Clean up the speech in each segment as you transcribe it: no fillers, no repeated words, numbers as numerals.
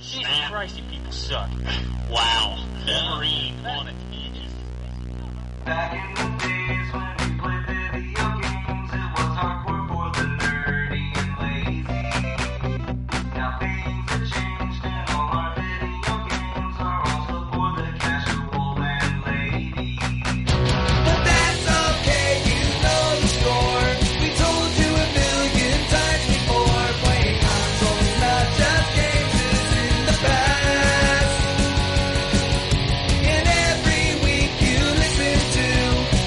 Jesus Christ, you people suck. Wow. Wolverine on it. Back in the days when we played video games, it was hardcore for the nerdy and lazy. Now things have changed and all our video games are also for the casual and lady. But that's okay, you know the score. We told you a million times before. Playing consoles, not just games, is in the past. And every week you listen to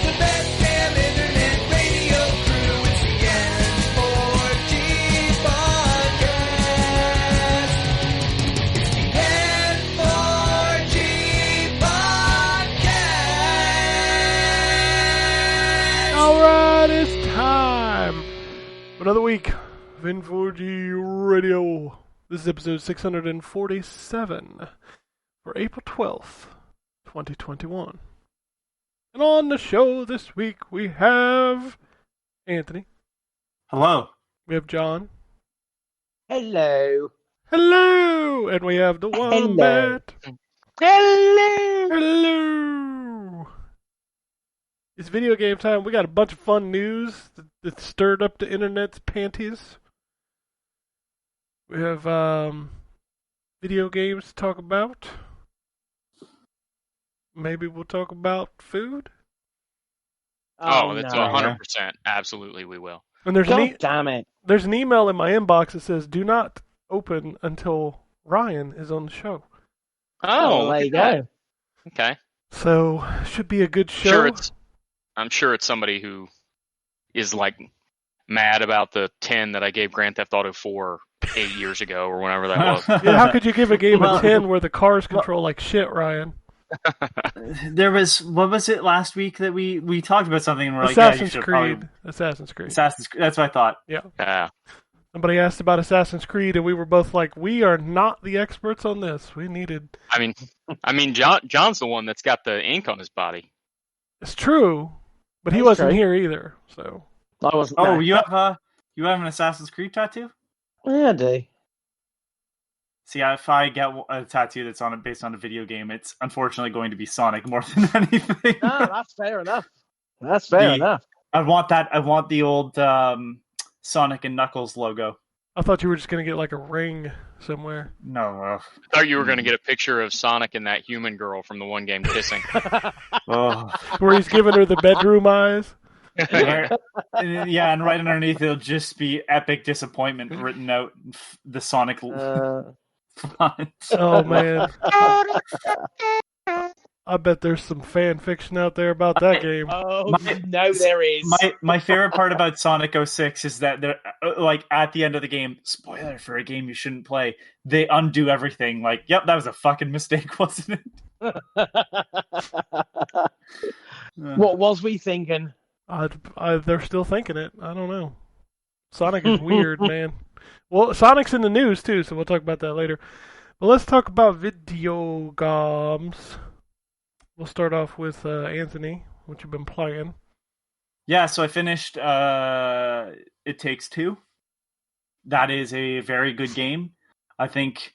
the best damn internet radio crew. It's the N4G podcast. It's the N4G podcast. Alright, it's time for another week of N4G Radio. This is episode 647 for April 12th, 2021. And on the show this week we have Anthony, Hello. we have John, Hello. hello, and we have the Wombat. Hello. Hello! It's video game time. We got a bunch of fun news that stirred up the internet's panties. We have video games to talk about. Maybe we'll talk about food. Oh, that's no. 100%. Absolutely, we will. And there's God damn it. there's an email in my inbox that says, "Do not open until Ryan is on the show." Oh, there you look at go. that. Okay. So should be a good show. I'm sure it's somebody who is like mad about the 10 that I gave Grand Theft Auto 4 8 years ago or whenever that was. Yeah, how could you give a game Well- a 10 where the cars control like shit, Ryan? There was, what was it last week that we talked about something and we're like, Assassin's yeah, you should Creed. probably- Assassin's Creed. Assassin's Creed. That's what I thought. Yeah. Somebody asked about Assassin's Creed, and we were both like, "We are not the experts on this. We needed." I mean, John's the one that's got the ink on his body. It's true, but he That's wasn't true. here either. So I wasn't. Oh, no. you have an Assassin's Creed tattoo? Yeah, I do. See, if I get a tattoo that's based on a video game, it's unfortunately going to be Sonic more than anything. No, that's fair enough. That's fair enough. I want the old Sonic and Knuckles logo. I thought you were just gonna get like a ring somewhere. No, I thought you were going to get a picture of Sonic and that human girl from the one game kissing. oh. Where he's giving her the bedroom eyes. Yeah, and right underneath it'll just be epic disappointment written out in the Sonic font. Oh man, I bet there's some fan fiction out there about that game. Oh, no, there is. My favorite part about Sonic 06 is that they're like at the end of the game, spoiler for a game you shouldn't play, they undo everything. Like, yep, that was a fucking mistake, wasn't it? What was we thinking? They're still thinking it. I don't know. Sonic is weird, man. Well, Sonic's in the news too, so we'll talk about that later. But let's talk about video games. We'll start off with Anthony, what you've been playing. Yeah, so I finished It Takes Two. That is a very good game. I think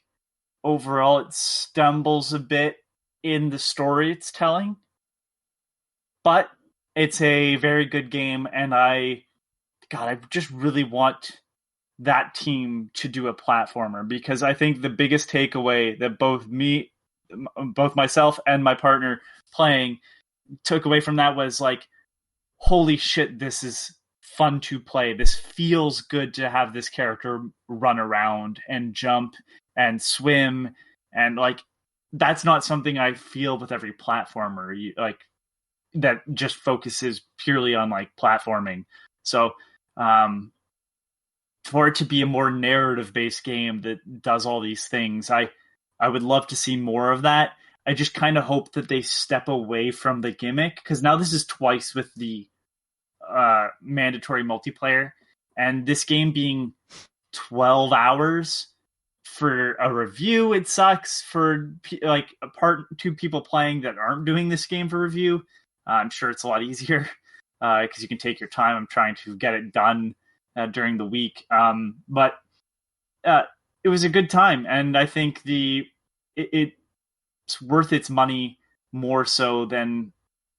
overall it stumbles a bit in the story it's telling. But it's a very good game, and I just really want that team to do a platformer, because I think the biggest takeaway that both myself and my partner playing took away from that was like, holy shit, this is fun to play. This feels good to have this character run around and jump and swim, and like that's not something I feel with every platformer. Like that just focuses purely on like platforming. So for it to be a more narrative-based game that does all these things, I would love to see more of that. I just kind of hope that they step away from the gimmick, because now this is twice with the mandatory multiplayer, and this game being 12 hours for a review, it sucks. For like two people playing that aren't doing this game for review, I'm sure it's a lot easier because you can take your time. I'm trying to get it done during the week. But it was a good time, and I think it's worth its money more so than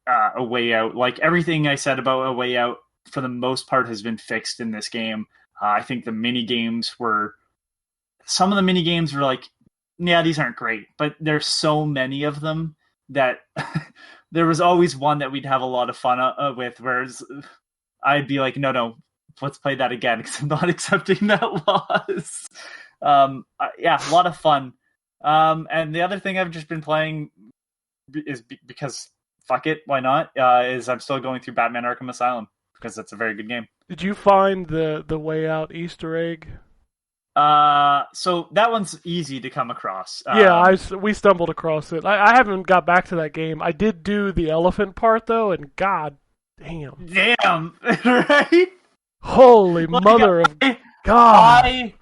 A Way Out. Like everything I said about A Way Out, for the most part, has been fixed in this game. I think the mini games were some of the mini games were like, yeah, these aren't great, but there's so many of them that there was always one that we'd have a lot of fun with. Whereas I'd be like, no, let's play that again because I'm not accepting that loss. Yeah, a lot of fun. And the other thing I've just been playing is because fuck it, why not? Is I'm still going through Batman Arkham Asylum because that's a very good game. Did you find the Way Out Easter egg? So that one's easy to come across. We stumbled across it. I haven't got back to that game. I did do the elephant part though, and god damn, right? Holy mother of God!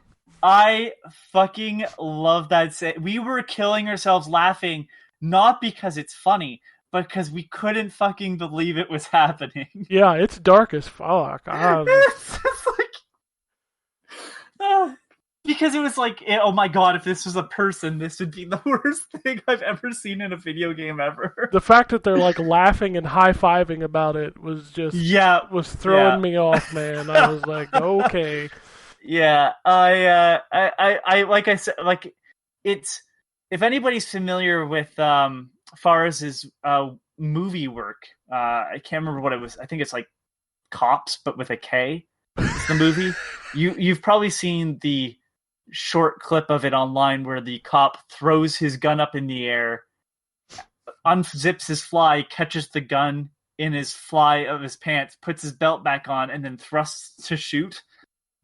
I fucking love that. We were killing ourselves laughing, not because it's funny, but because we couldn't fucking believe it was happening. Yeah, it's dark as fuck. It's like, because it was like, oh my god, if this was a person, this would be the worst thing I've ever seen in a video game ever. The fact that they're like laughing and high-fiving about it was just was throwing me off, man. I was like, okay. Yeah, I like I said, like it's, if anybody's familiar with Faraz's movie work, I can't remember what it was. I think it's like Cops, but with a K. It's the movie. You've probably seen the short clip of it online where the cop throws his gun up in the air, unzips his fly, catches the gun in his fly of his pants, puts his belt back on, and then thrusts to shoot.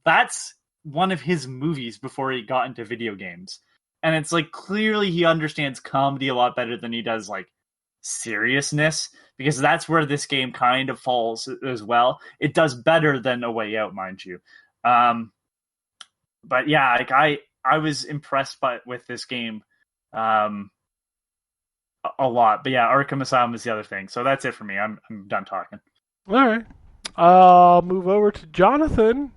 That's one of his movies before he got into video games. And it's like, clearly he understands comedy a lot better than he does like seriousness, because that's where this game kind of falls as well. It does better than A Way Out, mind you. But yeah, like I was impressed with this game a lot. But yeah, Arkham Asylum is the other thing. So that's it for me. I'm done talking. All right. I'll move over to Jonathan.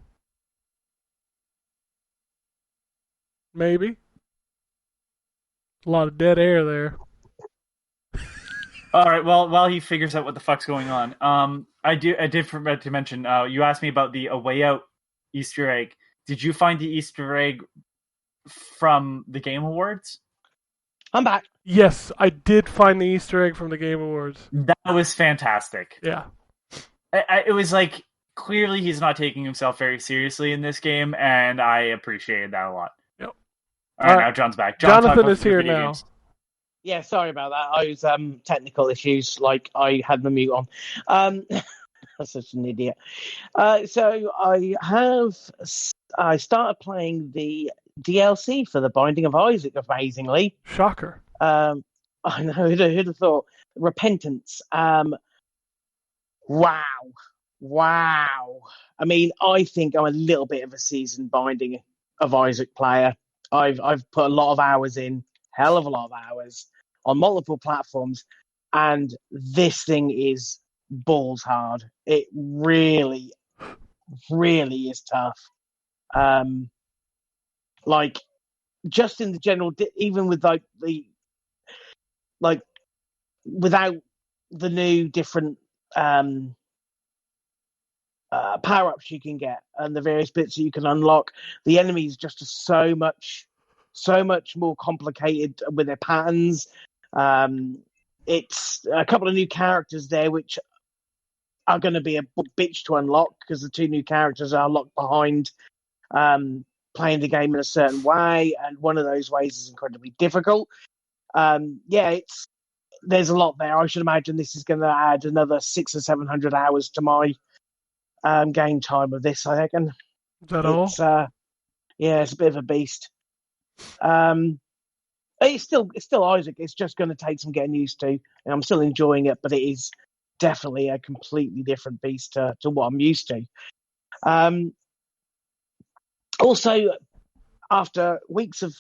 Maybe. A lot of dead air there. All right. Well, while he figures out what the fuck's going on, I did forget to mention. You asked me about the A Way Out Easter egg. Did you find the Easter egg from the Game Awards? I'm back. Yes, I did find the Easter egg from the Game Awards. That was fantastic. Yeah. It was like, clearly he's not taking himself very seriously in this game, and I appreciated that a lot. Yep. All right, now John's back. Jonathan is here now. Games. Yeah, sorry about that. I was technical issues, like I had my mute on. I'm such an idiot. So I started playing the DLC for The Binding of Isaac, amazingly. Shocker. I know, who'd have thought? Repentance. Wow. I mean, I think I'm a little bit of a seasoned Binding of Isaac player. I've put a lot of hours in, hell of a lot of hours, on multiple platforms, and this thing is balls hard. It really, really is tough. Like, just in the general, even with without the new different power-ups you can get and the various bits that you can unlock, the enemies just are so much more complicated with their patterns. It's a couple of new characters there which are going to be a bitch to unlock, because the two new characters are locked behind playing the game in a certain way, and one of those ways is incredibly difficult. There's a lot there. I should imagine this is going to add another 600 or 700 hours to my game time of this, I reckon. Is that all? It's a bit of a beast. It's still Isaac. It's just going to take some getting used to, and I'm still enjoying it, but it is definitely a completely different beast to what I'm used to. Also, after weeks of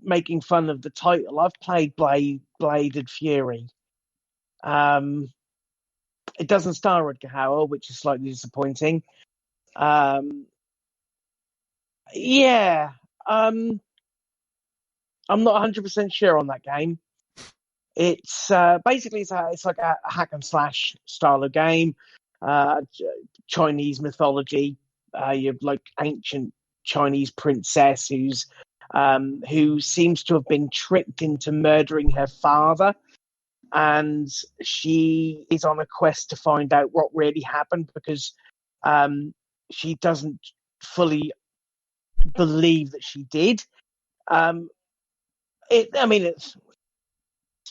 making fun of the title, I've played Bladed Fury. It doesn't star Rutger Hauer, which is slightly disappointing. I'm not 100% sure on that game. It's basically it's like a hack and slash style of game. Chinese mythology. You have like ancient Chinese princess who seems to have been tricked into murdering her father, and she is on a quest to find out what really happened because she doesn't fully believe that she did.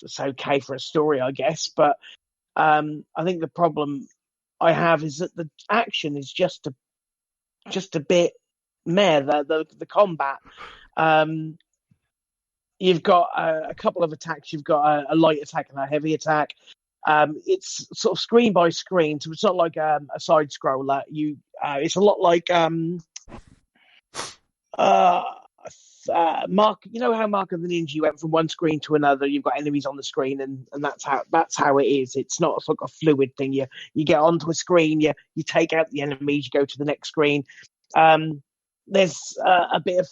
It's okay for a story, I guess, but I think the problem I have is that the action is just a bit meh. The combat. You've got a couple of attacks. You've got a light attack and a heavy attack. It's sort of screen by screen, so it's not like a side scroller. It's a lot like Mark. You know how Mark of the Ninja, you went from one screen to another. You've got enemies on the screen, and that's how it is. It's not like a fluid thing. You get onto a screen, you take out the enemies, you go to the next screen. There's a bit of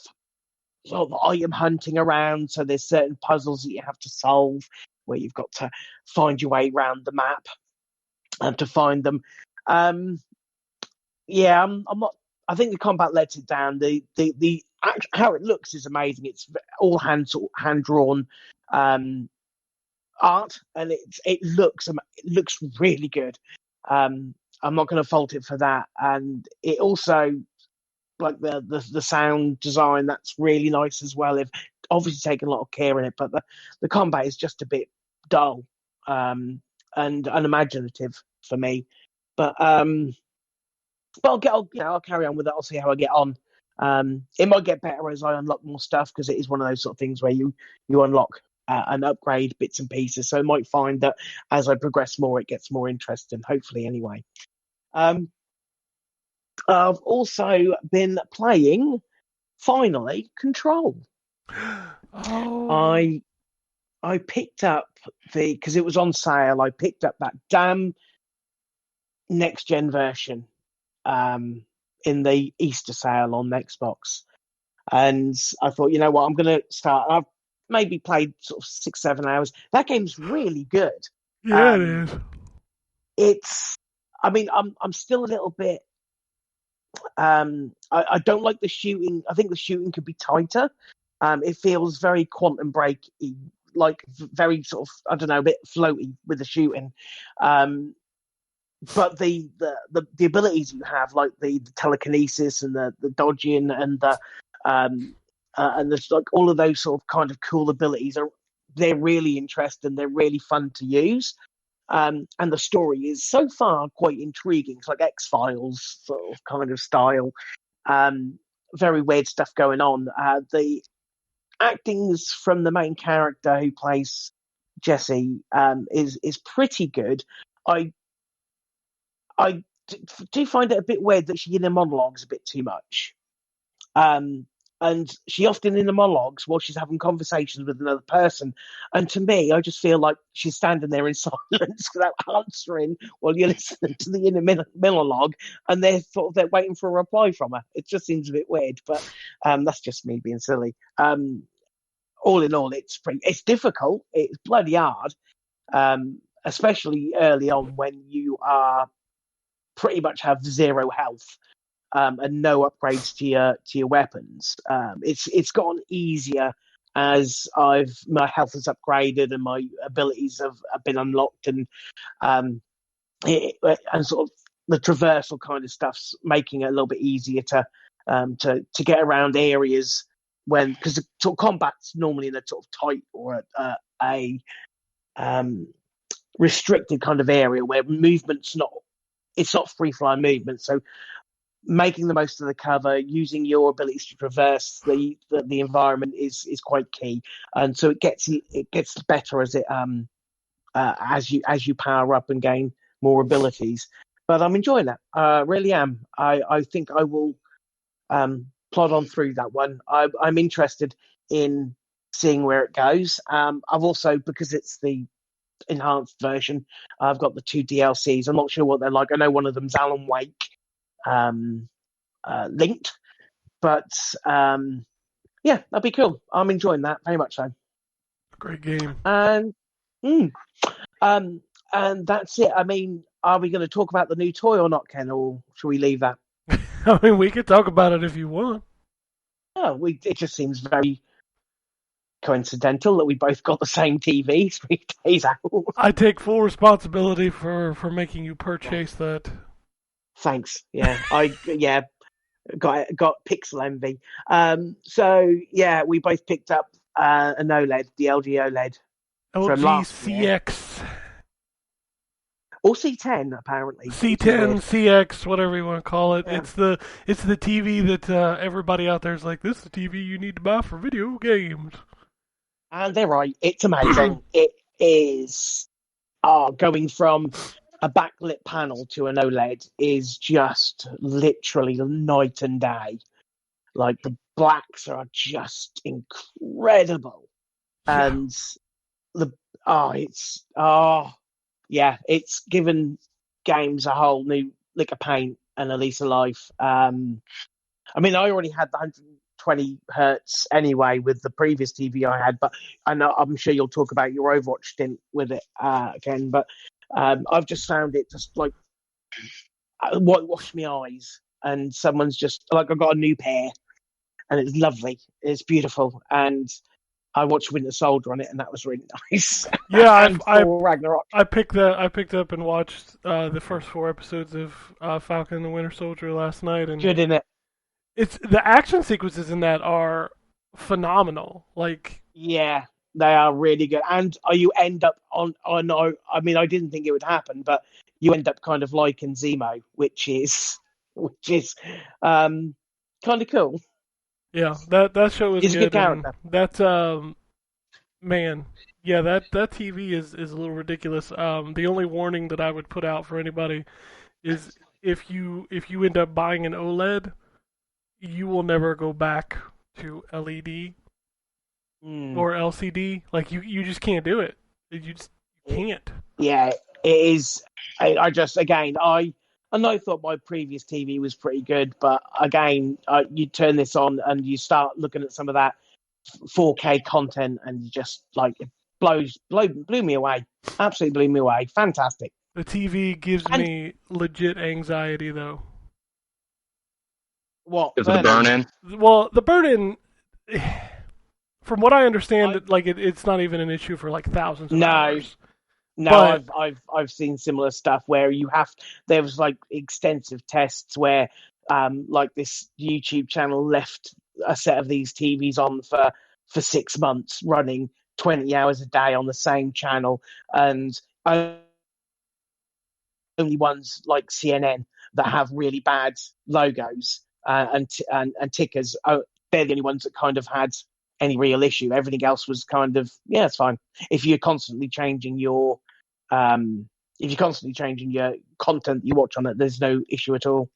sort of item hunting around, so there's certain puzzles that you have to solve where you've got to find your way around the map to find them. I'm not. I think the combat lets it down. The how it looks is amazing. It's all hand drawn art, and it looks really good. I'm not going to fault it for that, and it also, like the sound design, that's really nice as well. They've obviously taken a lot of care in it, but the combat is just a bit dull and unimaginative for me. But I'll carry on with it. I'll see how I get on. It might get better as I unlock more stuff, because it is one of those sort of things where you unlock and upgrade bits and pieces. So I might find that as I progress more, it gets more interesting. Hopefully, anyway. I've also been playing, finally, Control. Oh. I picked up because it was on sale. I picked up that damn next gen version in the Easter sale on Xbox, and I thought, you know what, I'm going to start. I've maybe played sort of 6-7 hours. That game's really good. Yeah, it is. It's. I mean, I'm still a little bit. I don't like the shooting. I think the shooting could be tighter. It feels very Quantum Break, like very sort of, I don't know, a bit floaty with the shooting. But the abilities you have, like the telekinesis and the dodging and there's like all of those sort of kind of cool abilities, they're really interesting. They're really fun to use. And the story is so far quite intriguing. It's like X-Files sort of kind of style. Very weird stuff going on. The acting's from the main character who plays Jesse is pretty good. I do find it a bit weird that she in the monologues a bit too much. And she often in the monologues while she's having conversations with another person. And to me, I just feel like she's standing there in silence without answering while you're listening to the inner monologue, and they're waiting for a reply from her. It just seems a bit weird, but that's just me being silly. All in all, it's difficult. It's bloody hard, especially early on when you are pretty much have zero health. And no upgrades to your weapons. It's gotten easier as my health has upgraded and my abilities have been unlocked, and sort of the traversal kind of stuff's making it a little bit easier to get around areas because the sort of combat's normally in a sort of tight or a restricted kind of area where movement's not free flying movement. So making the most of the cover, using your abilities to traverse the environment is quite key, and so it gets better as it as you power up and gain more abilities. But I'm enjoying that. Really am. I think I will plod on through that one. I'm interested in seeing where it goes. I've also, because it's the enhanced version, I've got the 2 DLCs. I'm not sure what they're like. I know one of them's Alan Wake linked, but yeah, that'd be cool. I'm enjoying that very much so. Great game. And and that's it. I mean, are we going to talk about the new toy or not, Ken, or should we leave that? I mean, we could talk about it if you want. Oh, it just seems very coincidental that we both got the same TV 3 days out. I take full responsibility for making you purchase that. Thanks. Yeah, got pixel envy. So yeah, we both picked up an OLED, the LG OLED from LG last year. CX, Or C10 apparently. C10, CX, whatever you want to call it. Yeah. It's the TV that everybody out there is like, this is the TV you need to buy for video games. And they're right. It's amazing. It is. Going from a backlit panel to an OLED is just literally night and day. Like the blacks are just incredible, Yeah. and it's given games a whole new lick of paint and a lease of life. I mean, I already had the 120 hertz anyway with the previous TV I had, but I'm sure you'll talk about your Overwatch stint with it again. But I've just found it just like whitewash my eyes, and someone's just like, I got a new pair, and it's lovely, it's beautiful, and I watched Winter Soldier on it, and that was really nice. Yeah, And Thor Ragnarok. I picked up and watched the first 4 episodes of Falcon and the Winter Soldier last night, and Good in it. it's the action sequences in that are phenomenal. Like, Yeah, they are really good. And you end up on I mean, I didn't think it would happen, but you end up kind of liking Zemo, which is kind of cool. yeah, that show is He's a good. good and character. That man, yeah, that TV is a little ridiculous. The only warning that I would put out for anybody is if you end up buying an OLED, you will never go back to LED Mm. or LCD. Like you just can't do it. You can't. Yeah, it is. I just, again, I thought my previous TV was pretty good, but again, you turn this on and you start looking at some of that 4K content, and you just like it blew me away. Absolutely blew me away. Fantastic. The TV gives And- me legit anxiety though. What? Because of the burn in. Well, the burn-in, from what I understand, it's not even an issue for like thousands of No. hours. No, But- I've seen similar stuff where there was like extensive tests where like this YouTube channel left a set of these TVs on for 6 months running 20 hours a day on the same channel, and only ones like CNN that have really bad logos and tickers, they're the only ones that kind of had any real issue. Everything else was kind of, yeah, it's fine. If you're constantly changing your content you watch on it, there's no issue at all.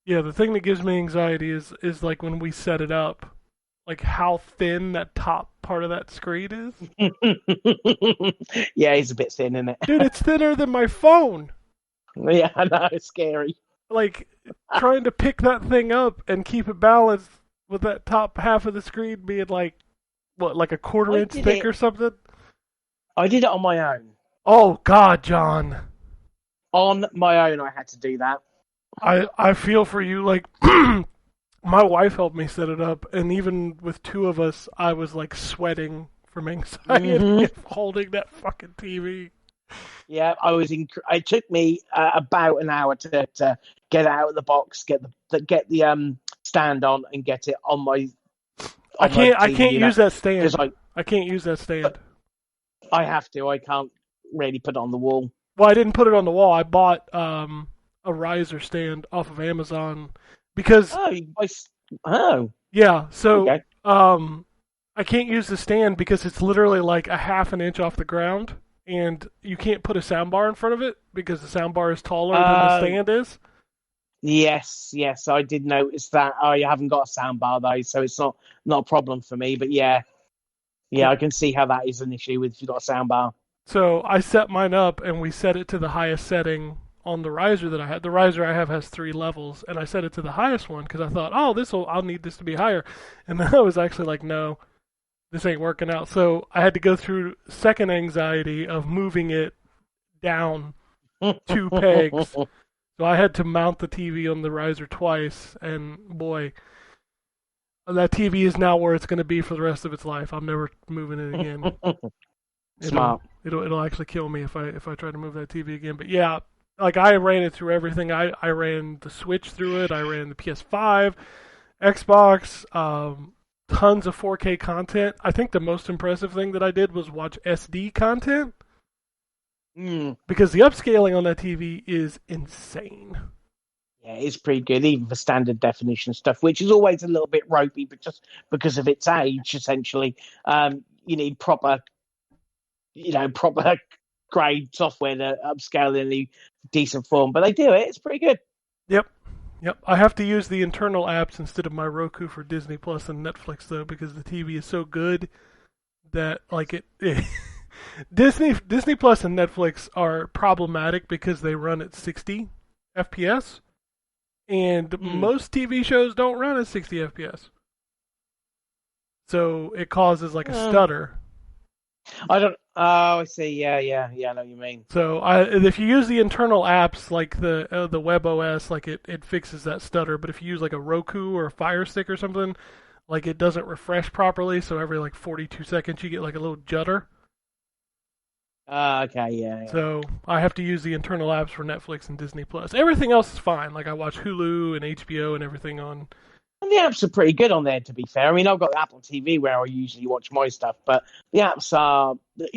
Yeah, the thing that gives me anxiety is like when we set it up, like how thin that top part of that screen is. Yeah, he's a bit thin, isn't it? Dude, it's thinner than my phone. Yeah, I know, it's scary. Like trying to pick that thing up and keep it balanced with that top half of the screen being like what, like a quarter I inch did thick it. or something. I did it on my own. Oh God, John. On my own, I had to do that. I feel for you. Like my wife helped me set it up, and even with 2 of us, I was like sweating from anxiety of holding that fucking TV. Yeah, it took me about an hour to get out of the box, get the stand on, and get it on my. I can't TV, use that stand. 'cause I can't use that stand. I have to. I can't really put it on the wall. Well, I didn't put it on the wall. I bought a riser stand off of Amazon because yeah. So Okay. I can't use the stand because it's literally like a half an inch off the ground, and you can't put a soundbar in front of it because the soundbar is taller than the stand is. Yes, I did notice that. I haven't got a soundbar though, so it's not a problem for me. But yeah, I can see how that is an issue if you've got a soundbar. So I set mine up, and we set it to the highest setting on the riser that I had. The riser I have has 3 levels, and I set it to the highest one because I thought, oh, I'll need this to be higher. And then I was actually like, no, this ain't working out. So I had to go through second anxiety of moving it down 2 pegs. So I had to mount the TV on the riser twice, and boy, that TV is now where it's going to be for the rest of its life. I'm never moving it again. Smart. It'll actually kill me if I try to move that TV again. But yeah, like I ran it through everything. I ran the Switch through it. I ran the PS5, Xbox, tons of 4K content. I think the most impressive thing that I did was watch SD content. Because the upscaling on that TV is insane. Yeah, it's pretty good, even for standard definition stuff, which is always a little bit ropey, but just because of its age, essentially, you need proper grade software to upscale in a decent form. But they do it; it's pretty good. Yep. I have to use the internal apps instead of my Roku for Disney Plus and Netflix though, because the TV is so good that like it Disney Plus and Netflix are problematic because they run at 60 FPS, and most TV shows don't run at 60 FPS. So it causes like a stutter. I don't. Oh, I see. Yeah. I know what you mean. So if you use the internal apps like the Web OS, like it fixes that stutter. But if you use like a Roku or a Fire Stick or something, like it doesn't refresh properly. So every like 42 seconds you get like a little judder. Okay, yeah. So I have to use the internal apps for Netflix and Disney Plus. Everything else is fine. Like I watch Hulu and HBO and everything on. And the apps are pretty good on there, to be fair. I mean, I've got Apple TV where I usually watch my stuff, but the apps are,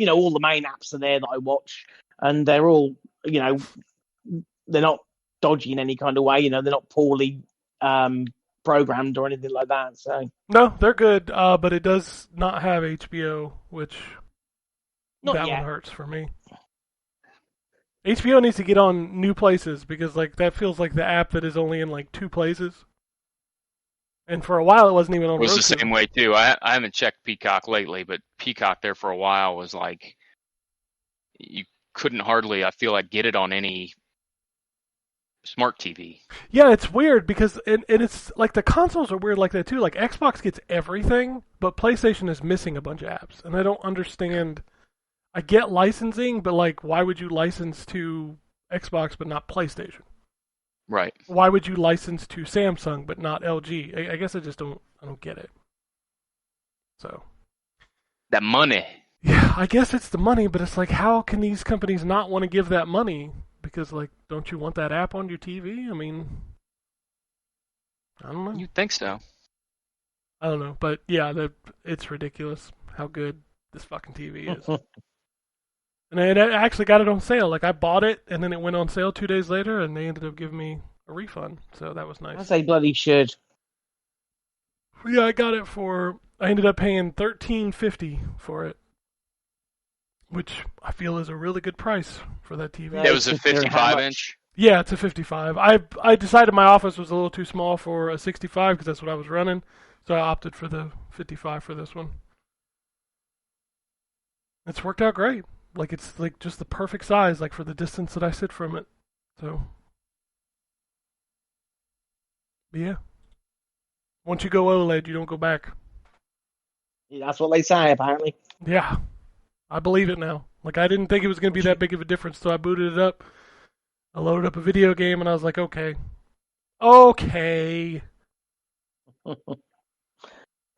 all the main apps are there that I watch, and they're all, they're not dodgy in any kind of way. They're not poorly programmed or anything like that. So no, they're good, but it does not have HBO, which that one hurts for me. HBO needs to get on new places because like that feels like the app that is only in like 2 places. And for a while, it wasn't even on Roku. It was the same way, too. I haven't checked Peacock lately, but Peacock there for a while was like, you couldn't hardly, I feel like, get it on any smart TV. Yeah, it's weird because, and it's like the consoles are weird like that, too. Like Xbox gets everything, but PlayStation is missing a bunch of apps. And I don't understand. I get licensing, but like, why would you license to Xbox but not PlayStation? Right. Why would you license to Samsung but not LG? I guess I don't get it. So. That money. Yeah, I guess it's the money, but it's like, how can these companies not want to give that money? Because, like, don't you want that app on your TV? I mean, I don't know. You'd think so. I don't know, but yeah, it's ridiculous how good this fucking TV is. And I actually got it on sale. Like, I bought it, and then it went on sale 2 days later, and they ended up giving me a refund. So that was nice. I say bloody should. Yeah, I ended up paying $13.50 for it, which I feel is a really good price for that TV. It was a 55-inch? Yeah, it's a 55. I decided my office was a little too small for a 65 because that's what I was running, so I opted for the 55 for this one. It's worked out great. Like, it's like just the perfect size, like for the distance that I sit from it. So, but yeah. Once you go OLED, you don't go back. Yeah, that's what they say, apparently. Yeah. I believe it now. Like, I didn't think it was going to be that big of a difference, so I booted it up. I loaded up a video game, and I was like, okay.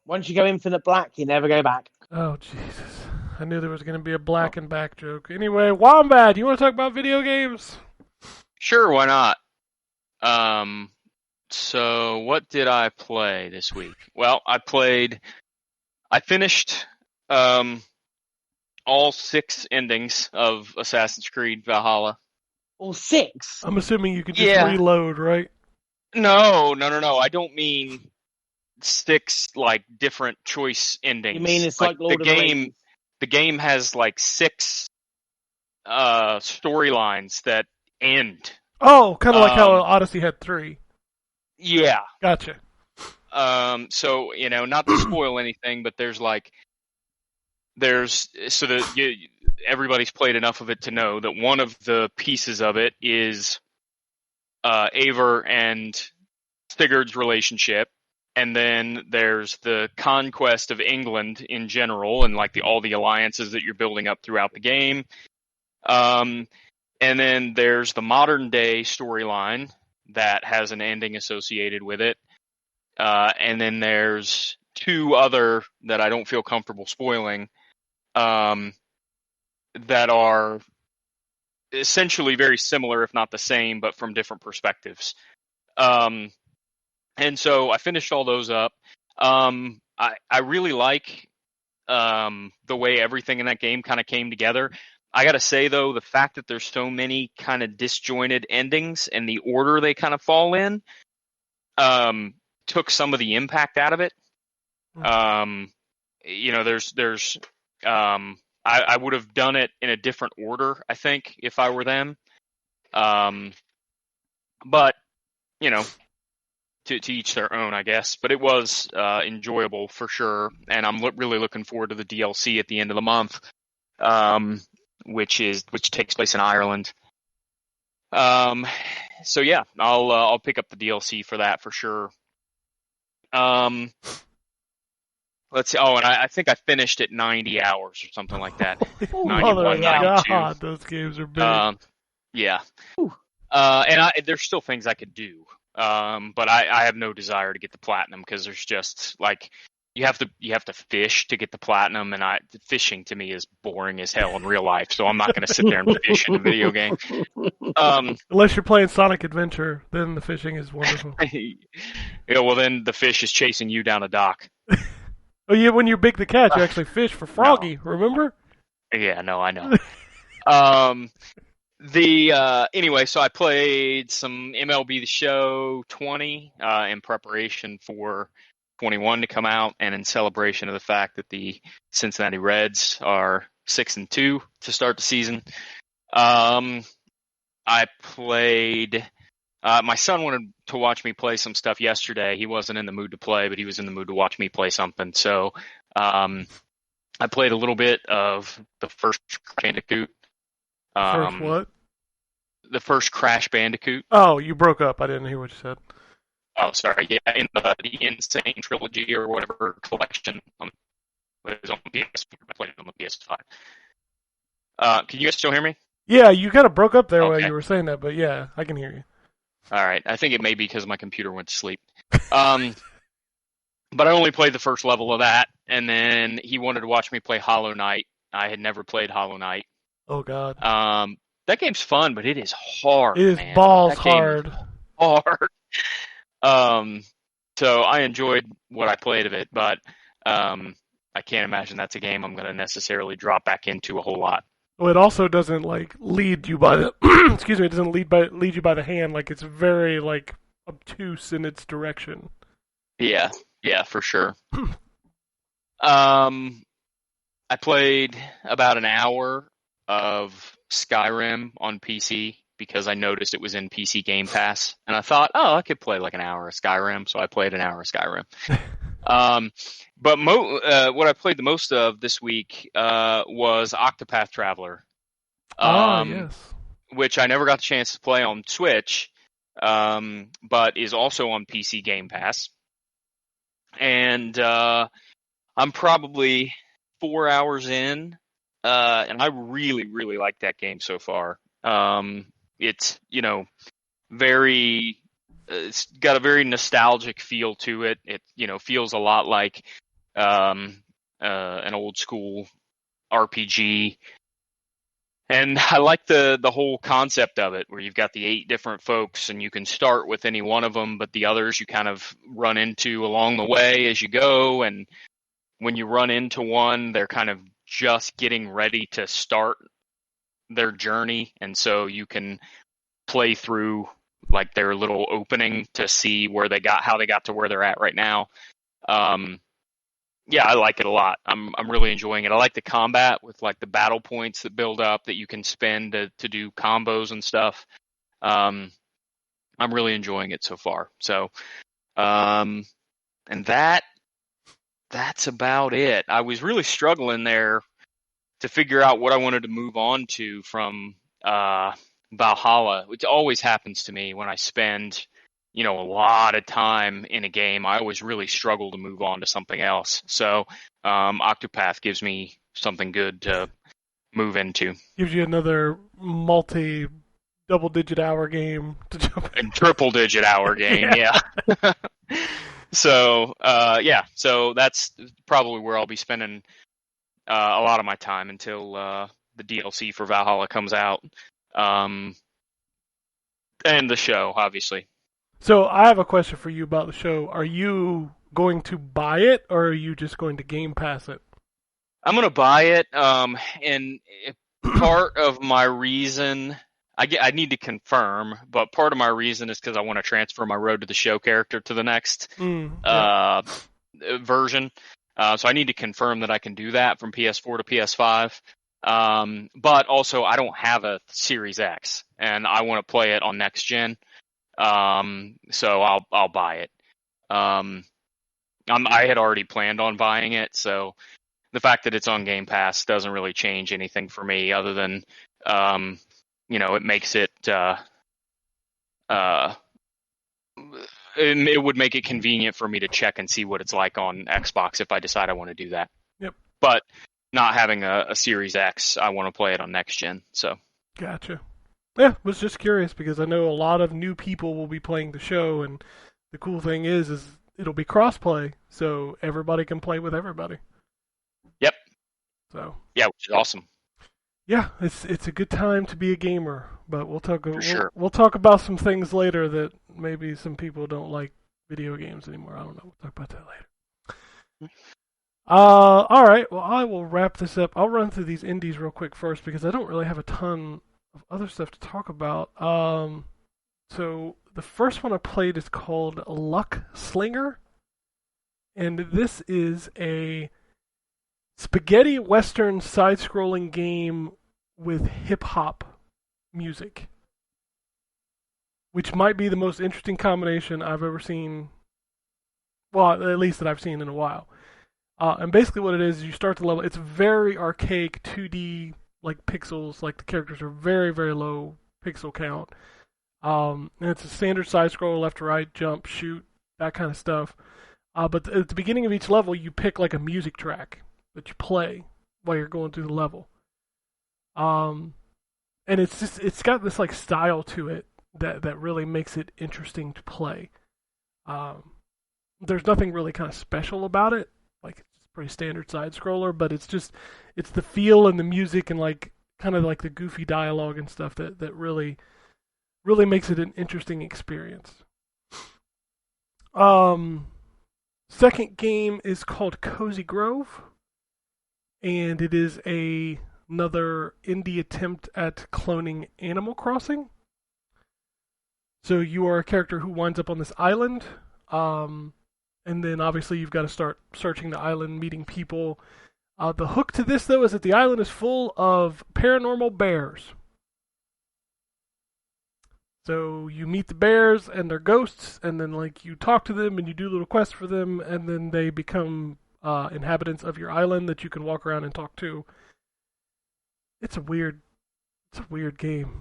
Once you go infinite black, you never go back. Oh, Jesus. I knew there was going to be a black and back joke. Anyway, Wombat, you want to talk about video games? Sure, why not? So what did I play this week? Well, I finished all 6 endings of Assassin's Creed Valhalla. All 6? I'm assuming you can just reload, right? No. I don't mean 6 like different choice endings. You mean it's like Lord of the Rings? The game has like 6 storylines that end. Oh, kind of like how Odyssey had 3. Yeah. Gotcha. So, not to spoil anything, but there's like everybody's played enough of it to know that one of the pieces of it is Eivor and Sigurd's relationship, and then there's the conquest of England in general, and like all the alliances that you're building up throughout the game. And then there's the modern day storyline that has an ending associated with it. And then there's two other that I don't feel comfortable spoiling, that are essentially very similar, if not the same, but from different perspectives. And so I finished all those up. I really like the way everything in that game kind of came together. I got to say, though, the fact that there's so many kind of disjointed endings and the order they kind of fall in took some of the impact out of it. I would have done it in a different order, I think, if I were them. But, to each their own, I guess. But it was enjoyable for sure, and I'm really looking forward to the DLC at the end of the month, which takes place in Ireland. So yeah, I'll pick up the DLC for that for sure. Let's see. Oh, and I think I finished at 90 hours or something like that. 91, 92. God, those games are big. Yeah. And there's still things I could do. But I have no desire to get the platinum because there's just like you have to fish to get the platinum, and fishing to me is boring as hell in real life. So I'm not going to sit there and fish in a video game. Unless you're playing Sonic Adventure, then the fishing is wonderful. Yeah, well then the fish is chasing you down a dock. Oh yeah, when you're Big the Cat, you actually fish for Froggy. No. Remember? Yeah, no, I know. Anyway, so I played some MLB The Show 20 in preparation for 21 to come out, and in celebration of the fact that the Cincinnati Reds are 6-2 to start the season. I played. My son wanted to watch me play some stuff yesterday. He wasn't in the mood to play, but he was in the mood to watch me play something. So I played a little bit of the first Bandicoot. First what? The first Crash Bandicoot. Oh, you broke up. I didn't hear what you said. Oh, sorry. Yeah, in the Insane Trilogy or whatever collection. It was on PS4. I played it on the PS5. Can you guys still hear me? Yeah, you kind of broke up there while Okay. you were saying that, but yeah, I can hear you. All right. I think it may be because my computer went to sleep. But I only played the first level of that, and then he wanted to watch me play Hollow Knight. I had never played Hollow Knight. Oh, God. That game's fun, but it is hard, It is man. balls That game hard. is hard. So I enjoyed what I played of it, but I can't imagine that's a game I'm going to necessarily drop back into a whole lot. Well, it also doesn't lead you by the excuse me. It doesn't lead you by the hand. It's very obtuse in its direction. Yeah, for sure. I played about an hour of Skyrim on PC because I noticed it was in PC Game Pass, and I thought, I could play an hour of Skyrim, so I played an hour of Skyrim. But what I played the most of this week was Octopath Traveler. Yes. Which I never got the chance to play on Switch, but is also on PC Game Pass. And I'm probably 4 hours in, and I really, really like that game so far. It's, it's got a very nostalgic feel to it. It, feels a lot like an old school RPG. And I like the whole concept of it, where you've got the 8 different folks, and you can start with any one of them, but the others you kind of run into along the way as you go. And when you run into one, they're kind of just getting ready to start their journey, and so you can play through their little opening to see how they got to where they're at right now. Yeah, I like it a lot. I'm really enjoying it. I like the combat with the battle points that build up that you can spend to do combos and stuff. I'm really enjoying it so far. So, and that that's about it. I was really struggling there to figure out what I wanted to move on to from Valhalla, which always happens to me when I spend, a lot of time in a game. I always really struggle to move on to something else. So Octopath gives me something good to move into. Gives you another double-digit hour game to jump in. And triple-digit hour game, yeah. So, so that's probably where I'll be spending a lot of my time until the DLC for Valhalla comes out. And the show, obviously. So I have a question for you about the show. Are you going to buy it, or are you just going to Game Pass it? I'm going to buy it, and part of my reason, I need to confirm, but part of my reason is because I want to transfer my Road to the Show character to the next version. So I need to confirm that I can do that from PS4 to PS5. But also, I don't have a Series X, and I want to play it on next gen. So I'll buy it. I had already planned on buying it, so the fact that it's on Game Pass doesn't really change anything for me, other than it makes it it would make it convenient for me to check and see what it's like on Xbox if I decide I want to do that. Yep. But not having a Series X, I want to play it on next gen. So. Gotcha. Yeah, was just curious because I know a lot of new people will be playing the show, and the cool thing is it'll be crossplay, so everybody can play with everybody. Yep. So. Yeah, which is awesome. Yeah, it's a good time to be a gamer, but we'll talk about some things later that maybe some people don't like video games anymore. I don't know. We'll talk about that later. All right. Well, I will wrap this up. I'll run through these indies real quick first because I don't really have a ton of other stuff to talk about. So the first one I played is called Luck Slinger, and this is a spaghetti western side-scrolling game with hip-hop music, which might be the most interesting combination I've ever seen, well, at least that I've seen in a while. And basically what it is you start the level, it's very archaic 2D, like pixels, like the characters are very, very low pixel count. And it's a standard side-scroller, left to right, jump, shoot, that kind of stuff. But at the beginning of each level, you pick like a music track that you play while you're going through the level. And it's got this like style to it that really makes it interesting to play. There's nothing really kind of special about it. Like, it's a pretty standard side scroller, but it's the feel and the music and like kind of like the goofy dialogue and stuff that really makes it an interesting experience. Second game is called Cozy Grove, and it is another indie attempt at cloning Animal Crossing. So you are a character who winds up on this island, and then obviously you've got to start searching the island, meeting people. The hook to this, though, is that the island is full of paranormal bears. So you meet the bears and they're ghosts, and then like you talk to them and you do little quests for them, and then they become inhabitants of your island that you can walk around and talk to. It's a weird game.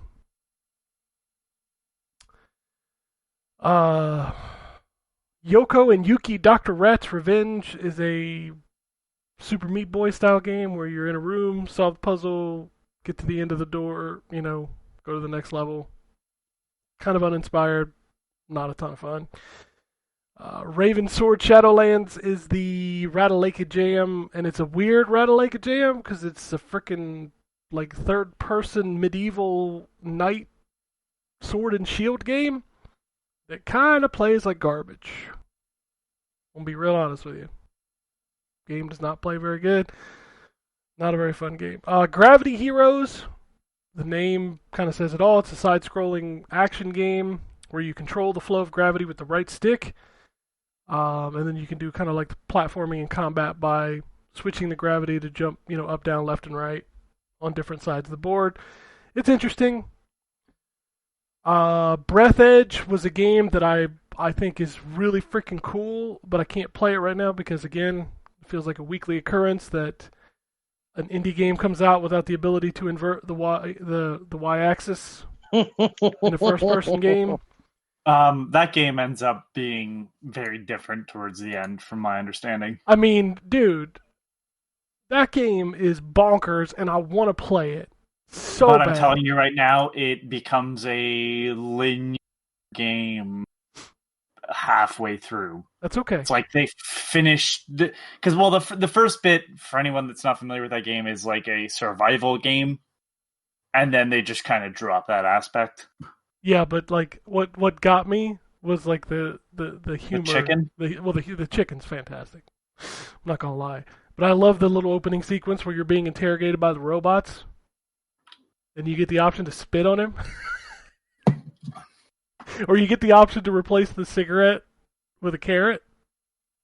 Yoko and Yuki Dr. Rat's Revenge is a Super Meat Boy style game where you're in a room, solve the puzzle, get to the end of the door, go to the next level. Kind of uninspired, not a ton of fun. Raven Sword Shadowlands is the Ratalaika Jam, and it's a weird Ratalaika Jam because it's a freaking like third-person medieval knight sword and shield game that kind of plays like garbage. I'll be real honest with you. Game does not play very good. Not a very fun game. Gravity Heroes. The name kind of says it all. It's a side-scrolling action game where you control the flow of gravity with the right stick. And then you can do kind of like platforming and combat by switching the gravity to jump, up, down, left, and right on different sides of the board. It's interesting. Breath Edge was a game that I think is really freaking cool, but I can't play it right now because, again, feels like a weekly occurrence that an indie game comes out without the ability to invert the y-axis in a first-person game. That game ends up being very different towards the end, from my understanding. I mean, dude, that game is bonkers, and I want to play it so But bad. I'm telling you right now, it becomes a linear game halfway through. That's okay. It's like they finished because the first bit, for anyone that's not familiar with that game, is like a survival game, and then they just kind of drop that aspect. Yeah, but like what got me was like the humor. The chicken? The chicken's fantastic. I'm not gonna lie, but I love the little opening sequence where you're being interrogated by the robots, and you get the option to spit on him, or you get the option to replace the cigarette with a carrot.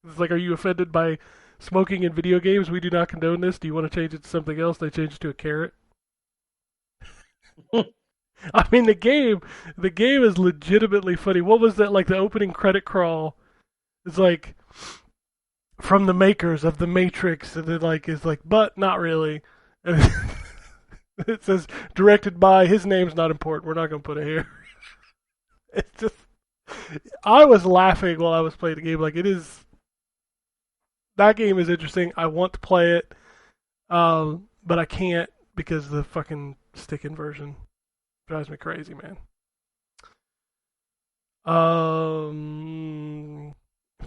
It's like, are you offended by smoking in video games? We do not condone this. Do you want to change it to something else? They change it to a carrot. I mean, the game is legitimately funny. What was that, like the opening credit crawl? It's like from the makers of The Matrix, and it is like, but not really. And it says directed by. His name's not important. We're not going to put it here. It's just, I was laughing while I was playing the game. Like, it is. That game is interesting. I want to play it, but I can't because the fucking stick inversion drives me crazy, man.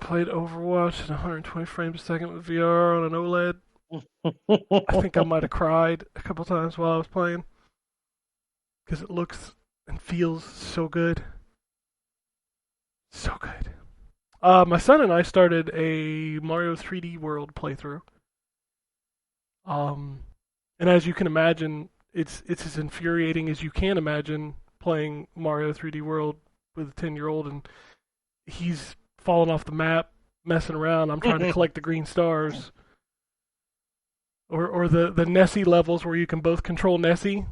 Played Overwatch at 120 frames a second with VR on an OLED. I think I might have cried a couple times while I was playing because it looks and feels so good. So good. My son and I started a Mario 3D World playthrough. And as you can imagine, it's as infuriating as you can imagine playing Mario 3D World with a 10-year-old, and he's falling off the map, messing around. I'm trying to collect the green stars. Or the Nessie levels where you can both control Nessie.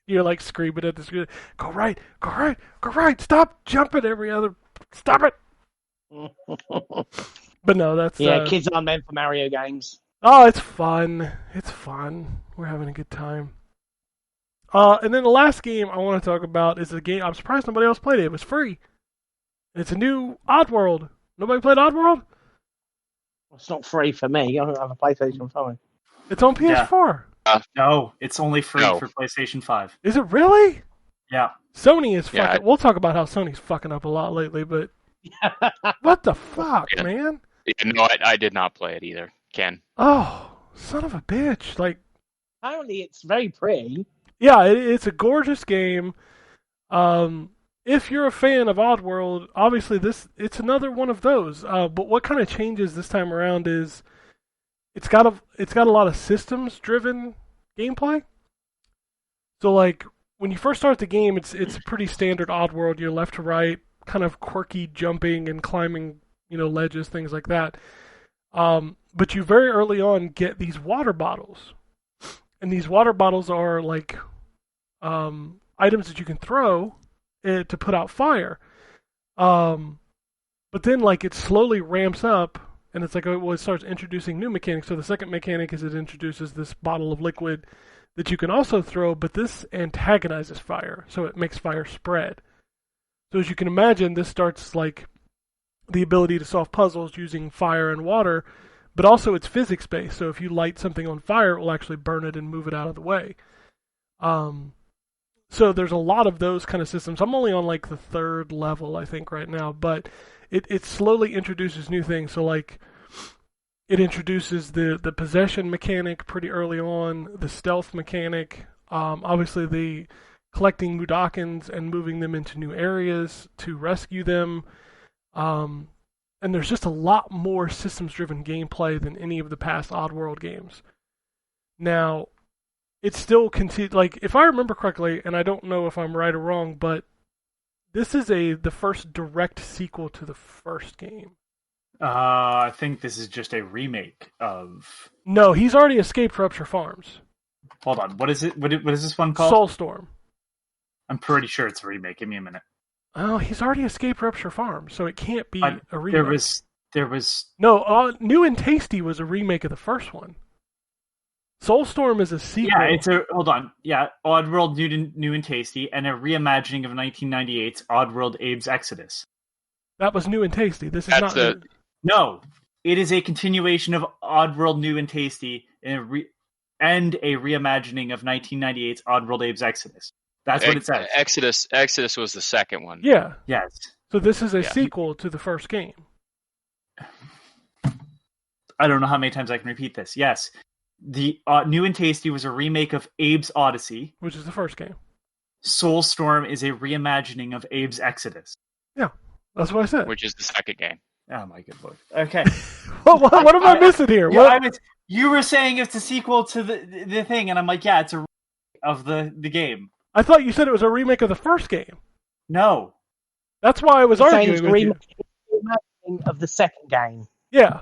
You're like screaming at the screen, go right, go right, go right, stop jumping every other, stop it. But no, that's... kids aren't meant for Mario games. Oh, it's fun. It's fun. We're having a good time. And then the last game I want to talk about is a game, I'm surprised nobody else played it. It was free. It's a new Oddworld. Nobody played Oddworld? It's not free for me. I don't have a PlayStation 5. It's on PS4. No, it's only free No. for PlayStation 5. Is it really? Yeah. Sony is fucking... Yeah. We'll talk about how Sony's fucking up a lot lately, but... What the fuck, Yeah. man? No, I did not play it either. Ken. Oh, son of a bitch. Like, Apparently, it's very pretty. yeah, it's a gorgeous game. If you're a fan of Oddworld, obviously it's another one of those. But what kind of changes this time around is it's got a lot of systems driven gameplay. So like when you first start the game, it's pretty standard Oddworld. You're left to right, kind of quirky jumping and climbing, ledges, things like that. But you very early on get these water bottles, and these water bottles are like items that you can throw to put out fire. But then like it slowly ramps up, and it's like it starts introducing new mechanics. So the second mechanic is it introduces this bottle of liquid that you can also throw, but this antagonizes fire, so it makes fire spread. So as you can imagine, this starts like the ability to solve puzzles using fire and water, but also it's physics-based. So if you light something on fire, it will actually burn it and move it out of the way. So there's a lot of those kind of systems. I'm only on like the third level, I think, right now, but it slowly introduces new things. So like it introduces the possession mechanic pretty early on, the stealth mechanic, obviously the collecting Mudokons and moving them into new areas to rescue them. And there's just a lot more systems-driven gameplay than any of the past Oddworld games. Now, it's still like if I remember correctly, and I don't know if I'm right or wrong, but this is the first direct sequel to the first game. I think this is just a remake of... No, he's already escaped Rupture Farms. Hold on, what is it? What is this one called? Soulstorm. I'm pretty sure it's a remake. Give me a minute. Oh, he's already escaped Rupture Farms, so it can't be a remake. There was No, New and Tasty was a remake of the first one. Soulstorm is a sequel. hold on. Yeah, Oddworld New and Tasty, and a reimagining of 1998's Oddworld Abe's Exodus. That was New and Tasty. This is That's not. the- No, it is a continuation of Oddworld New and Tasty and a reimagining of 1998's Oddworld Abe's Exodus. That's what it says. Exodus was the second one. Yeah. Yes. So this is a Yeah. sequel to the first game. I don't know how many times I can repeat this. Yes. The New and Tasty was a remake of Abe's Odyssey. Which is the first game. Soulstorm is a reimagining of Abe's Exodus. Yeah, that's what I said. Which is the second game. Oh my good lord. Okay. What am I missing here? Yeah, What? you were saying it's a sequel to the thing, and I'm like, yeah, it's a remake of the game. I thought you said it was a remake of the first game. No. That's why I was He's saying arguing it's with you. reimagining of the second game. Yeah.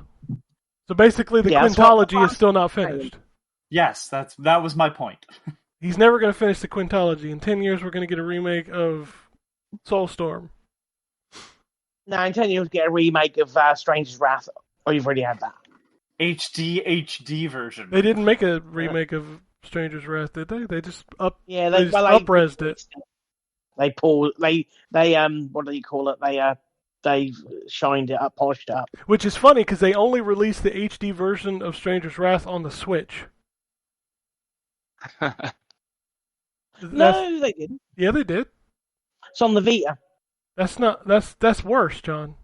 So basically, the Yeah, that's what- quintology is still not finished. Yes, that was my point. He's never going to finish the quintology. In 10 years, we're going to get a remake of Soulstorm. No, in 10 years, get a remake of Stranger's Wrath. Oh, you've already had that. HD version. They didn't make a remake of Stranger's Wrath, did they? They just Yeah, they just up-resed it. They what do you call it? They shined it up, polished it up. Which is funny because they only released the HD version of Stranger's Wrath on the Switch. No, they didn't. Yeah, they did. It's on the Vita. That's worse, John.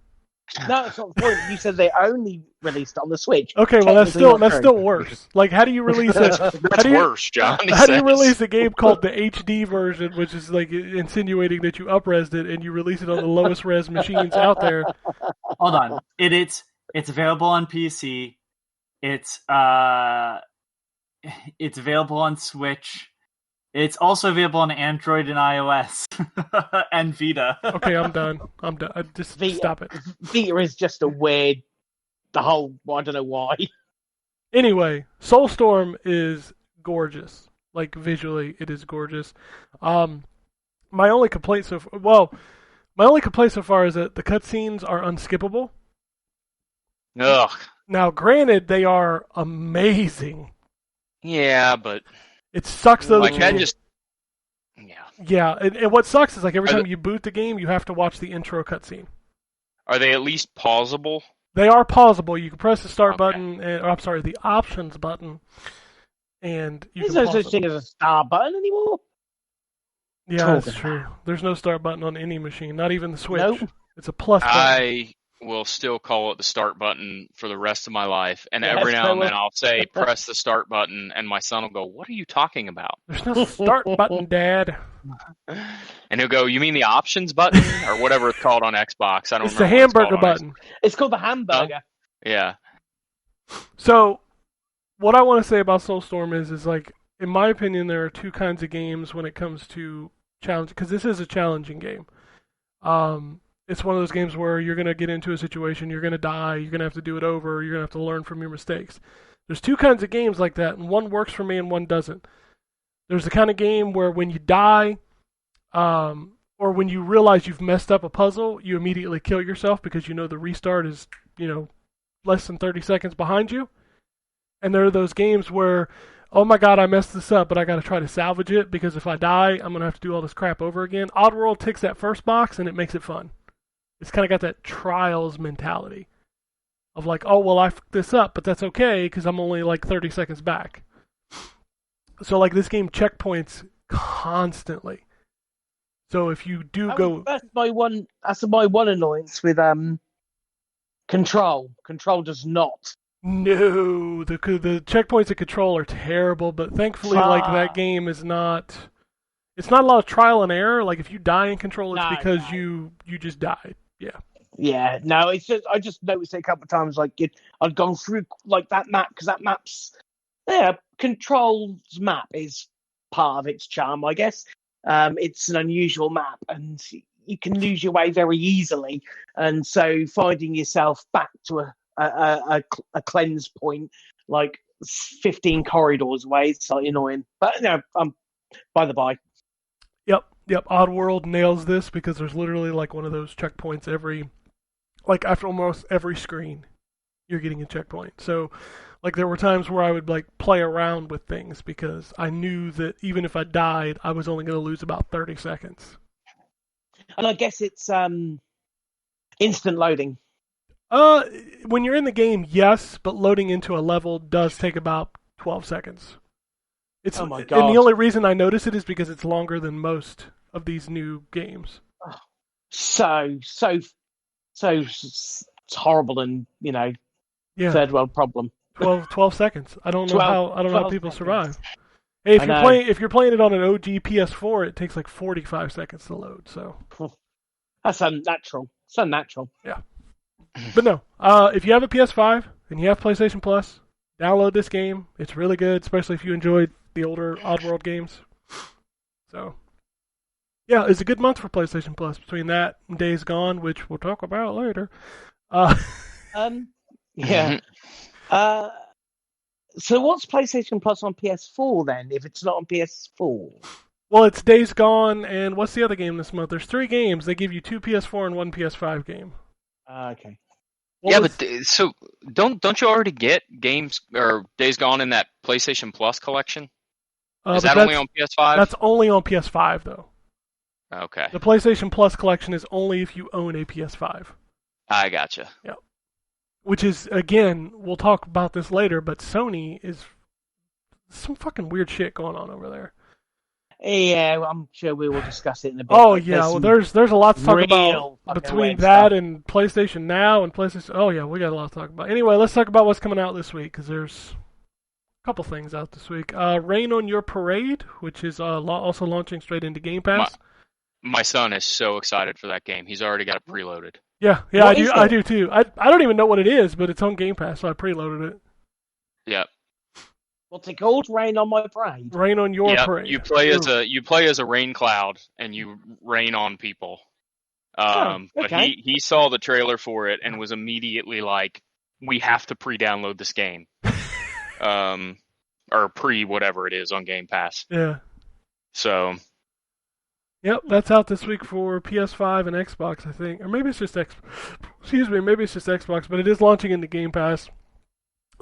No, it's not the point. You said they only released it on the Switch. Okay, well that's Technically not still true. worse. Like, how do you release it? That's worse, John. he How do you says. release a game called the HD version, which is like insinuating that you up-resed it and you release it on the lowest res machines out there? Hold on. It's available on PC. It's available on Switch. It's also available on Android and iOS and Vita. Okay, I'm done. Just Vita. stop it. Vita is just a weird. I don't know why. Anyway, Soulstorm is gorgeous. Like, visually, it is gorgeous. My only complaint so far is that the cutscenes are unskippable. Ugh. Now, granted, they are amazing. Yeah, but It sucks though like that that you just. Yeah. Yeah, and what sucks is like every Are time the- you boot the game, you have to watch the intro cutscene. Are they at least pausable? They are pausable. You can press the start Okay. button, the options button, and you There's can no pause such them. thing as a star button anymore. Yeah, that's Talking true. There's no start button on any machine, not even the Switch. Nope. It's a plus button. I will still call it the start button for the rest of my life, and Yes, every I now and then will. I'll say press the start button, and my son will go, "What are you talking about?" There's no start button, Dad. And he'll go, "You mean the options button or whatever it's called on Xbox?" I don't It's the remember what hamburger called on button. It's called the hamburger. Xbox. Yeah. So, what I want to say about Soulstorm is like, in my opinion, there are two kinds of games when it comes to challenge, because this is a challenging game. It's one of those games where you're going to get into a situation, you're going to die, you're going to have to do it over, you're going to have to learn from your mistakes. There's two kinds of games like that, and one works for me and one doesn't. There's the kind of game where when you die, or when you realize you've messed up a puzzle, you immediately kill yourself because you know the restart is, less than 30 seconds behind you. And there are those games where, oh my god, I messed this up, but I got to try to salvage it because if I die, I'm going to have to do all this crap over again. Oddworld ticks that first box and it makes it fun. It's kind of got that trials mentality of like, oh, well, I fucked this up, but that's okay because I'm only like 30 seconds back. So like this game checkpoints constantly. So if you do go... That's my one annoyance with Control. Control does not. No, the checkpoints at Control are terrible, but thankfully, like, that game is not... It's not a lot of trial and error. Like, if you die in Control, it's No, because no. you just died. Yeah. Yeah, no, it's just I just noticed it a couple of times. Like I'd gone through like that map because that map's Control's map is part of its charm, I guess. It's an unusual map, and you can lose your way very easily. And so finding yourself back to a cleanse point, like 15 corridors away, it's slightly annoying. But no, by the by. Yep. Oddworld nails this because there's literally like one of those checkpoints every like after almost every screen, you're getting a checkpoint. So, like there were times where I would like play around with things because I knew that even if I died, I was only going to lose about 30 seconds. And I guess it's instant loading. When you're in the game, yes, but loading into a level does take about 12 seconds. Oh my And God. the only reason I notice it is because it's longer than most of these new games. So it's horrible, and Yeah, third world problem. 12 seconds. I don't know 12 how people seconds. survive. Hey, I know. if you're playing it on an OG PS4, it takes like 45 seconds to load. So, That's unnatural. It's unnatural. but no, if you have a PS5 and you have PlayStation Plus, download this game. It's really good, especially if you enjoyed the older Oddworld games. So, yeah, it's a good month for PlayStation Plus. Between that and Days Gone, which we'll talk about later. Yeah. So what's PlayStation Plus on PS4 then? If it's not on PS4, Well, it's Days Gone, and what's the other game this month? There's 3 games. They give you 2 PS4 and 1 PS5 game. okay. What Yeah, was- but so don't you already get games or Days Gone in that PlayStation Plus collection? Is but that only on PS5? That's only on PS5, though. Okay, The PlayStation Plus collection is only if you own a PS5. I gotcha. Which is, again, we'll talk about this later, but Sony is some fucking weird shit going on over there. Yeah, well, I'm sure we will discuss it in a bit. Oh but yeah, well some there's a lot to talk real about fucking between weird that stuff. and PlayStation Now and PlayStation. Oh yeah, we got a lot to talk about. Anyway, let's talk about what's coming out this week because there's a couple things out this week. Rain on Your Parade, which is also launching straight into Game Pass. My son is so excited for that game. He's already got it preloaded. Yeah, What is I it? do too. I don't even know what it is, but it's on Game Pass, so I preloaded it. Yep. What's it called? Rain on My Parade. Rain on Your Yep. Parade. You play as a rain cloud and you rain on people. But okay. he saw the trailer for it and was immediately like, "We have to pre-download this game." Or pre whatever it is on Game Pass. Yeah. So Yep, that's out this week for PS5 and Xbox, I think. Or maybe it's just maybe it's just Xbox, but it is launching into Game Pass.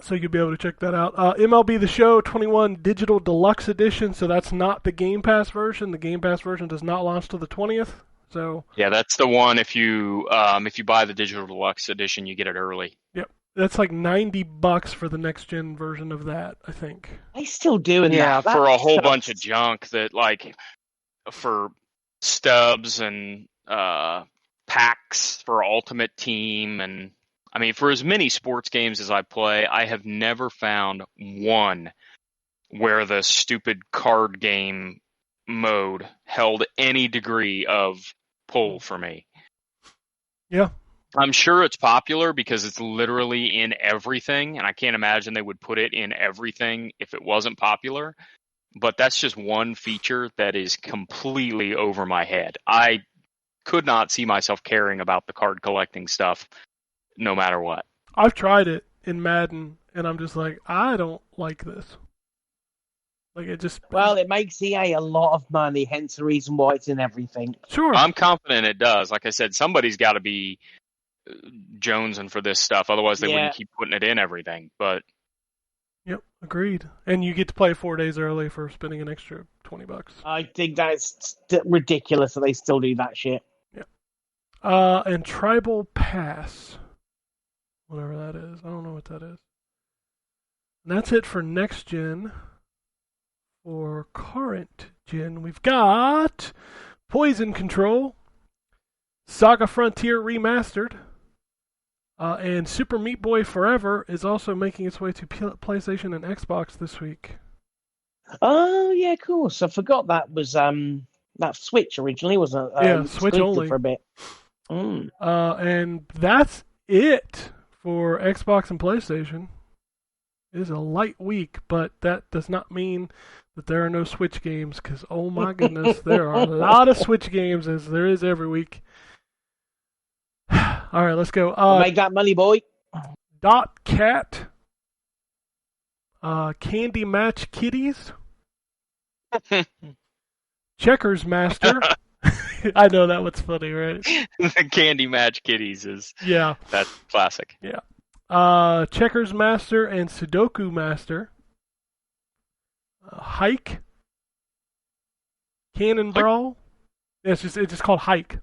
So you'll be able to check that out. MLB The Show 21 Digital Deluxe Edition, so that's not the Game Pass version. The Game Pass version does not launch till the 20th. So yeah, that's the one. If you buy the digital deluxe edition, you get it early. that's like $90 for the next gen version of that, I think. They still doing that. for a whole That bunch of sucks. junk that like for stubs and packs for Ultimate Team, and I mean for as many sports games as I play, I have never found one where the stupid card game mode held any degree of pull for me. Yeah. I'm sure it's popular because it's literally in everything, and I can't imagine they would put it in everything if it wasn't popular. But that's just one feature that is completely over my head. I could not see myself caring about the card collecting stuff no matter what. I've tried it in Madden, and I'm just like, I don't like this. Like, it just... Well, it makes EA a lot of money, hence the reason why it's in everything. Sure. I'm confident it does. Like I said, somebody's got to be jonesing for this stuff. Otherwise, they wouldn't keep putting it in everything. But Yep, agreed. And you get to play 4 days early for spending an extra $20. I think that's ridiculous that they still do that shit. And Tribal Pass. Whatever that is. I don't know what that is. And that's it for next gen. For current gen, we've got Poison Control, Saga Frontier Remastered, and Super Meat Boy Forever is also making its way to PlayStation and Xbox this week. Oh yeah, of course. I forgot that was that Switch originally, wasn't it? Yeah, Switch exclusive only. for a bit. Mm. And that's it for Xbox and PlayStation. It is a light week, but that does not mean that there are no Switch games, because, oh my goodness, there are a lot of Switch games, as there is every week. All right, let's go. Make that money, boy. Dot Cat, Candy Match Kitties, Checkers Master, I know that one's funny, right? The Candy Match Kitties Yeah. that's classic. Checkers Master and Sudoku Master. Hike. Cannon Brawl. Yeah, it's just called Hike.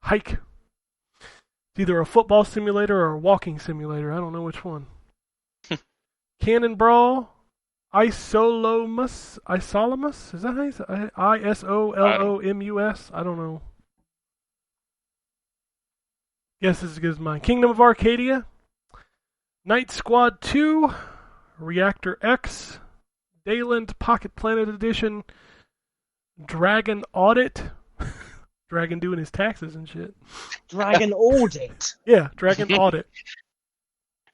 Hike. It's either a football simulator or a walking simulator. I don't know which one. Cannon Brawl. Isolomus? Is that how you say it? Isolomus? I don't know. Guess this is as good as mine. Kingdom of Arcadia. Night Squad 2. Reactor X. Dayland Pocket Planet Edition. Dragon Audit. Dragon doing his taxes and shit. Dragon Audit. Yeah, Dragon Audit.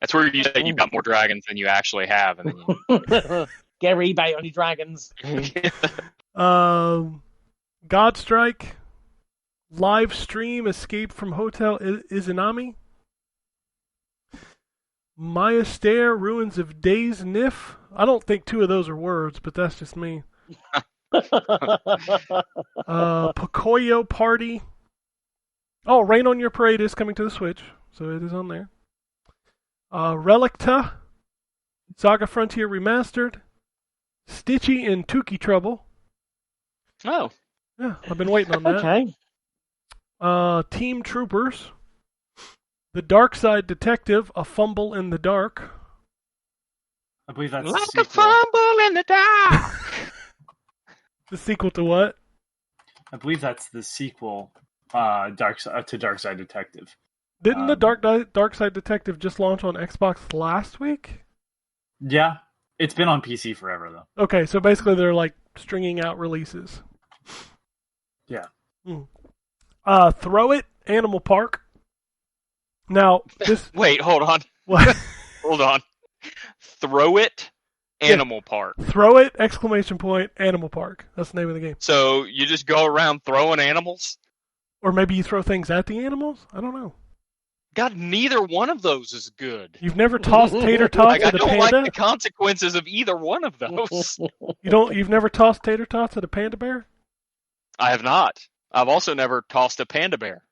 That's where you say you've got more dragons than you actually have, and then Get a rebate on your dragons. Godstrike. Live Stream Escape from Hotel Izanami. Maya Stare Ruins of Days Nif. I don't think two of those are words, but that's just me. Pocoyo Party. Oh, Rain on Your Parade is coming to the Switch, so it is on there. Relicta. Saga Frontier Remastered. Stitchy and Tuki Trouble. oh, Yeah, I've been waiting on that. Okay. Team Troopers. The Dark Side Detective, A Fumble in the Dark. I believe that's like the a sequel. fumble in the dark. The sequel to what? I believe that's the sequel to Dark Side Detective. Didn't the Dark Side Detective just launch on Xbox last week? Yeah, it's been on PC forever though. Okay, so basically they're like stringing out releases. Yeah. Throw It, Animal Park. Now, this... Wait, hold on. What? Hold on. Throw It, Animal Park. Throw It, exclamation point, Animal Park. That's the name of the game. So you just go around throwing animals? Or maybe you throw things at the animals? I don't know. God, neither one of those is good. You've never tossed tater tots Like, I at a don't panda? like the consequences of either one of those. You've never tossed tater tots at a panda bear? I have not. I've also never tossed a panda bear.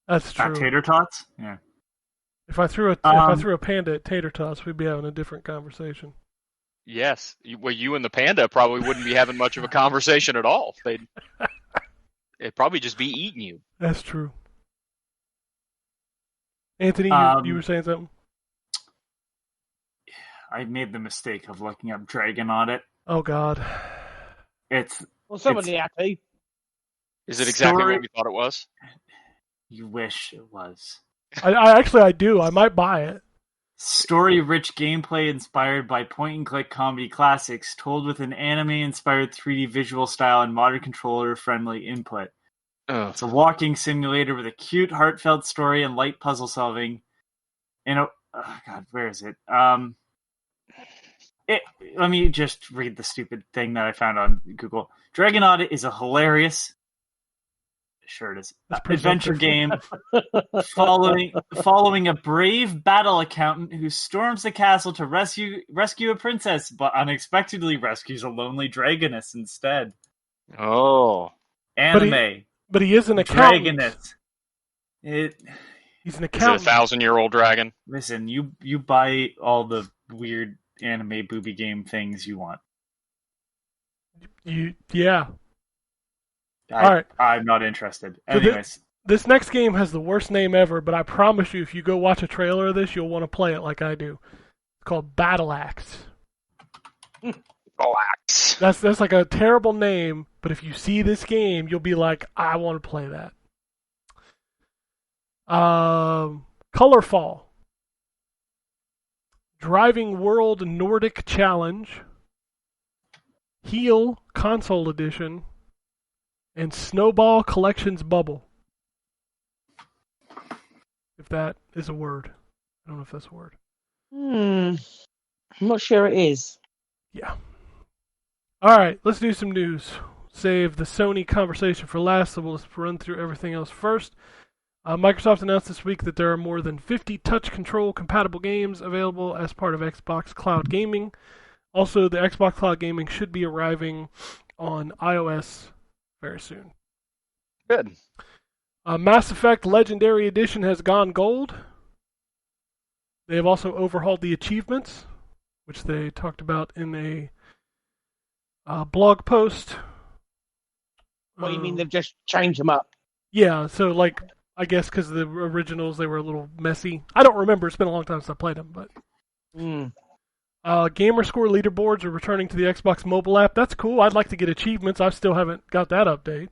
That's true. Tater tots? Yeah. If I threw a panda at tater tots, we'd be having a different conversation. Yes. You and the panda probably wouldn't be having much of a conversation at all. It'd probably just be eating you. That's true. Anthony, you were saying something? I made the mistake of looking up Dragon Audit. Oh, God. It's Well, somebody happy. Is it exactly Story- what we thought it was? You wish it was. I do. I might buy it. Story-rich gameplay inspired by point-and-click comedy classics, told with an anime-inspired 3D visual style and modern controller-friendly input. Oh. It's a walking simulator with a cute, heartfelt story and light puzzle solving. And God, where is it? Let me just read the stupid thing that I found on Google. Dragon Audit is a hilarious, sure it is, adventure game following a brave battle accountant who storms the castle to rescue a princess, but unexpectedly rescues a lonely dragoness instead. Oh. Anime. But he is an accountant. Dragoness. He's an Is it a accountant. 1,000-year-old dragon? Listen, you buy all the weird anime booby game things you want. Yeah. All right. I'm not interested. So Anyways. This next game has the worst name ever, but I promise you, if you go watch a trailer of this, you'll want to play it like I do. It's called Battle Axe. Relax. That's like a terrible name, but if you see this game, you'll be like, I want to play that. Colorfall. Driving World Nordic Challenge. Heel Console Edition. And Snowball Collections Bubble. If that is a word. I don't know if that's a word. I'm not sure it is. Yeah. Alright, let's do some news. Save the Sony conversation for last, so we'll just run through everything else first. Microsoft announced this week that there are more than 50 touch control compatible games available as part of Xbox Cloud Gaming. Also, the Xbox Cloud Gaming should be arriving on iOS very soon. Good. Mass Effect Legendary Edition has gone gold. They have also overhauled the achievements, which they talked about in a blog post. What do you mean they've just changed them up? Yeah, so like I guess because the originals they were a little messy. I don't remember. It's been a long time since I played them, but gamer score leaderboards are returning to the Xbox mobile app. That's cool. I'd like to get achievements. I still haven't got that update.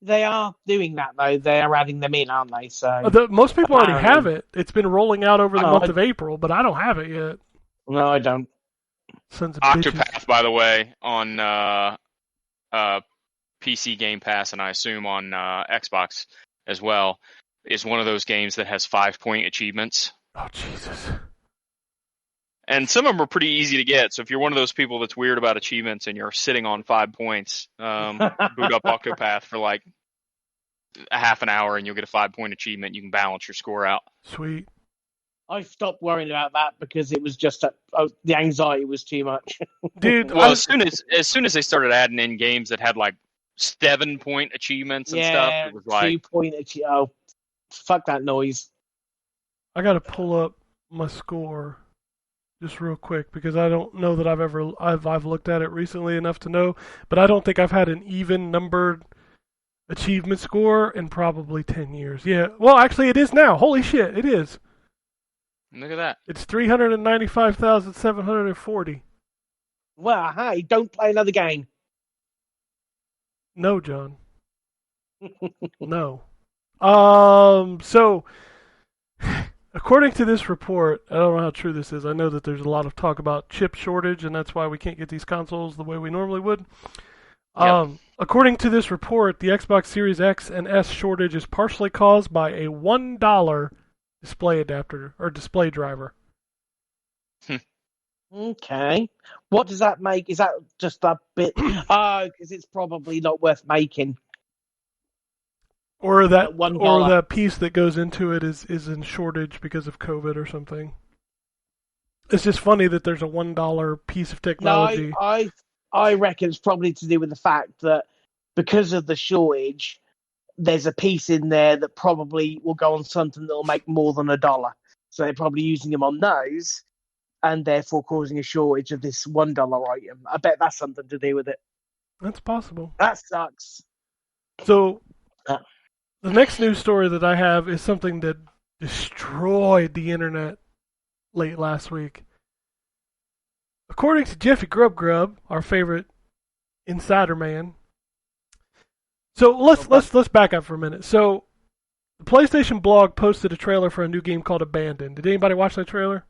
They are doing that though. They are adding them in, aren't they? So Most people already have apparently. it. It's been rolling out over the Oh, month of April, but I don't have it yet. no, I don't. Sons of bitches. Octopath, by the way, on PC Game Pass, and I assume on Xbox as well, is one of those games that has 5-point achievements. Oh Jesus! And some of them are pretty easy to get. So if you're one of those people that's weird about achievements and you're sitting on 5 points, boot up Octopath for like a half an hour and you'll get a 5-point achievement. You can balance your score out. Sweet. I stopped worrying about that because it was just the anxiety was too much. Dude, Well, as soon as they started adding in games that had like 7-point achievements and stuff, it was like 2-point achievement. Oh, fuck that noise. I gotta pull up my score just real quick because I don't know that I've looked at it recently enough to know, but I don't think I've had an even numbered achievement score in probably 10 years. Yeah, well, actually, it is now. Holy shit, it is. look at that. It's 395,740. Well, hey, don't play another game. No, John. No. So, according to this report, I don't know how true this is. I know that there's a lot of talk about chip shortage, and that's why we can't get these consoles the way we normally would. Yep. According to this report, the Xbox Series X and S shortage is partially caused by a $1 display adapter or display driver. Okay. What does that make? Is that just a bit? Oh, because it's probably not worth making. Or that $1. that piece that goes into it is in shortage because of COVID or something. It's just funny that there's a $1 piece of technology. No, I reckon it's probably to do with the fact that because of the shortage, there's a piece in there that probably will go on something that will make more than $1. So they're probably using them on those, and therefore causing a shortage of this $1 item. I bet that's something to do with it. That's possible. That sucks. So, Uh. the next news story that I have is something that destroyed the internet late last week. According to Jeffy Grub, our favorite insider man. So let's back up for a minute. So, the PlayStation blog posted a trailer for a new game called Abandoned. Did anybody watch that trailer?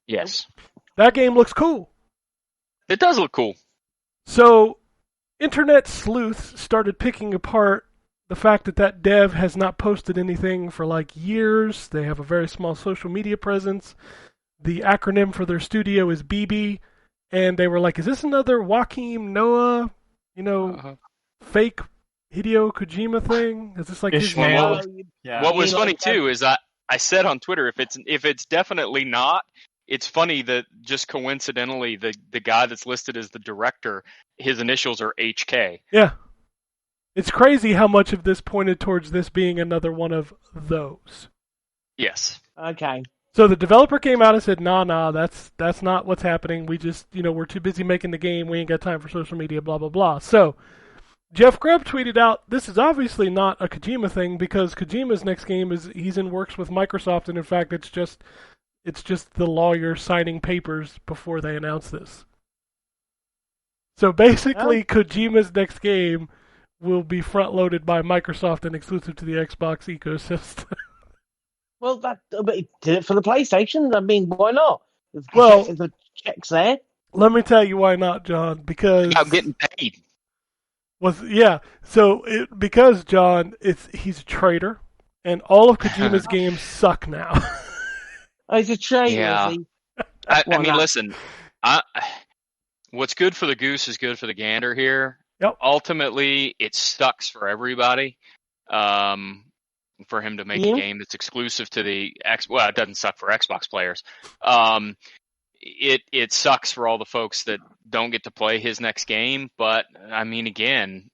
Yes. That game looks cool. It does look cool. So, internet sleuths started picking apart the fact that dev has not posted anything for like years. They have a very small social media presence. The acronym for their studio is BB. And they were like, is this another Joaquin Noah, fake Hideo Kojima thing? Is this like Ishmael. his Yeah. What was You funny like that? too is I said on Twitter if it's definitely not, it's funny that just coincidentally the guy that's listed as the director, his initials are HK. Yeah. It's crazy how much of this pointed towards this being another one of those. Yes. Okay. So the developer came out and said, nah, that's not what's happening. We just, we're too busy making the game. We ain't got time for social media, blah, blah, blah. So Jeff Grubb tweeted out, this is obviously not a Kojima thing because Kojima's next game he's in works with Microsoft, and in fact, it's just the lawyer signing papers before they announce this. So basically, Kojima's next game will be front-loaded by Microsoft and exclusive to the Xbox ecosystem. Well, but he did it for the PlayStation. I mean, why not? Well- The check's there. Let me tell you why not, John. Because I'm getting paid. because John, he's a traitor, and all of Kojima's games suck now. Oh, he's a traitor, Yeah. is he? I Why mean, not? listen, what's good for the goose is good for the gander here. Yep. Ultimately, it sucks for everybody. For him to make Yeah. a game that's exclusive to the Well, it doesn't suck for Xbox players. it sucks for all the folks that don't get to play his next game. But I mean, again,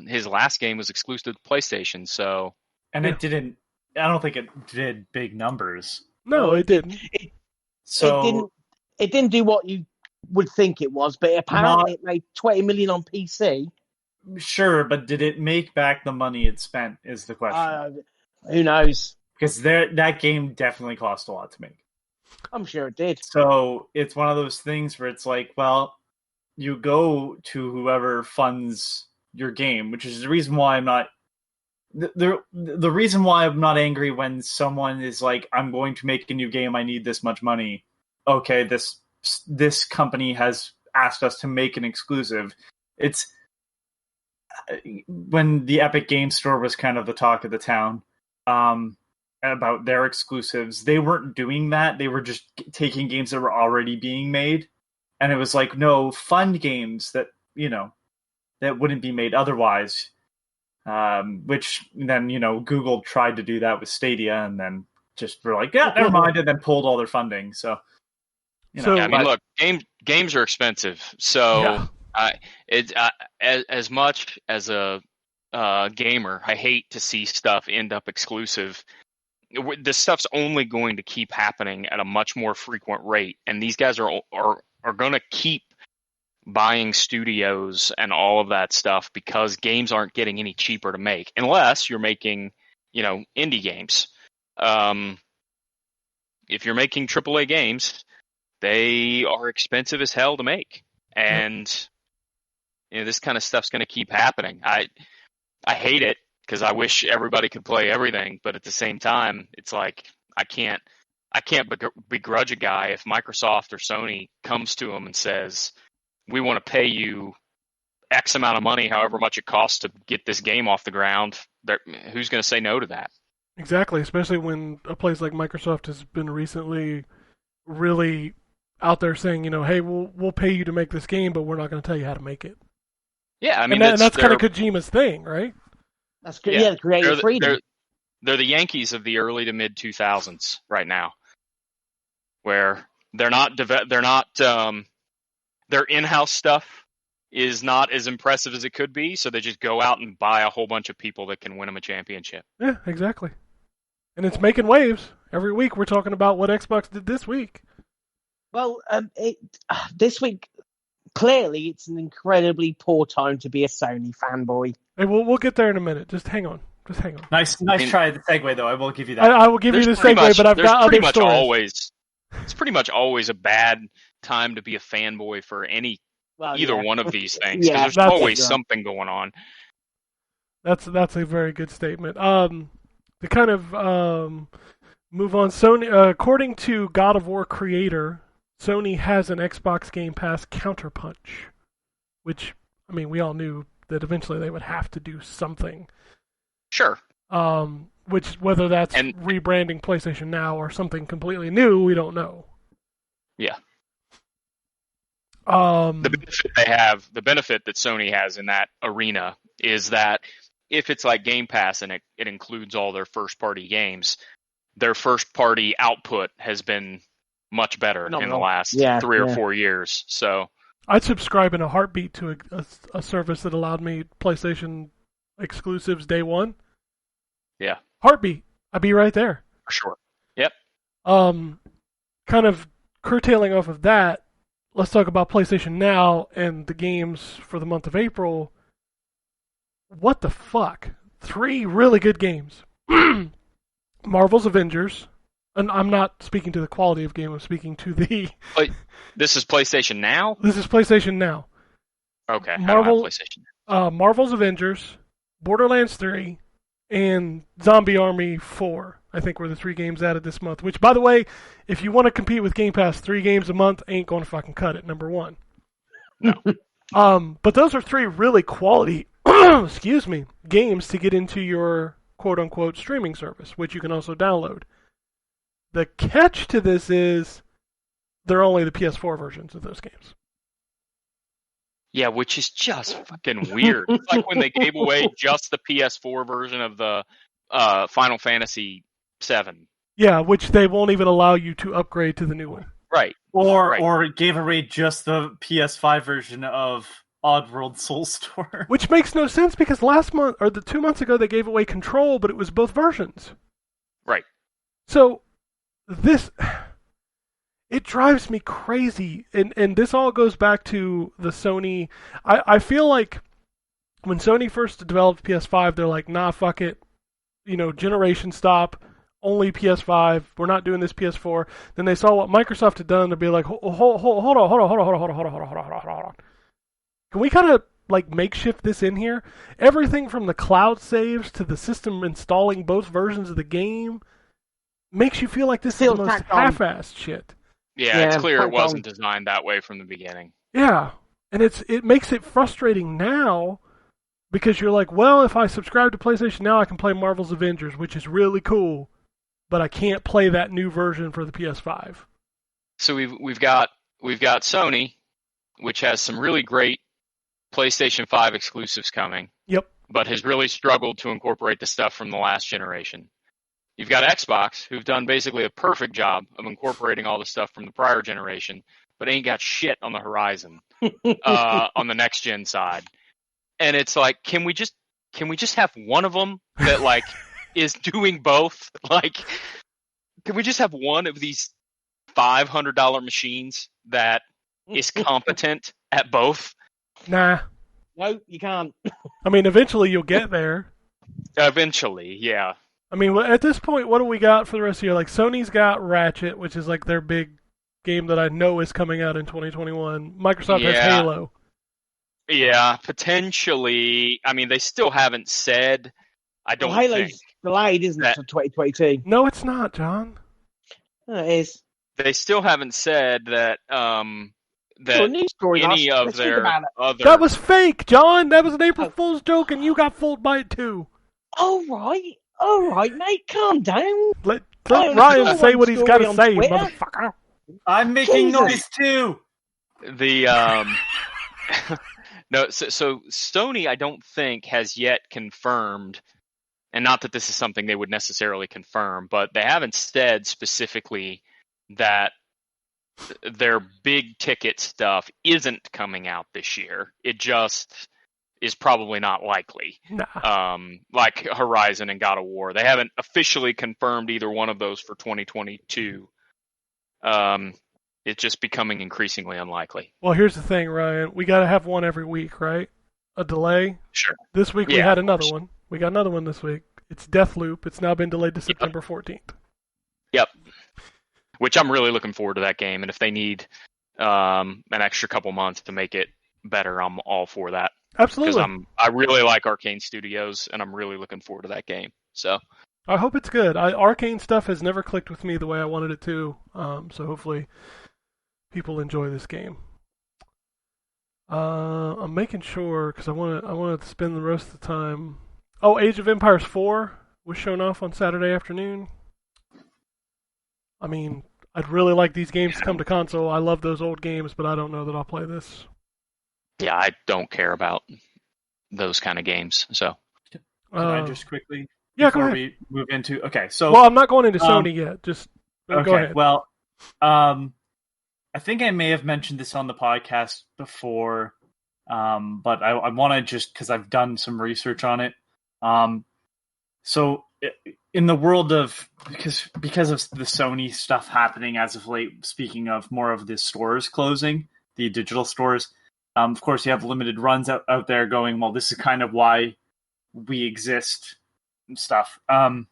his last game was exclusive to PlayStation, so And it didn't. I don't think it did big numbers. No, it didn't. So It didn't do what you would think it was, but apparently it made 20 million on PC. sure, but did it make back the money it spent? Is the question. Who knows? Because that game definitely cost a lot to make. I'm sure it did. So it's one of those things where it's like, well, you go to whoever funds your game, which is the reason why I'm not. The reason why I'm not angry when someone is like, I'm going to make a new game, I need this much money. Okay, this company has asked us to make an exclusive. It's when the Epic Game Store was kind of the talk of the town about their exclusives. They weren't doing that. They were just taking games that were already being made. And it was like, no, fund games that, that wouldn't be made otherwise. Which then, Google tried to do that with Stadia and then just were like, yeah, never mind, and then pulled all their funding. So, So- yeah, I mean, look, games are expensive, so as much as a gamer, I hate to see stuff end up exclusive. This stuff's only going to keep happening at a much more frequent rate, and these guys are going to keep buying studios and all of that stuff because games aren't getting any cheaper to make unless you're making, indie games. If you're making AAA games, they are expensive as hell to make, and this kind of stuff's going to keep happening. I hate it because I wish everybody could play everything, but at the same time, it's like I can't begrudge a guy if Microsoft or Sony comes to him and says, we want to pay you X amount of money, however much it costs to get this game off the ground. Who's going to say no to that? Exactly, especially when a place like Microsoft has been recently really out there saying, hey, we'll pay you to make this game, but we're not going to tell you how to make it. Yeah, I mean, and that's kind of Kojima's thing, right? That's good. Yeah, creative freedom. They're the Yankees of the early to mid 2000s right now, where their in-house stuff is not as impressive as it could be, so they just go out and buy a whole bunch of people that can win them a championship. Yeah, exactly. And it's making waves. Every week we're talking about what Xbox did this week. Well, this week, clearly, it's an incredibly poor time to be a Sony fanboy. Hey, we'll get there in a minute. Just hang on. Nice try the segue, though. I will give you that. I will give you the segue, but I've got other stories. It's pretty much always a bad time to be a fanboy for either one of these things. Yeah, there's always something going on. That's a very good statement. To kind of move on, Sony, according to God of War creator, Sony has an Xbox Game Pass counterpunch, which, I mean, we all knew that eventually they would have to do something. Sure. Which, whether that's rebranding PlayStation Now or something completely new, we don't know. Yeah. The benefit that Sony has in that arena is that if it's like Game Pass and it includes all their first-party games, their first-party output has been much better in the last 3 or 4 years. So I'd subscribe in a heartbeat to a service that allowed me PlayStation exclusives day one. Yeah. Heartbeat. I'd be right there. For sure. Yep. Kind of curtailing off of that, let's talk about PlayStation Now and the games for the month of April. What the fuck? 3 really good games. Marvel's Avengers. And I'm not speaking to the quality of game, I'm speaking to the... This is PlayStation Now? This is PlayStation Now. Okay, I don't have PlayStation Now. Marvel's Avengers, Borderlands 3, and Zombie Army 4, I think were the 3 games added this month. Which, by the way, if you want to compete with Game Pass, 3 games a month ain't going to fucking cut it, number one. No. But those are 3 really quality, games to get into your quote-unquote streaming service, which you can also download. The catch to this is they're only the PS4 versions of those games. Yeah, which is just fucking weird. It's like when they gave away just the PS4 version of the Final Fantasy VII. Yeah, which they won't even allow you to upgrade to the new one. Right. Or or gave away just the PS5 version of Oddworld Soulstorm. Which makes no sense because last month or the 2 months ago they gave away Control, but it was both versions. Right. So this it drives me crazy, and this all goes back to the Sony. I feel like when Sony first developed PS5, they're like, nah, fuck it, generation stop, only PS5. We're not doing this PS4. Then they saw what Microsoft had done to be like, hold on. Can we kind of like makeshift this in here? Everything from the cloud saves to the system installing both versions of the game makes you feel like this is the most half-assed shit. Yeah, it's clear it wasn't designed that way from the beginning. Yeah, and it makes it frustrating now because you're like, well, if I subscribe to PlayStation Now, I can play Marvel's Avengers, which is really cool, but I can't play that new version for the PS5. So we've got Sony, which has some really great PlayStation 5 exclusives coming. Yep. But has really struggled to incorporate the stuff from the last generation. You've got Xbox, who've done basically a perfect job of incorporating all the stuff from the prior generation, but ain't got shit on the horizon on the next gen side. And it's like, can we just have one of them that like is doing both? Like, can we just have one of these $500 machines that is competent at both? Nah. No, you can't. I mean, eventually you'll get there. Eventually, yeah. I mean, at this point, what do we got for the rest of the year? Like, Sony's got Ratchet, which is like their big game that I know is coming out in 2021. Microsoft has Halo. Yeah, potentially. I mean, they still haven't said. I don't think. Halo's delayed, isn't it, to 2022? No, it's not, John. It is. They still haven't said that that news story any last- of let's think their about it. other. That was fake, John. That was an April Fool's joke, and you got fooled by it too. All right, mate, calm down. Let Oh, Ryan there's say no what he's one got to story say, on Twitter. motherfucker. I'm making Jesus. noise too. The no, so Sony, I don't think has yet confirmed, and not that this is something they would necessarily confirm, but they haven't said specifically that their big ticket stuff isn't coming out this year. It just is probably not likely. Nah. Like Horizon and God of War, they haven't officially confirmed either one of those for 2022. It's just becoming increasingly unlikely. Well, here's the thing, Ryan. We got to have one every week, right? A delay. Sure. This week we Yeah, had of another course. one. We got another one this week. It's Deathloop. It's now been delayed to September 14th. Yep. Which I'm really looking forward to that game, and if they need an extra couple months to make it better, I'm all for that. Absolutely. Because I really like Arcane Studios, and I'm really looking forward to that game. So I hope it's good. Arcane stuff has never clicked with me the way I wanted it to. So hopefully people enjoy this game. I'm making sure because I want to spend the rest of the time. Oh, Age of Empires 4 was shown off on Saturday afternoon. I mean, I'd really like these games to come to console. I love those old games, but I don't know that I'll play this. yeah, I don't care about those kind of games. So Can I just quickly yeah, go before ahead. we move into so Well, I'm not going into Sony yet. Just go ahead. Well, I think I may have mentioned this on the podcast before, but I want to just because I've done some research on it. So in the world of because of the Sony stuff happening as of late, speaking of more of the stores closing, the digital stores, of course you have limited runs out there going, well, this is kind of why we exist and stuff. And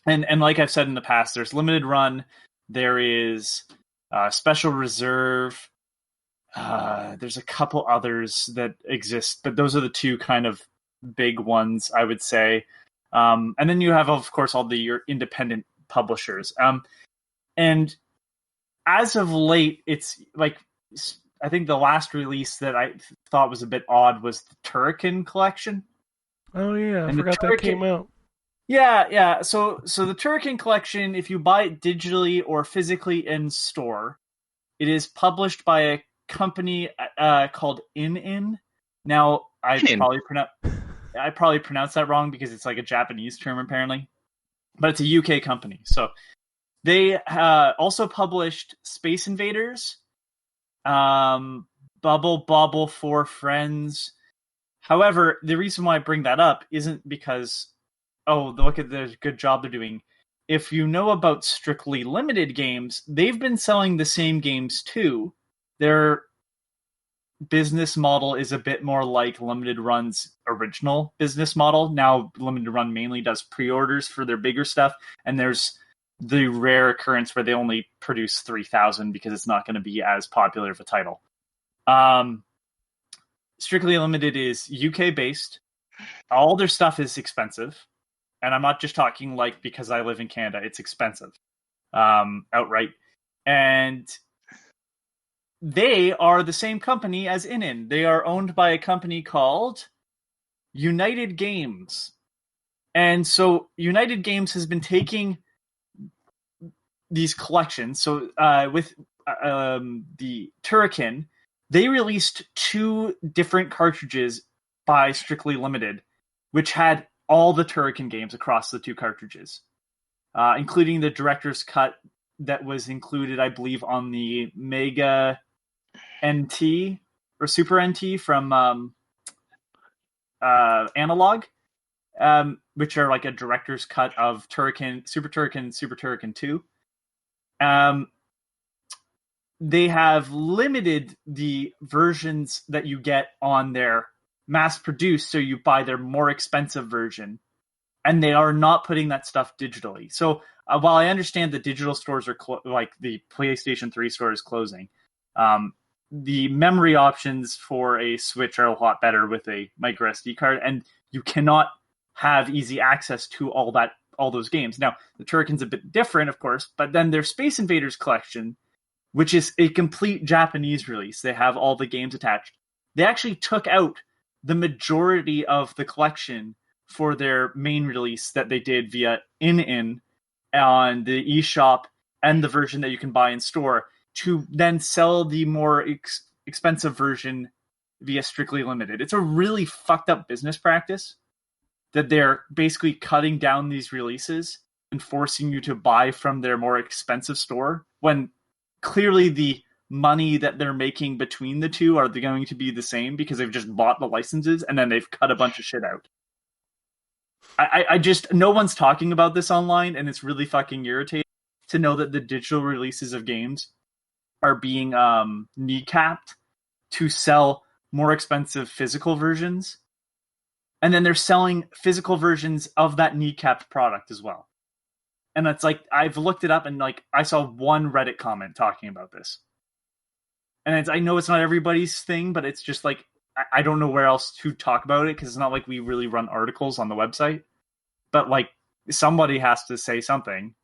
like I've said in the past, there's limited run, there is special reserve, there's a couple others that exist, but those are the two kind of big ones, I would say. And then you have, of course, all your independent publishers. And as of late, it's like, I think the last release that I thought was a bit odd was the Turrican collection. Oh yeah, I and the forgot that came out. Yeah. So the Turrican collection, if you buy it digitally or physically in store, it is published by a company called In. Now, I probably pronounced that wrong because it's like a Japanese term apparently, but it's a UK company. So They also published Space Invaders, Bubble Bobble for Friends. However, the reason why I bring that up isn't because, look at the good job they're doing. If you know about Strictly Limited games, they've been selling the same games too. Their business model is a bit more like Limited Run's original business model. Now, Limited Run mainly does pre-orders for their bigger stuff, and there's the rare occurrence where they only produce 3,000 because it's not going to be as popular of a title. Strictly Limited is UK-based. All their stuff is expensive, and I'm not just talking like because I live in Canada. It's expensive outright. And they are the same company as Inin. They are owned by a company called United Games. And so United Games has been taking these collections. So with the Turrican, they released 2 different cartridges by Strictly Limited, which had all the Turrican games across the 2 cartridges, including the director's cut that was included, I believe, on the Mega NT or Super NT from Analog, which are like a director's cut of Turrican, Super Turrican 2. They have limited the versions that you get on their mass-produced, so you buy their more expensive version, and they are not putting that stuff digitally. So while I understand the digital stores are like the PlayStation 3 store is closing, the memory options for a Switch are a lot better with a micro SD card, and you cannot have easy access to all those games. Now, the Turrican's a bit different, of course, but then their Space Invaders collection, which is a complete Japanese release. They have all the games attached. They actually took out the majority of the collection for their main release that they did via in on the eShop and the version that you can buy in store to then sell the more expensive version via Strictly Limited. It's a really fucked up business practice that they're basically cutting down these releases and forcing you to buy from their more expensive store when clearly the money that they're making between the two are going to be the same because they've just bought the licenses and then they've cut a bunch of shit out. I just, no one's talking about this online, and it's really fucking irritating to know that the digital releases of games are being kneecapped to sell more expensive physical versions. And then they're selling physical versions of that kneecapped product as well. And it's like, I've looked it up and like, I saw one Reddit comment talking about this. And I know it's not everybody's thing, but it's just like, I don't know where else to talk about it because it's not like we really run articles on the website. But like, somebody has to say something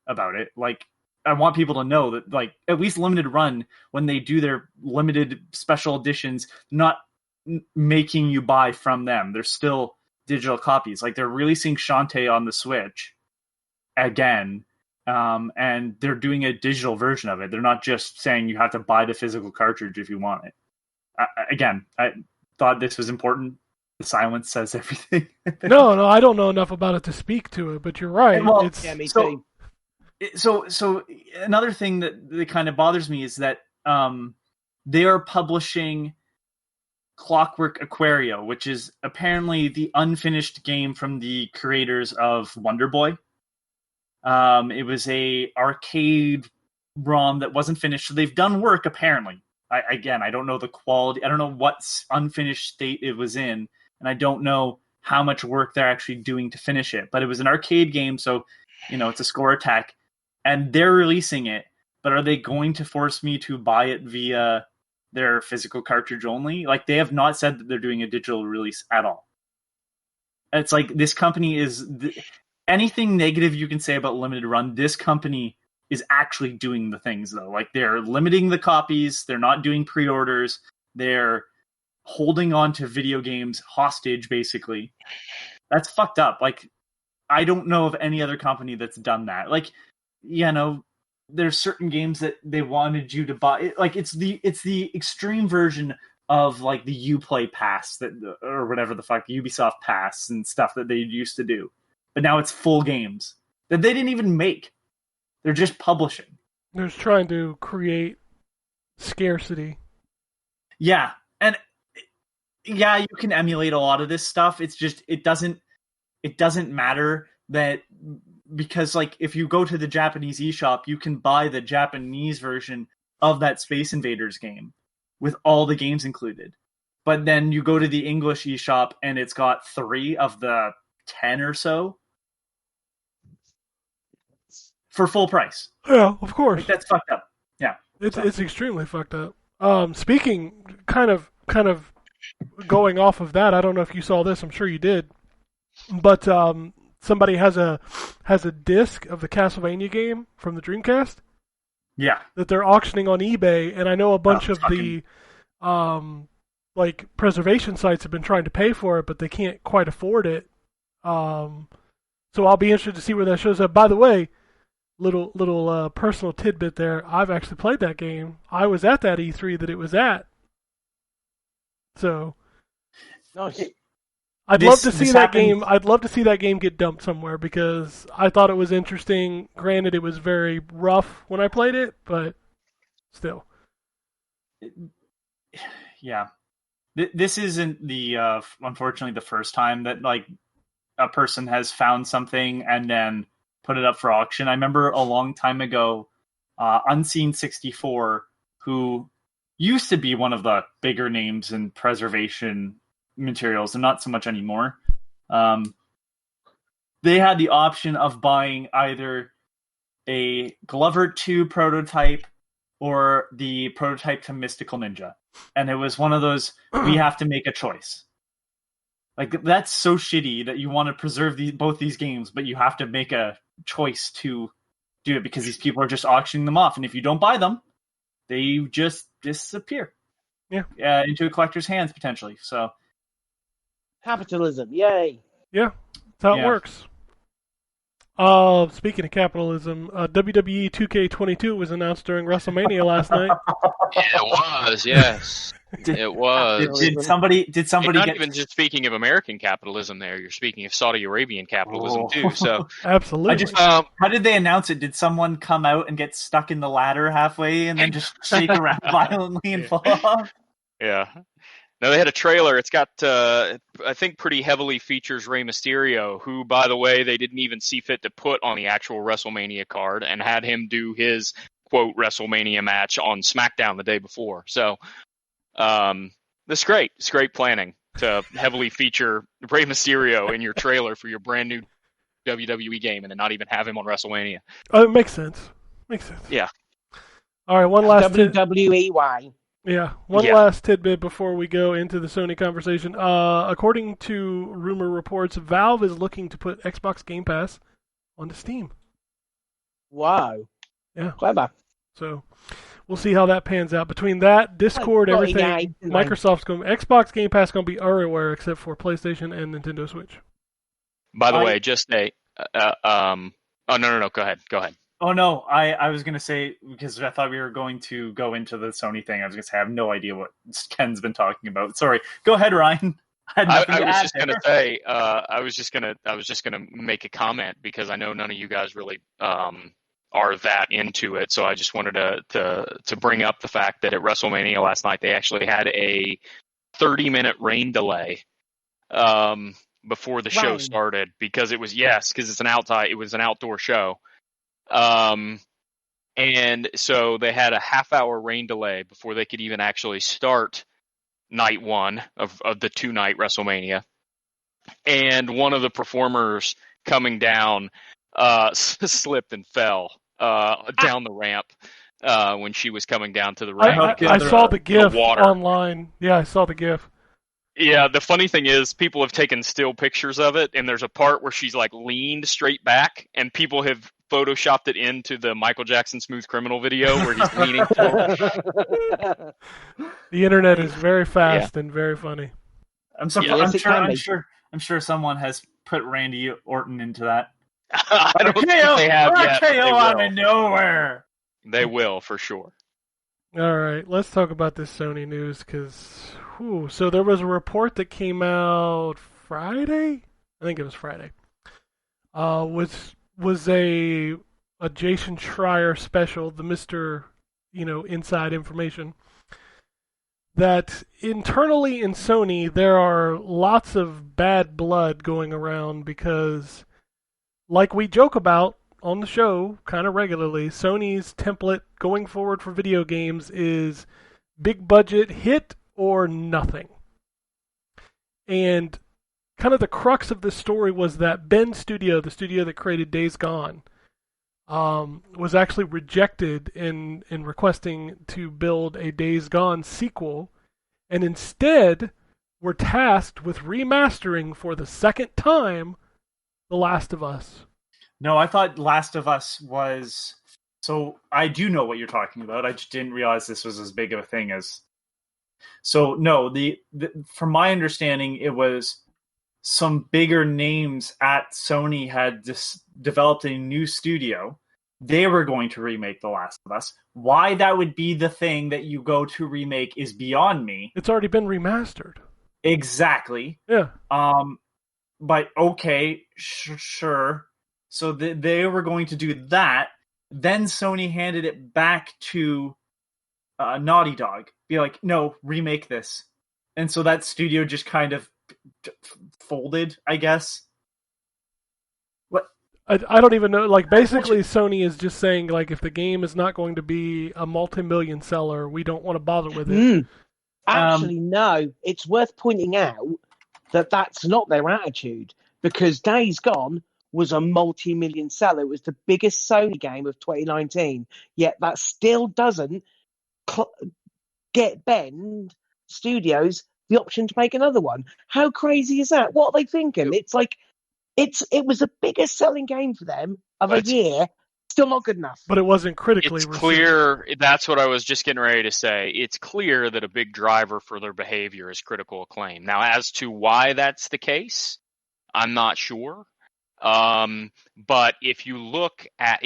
about it. Like, I want people to know that, like, at least Limited Run, when they do their limited special editions, not making you buy from them. They're still digital copies. Like, they're releasing Shantae on the Switch again, and they're doing a digital version of it. They're not just saying you have to buy the physical cartridge if you want it. I thought this was important. The silence says everything. No, I don't know enough about it to speak to it, but you're right. Well, Yeah, me too. So another thing that kind of bothers me is that they are publishing Clockwork Aquario, which is apparently the unfinished game from the creators of Wonder Boy. It was a arcade ROM that wasn't finished, so they've done work apparently. I don't know the quality. I don't know what unfinished state it was in, and I don't know how much work they're actually doing to finish it. But it was an arcade game, so it's a score attack, and they're releasing it. But are they going to force me to buy it via their physical cartridge only? Like, they have not said that they're doing a digital release at all. It's like, this company is anything negative you can say about Limited Run, this company is actually doing the things, though. Like, they're limiting the copies, they're not doing pre-orders, they're holding on to video games hostage, basically. That's fucked up. Like, I don't know of any other company that's done that. Like, there's certain games that they wanted you to buy. Like, it's the extreme version of like the Uplay Pass or whatever the fuck, Ubisoft Pass and stuff that they used to do. But now it's full games that they didn't even make. They're just publishing. They're just trying to create scarcity. Yeah, and yeah, you can emulate a lot of this stuff. It's just it doesn't matter that, because like if you go to the Japanese eShop, you can buy the Japanese version of that Space Invaders game with all the games included. But then you go to the English eShop and it's got 3 of the 10 or so for full price. Yeah, of course. Like, that's fucked up. Yeah. It's extremely fucked up. Speaking kind of going off of that, I don't know if you saw this. I'm sure you did, but somebody has a disc of the Castlevania game from the Dreamcast. Yeah. That they're auctioning on eBay, and I know a bunch of the like preservation sites have been trying to pay for it, but they can't quite afford it. So I'll be interested to see where that shows up. By the way, little personal tidbit there. I've actually played that game. I was at that E3 that it was at. So Nice. I'd love to see that game. I'd love to see that game get dumped somewhere because I thought it was interesting. Granted, it was very rough when I played it, but still. Yeah. This isn't the unfortunately the first time that like a person has found something and then put it up for auction. I remember a long time ago, Unseen 64, who used to be one of the bigger names in preservation materials, and not so much anymore. They had the option of buying either a Glover 2 prototype or the prototype to Mystical Ninja. And it was one of those, we have to make a choice. Like, that's so shitty that you want to preserve both these games, but you have to make a choice to do it because these people are just auctioning them off. And if you don't buy them, they just disappear. Yeah. Into a collector's hands, potentially. So, Capitalism, yay! Yeah, that's how it works. Speaking of capitalism, WWE 2K22 was announced during WrestleMania last night. It was, yes. It was. Did somebody And not get... even just speaking of American capitalism there, you're speaking of Saudi Arabian capitalism too. So Absolutely. how did they announce it? Did someone come out and get stuck in the ladder halfway and then just shake around violently and fall off? Yeah. No, they had a trailer. It's got, I think, pretty heavily features Rey Mysterio, who, by the way, they didn't even see fit to put on the actual WrestleMania card, and had him do his, quote, WrestleMania match on SmackDown the day before. So, this is great. It's great planning to heavily feature Rey Mysterio in your trailer for your brand new WWE game and then not even have him on WrestleMania. Oh, it makes sense. Makes sense. Yeah. All right, one last WWEY. last tidbit before we go into the Sony conversation. According to rumor reports, Valve is looking to put Xbox Game Pass onto Steam. Wow. Yeah. Clever. So we'll see how that pans out. Between that, Discord, everything, Microsoft's going, Xbox Game Pass going to be everywhere except for PlayStation and Nintendo Switch. By the way, just a, no, go ahead. Oh, no, I was going to say, because I thought we were going to go into the Sony thing, I was going to say I have no idea what Ken's been talking about. Sorry. Go ahead, Ryan. I was just going to say, I was just going to make a comment because I know none of you guys really are that into it. So I just wanted to bring up the fact that at WrestleMania last night, they actually had a 30-minute rain delay before the show started because it was, because it's an outdoor show. And so they had a half-hour rain delay before they could even actually start night one of the 2-night WrestleMania. And one of the performers coming down slipped and fell down the ramp when she was coming down to the ring. I saw the GIF online. Yeah, I saw the GIF. Yeah, the funny thing is people have taken still pictures of it, and there's a part where she's like leaned straight back, and people have photoshopped it into the Michael Jackson Smooth Criminal video where he's leaning forward. The internet is very fast and very funny. I'm sure someone has put Randy Orton into that. I don't think they have yet. KO out of nowhere. They will for sure. All right, let's talk about this Sony news because, so there was a report that came out Friday. I think it was Friday. Was a a Jason Schreier special, the Mr. Inside Information, that internally in Sony there are lots of bad blood going around because, like we joke about on the show kind of regularly, Sony's template going forward for video games is big budget hit or nothing. And kind of the crux of this story was that Bend Studio, the studio that created Days Gone, was actually rejected in requesting to build a Days Gone sequel, and instead were tasked with remastering for the second time The Last of Us. No, I thought Last of Us was... So I do know what you're talking about. I just didn't realize this was as big of a thing as... So no, from my understanding, it was some bigger names at Sony had developed a new studio. They were going to remake The Last of Us. Why that would be the thing that you go to remake is beyond me. It's already been remastered. Exactly. Yeah. But okay, sure. So they were going to do that. Then Sony handed it back to Naughty Dog. Be like, no, remake this. And so that studio just kind of folded, I guess. What? I don't even know. Like, basically, Sony is just saying, like, if the game is not going to be a multi-million seller, we don't want to bother with it. Actually, no. It's worth pointing out that that's not their attitude, because Days Gone was a multi-million seller. It was the biggest Sony game of 2019. Yet that still doesn't get Bend Studios the option to make another one. How crazy is that? What are they thinking? It's like it was the biggest selling game for them of a year. Still not good enough. But it wasn't critically It's received. clear. That's what I was just getting ready to say. It's clear that a big driver for their behavior is critical acclaim. Now, as to why that's the case, I'm not sure. But if you look at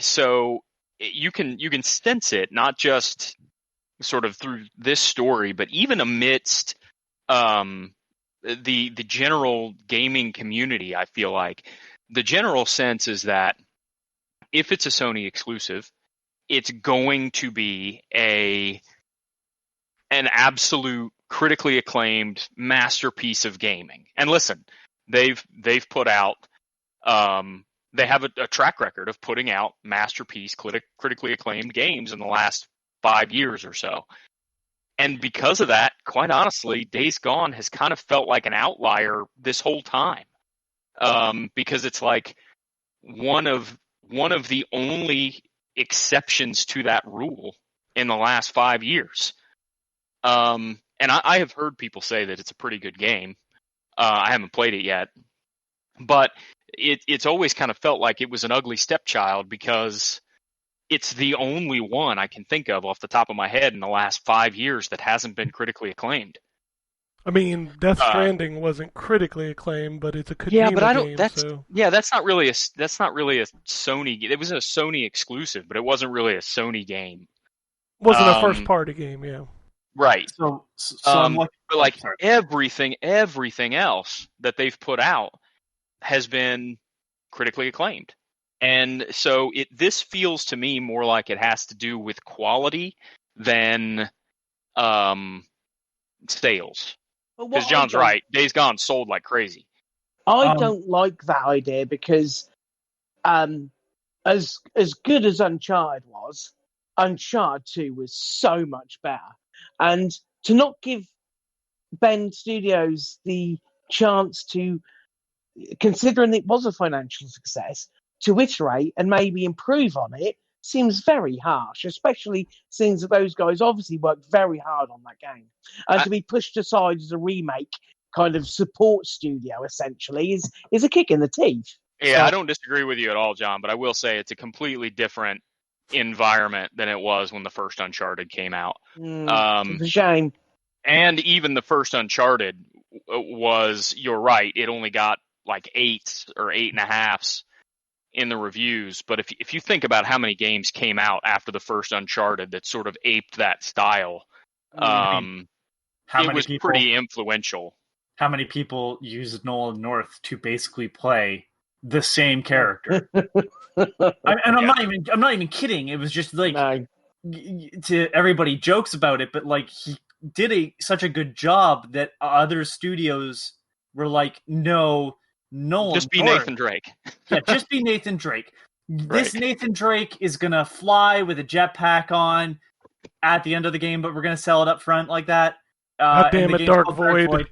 so you can sense it not just sort of through this story, but even amidst the general gaming community. I feel like the general sense is that if it's a Sony exclusive, it's going to be an absolute critically acclaimed masterpiece of gaming. And listen, they've put out they have a track record of putting out masterpiece critically acclaimed games in the last 5 years or so. And because of that, quite honestly, Days Gone has kind of felt like an outlier this whole time. Because it's like one of the only exceptions to that rule in the last 5 years. And I have heard people say that it's a pretty good game. I haven't played it yet, but it's always kind of felt like it was an ugly stepchild because it's the only one I can think of off the top of my head in the last 5 years that hasn't been critically acclaimed. I mean, Death Stranding wasn't critically acclaimed, but it's a Kojima yeah, but I don't. game. That's so. Yeah, that's not really a Sony. It was a Sony exclusive, but it wasn't really a Sony game. Wasn't a first party game, yeah. Right. So I'm looking, but like everything else that they've put out has been critically acclaimed. And so this feels to me more like it has to do with quality than sales. Because John's right. Days Gone sold like crazy. I don't like that idea because as good as Uncharted was, Uncharted 2 was so much better. And to not give Bend Studios the chance to, considering it was a financial success, to iterate and maybe improve on it seems very harsh, especially since those guys obviously worked very hard on that game. And to be pushed aside as a remake kind of support studio, essentially, is a kick in the teeth. Yeah, I don't disagree with you at all, John, but I will say it's a completely different environment than it was when the first Uncharted came out. It's a shame. And even the first Uncharted was, you're right, it only got like 8s or 8.5s in the reviews. But if you think about how many games came out after the first Uncharted that sort of aped that style, it was pretty influential. How many people used Nolan North to basically play the same character. I'm not even kidding. It was just like No. to everybody jokes about it, but like he did such a good job that other studios were like, no, Just be North. Nathan Drake. Yeah, just be Nathan Drake. This Right. Nathan Drake is gonna fly with a jetpack on at the end of the game, but we're gonna sell it up front like that. God damn and the it, game's Dark called Void.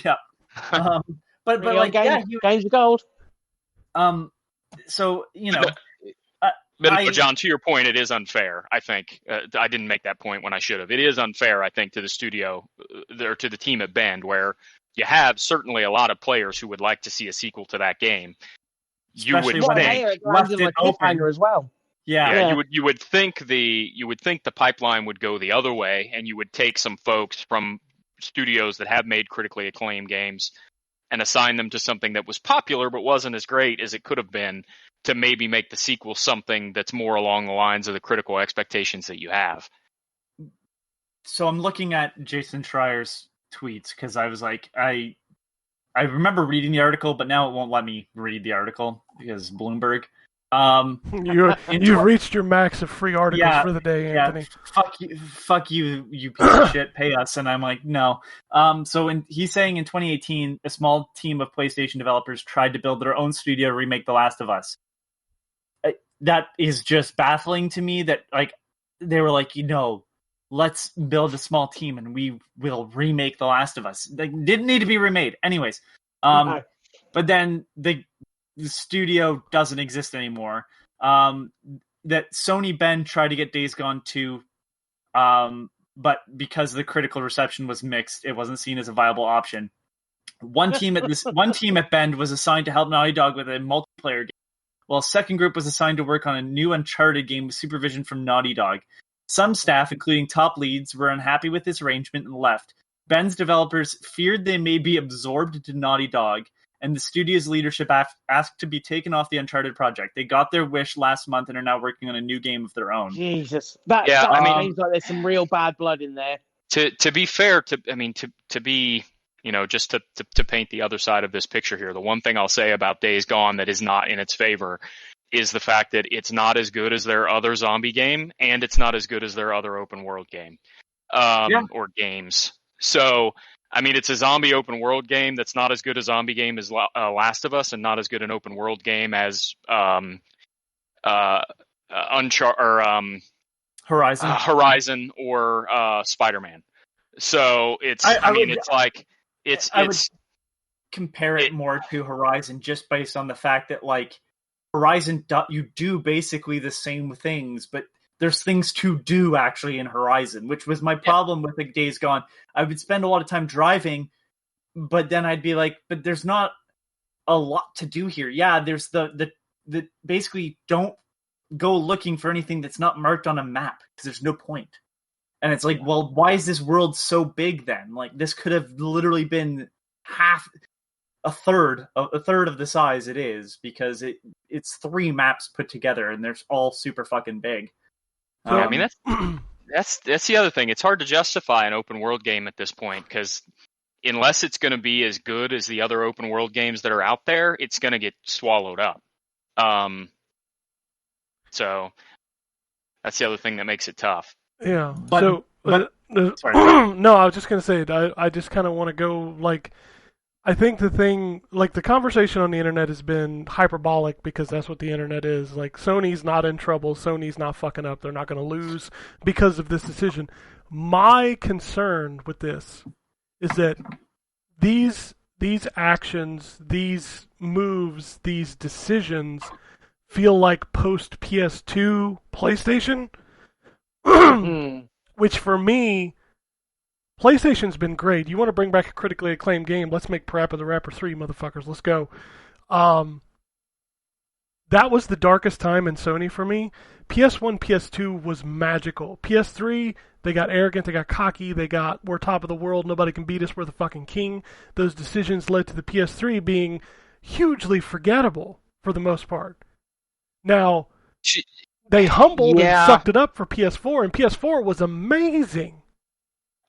Yeah. But Real like games, yeah, games of gold. so But I- John, to your point, it is unfair. I think I didn't make that point when I should have. It is unfair, I think, to the studio or to the team at Bend, where you have certainly a lot of players who would like to see a sequel to that game. You Especially would when Well, they think, hey, it left landed on it a open. cliffhanger as well. yeah, Yeah. you would think the pipeline would go the other way, and you would take some folks from studios that have made critically acclaimed games and assign them to something that was popular but wasn't as great as it could have been, to maybe make the sequel something that's more along the lines of the critical expectations that you have. So I'm looking at Jason Schreier's tweets because I was like, I remember reading the article, but now it won't let me read the article because Bloomberg. You've reached your max of free articles Yeah, for the day, yeah, Anthony. fuck you, you piece of shit, pay us. And I'm like, no. So he's saying in 2018, a small team of PlayStation developers tried to build their own studio to remake The Last of Us. That is just baffling to me that like they were like, let's build a small team and we will remake The Last of Us. They didn't need to be remade. Anyways. No. But then the studio doesn't exist anymore. That Sony Bend tried to get Days Gone 2, but because the critical reception was mixed, it wasn't seen as a viable option. One team at Bend was assigned to help Naughty Dog with a multiplayer game, while a second group was assigned to work on a new Uncharted game with supervision from Naughty Dog. Some staff, including top leads, were unhappy with this arrangement and left. Bend's developers feared they may be absorbed into Naughty Dog, and the studio's leadership asked to be taken off the Uncharted project. They got their wish last month and are now working on a new game of their own. Jesus, Yeah, I mean- seems like there's some real bad blood in there. To be fair, to be, just to paint the other side of this picture here, the one thing I'll say about Days Gone that is not in its favor is the fact that it's not as good as their other zombie game, and it's not as good as their other open world game, or games. So, I mean, it's a zombie open world game that's not as good a zombie game as Last of Us, and not as good an open world game as Horizon or Spider-Man. So it's, I would compare it more to Horizon just based on the fact that like Horizon, you do basically the same things, but there's things to do actually in Horizon, which was my problem with the Days Gone. I would spend a lot of time driving, but then I'd be like, but there's not a lot to do here. Yeah, there's the basically don't go looking for anything that's not marked on a map because there's no point. And it's like, well, why is this world so big then? Like this could have literally been a third of the size it is, because it's 3 maps put together and they're all super fucking big. So, I mean, that's the other thing. It's hard to justify an open world game at this point, because unless it's going to be as good as the other open world games that are out there, it's going to get swallowed up. So that's the other thing that makes it tough. Yeah. But sorry. No, I was just going to say, I just kind of want to go, like, I think the thing, like, the conversation on the internet has been hyperbolic because that's what the internet is. Like, Sony's not in trouble. Sony's not fucking up. They're not going to lose because of this decision. My concern with this is that these actions, these moves, these decisions feel like post PS2 PlayStation, which for me, PlayStation's been great. You want to bring back a critically acclaimed game? Let's make Parappa the Rapper 3, motherfuckers. Let's go. That was the darkest time in Sony for me. PS1, PS2 was magical. PS3, they got arrogant, they got cocky, we're top of the world, nobody can beat us, we're the fucking king. Those decisions led to the PS3 being hugely forgettable for the most part. Now, they humbled and sucked it up for PS4, and PS4 was amazing.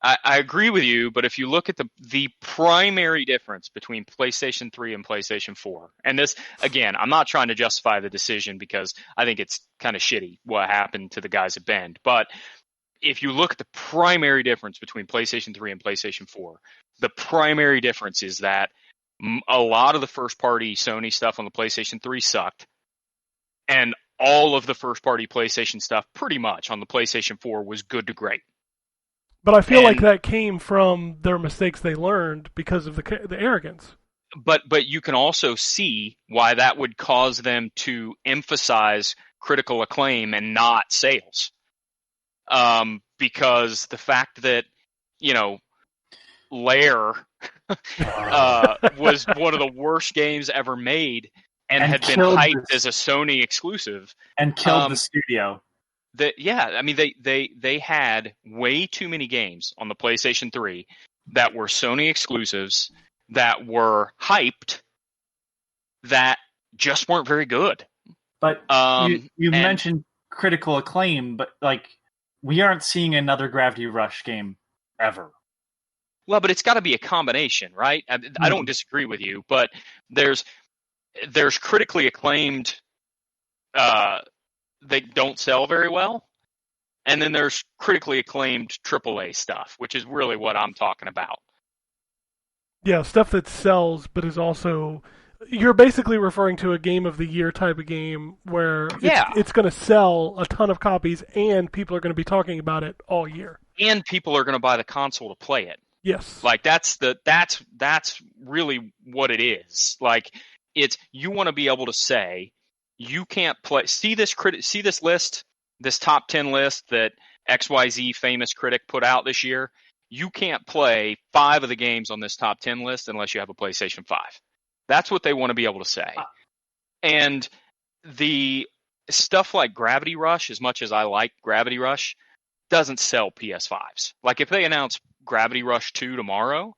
I agree with you, but if you look at the primary difference between PlayStation 3 and PlayStation 4, and this, again, I'm not trying to justify the decision because I think it's kind of shitty what happened to the guys at Bend, but if you look at the primary difference between PlayStation 3 and PlayStation 4, the primary difference is that a lot of the first-party Sony stuff on the PlayStation 3 sucked, and all of the first-party PlayStation stuff pretty much on the PlayStation 4 was good to great. But I feel like that came from their mistakes they learned because of the arrogance. But you can also see why that would cause them to emphasize critical acclaim and not sales. Because the fact that, Lair was one of the worst games ever made and had been hyped as a Sony exclusive. And killed the studio. They had way too many games on the PlayStation 3 that were Sony exclusives that were hyped that just weren't very good. But you mentioned critical acclaim, but we aren't seeing another Gravity Rush game ever. Well, but it's got to be a combination, right? I don't disagree with you, but there's critically acclaimed they don't sell very well. And then there's critically acclaimed AAA stuff, which is really what I'm talking about. Yeah, stuff that sells, but is also... You're basically referring to a game of the year type of game where it's going to sell a ton of copies and people are going to be talking about it all year. And people are going to buy the console to play it. Yes. That's really what it is. You want to be able to say, you can't play. See this list, this top 10 list that XYZ famous critic put out this year. You can't play 5 of the games on this top 10 list unless you have a PlayStation 5. That's what they want to be able to say. And the stuff like Gravity Rush, as much as I like Gravity Rush, doesn't sell PS5s. If they announce Gravity Rush 2 tomorrow,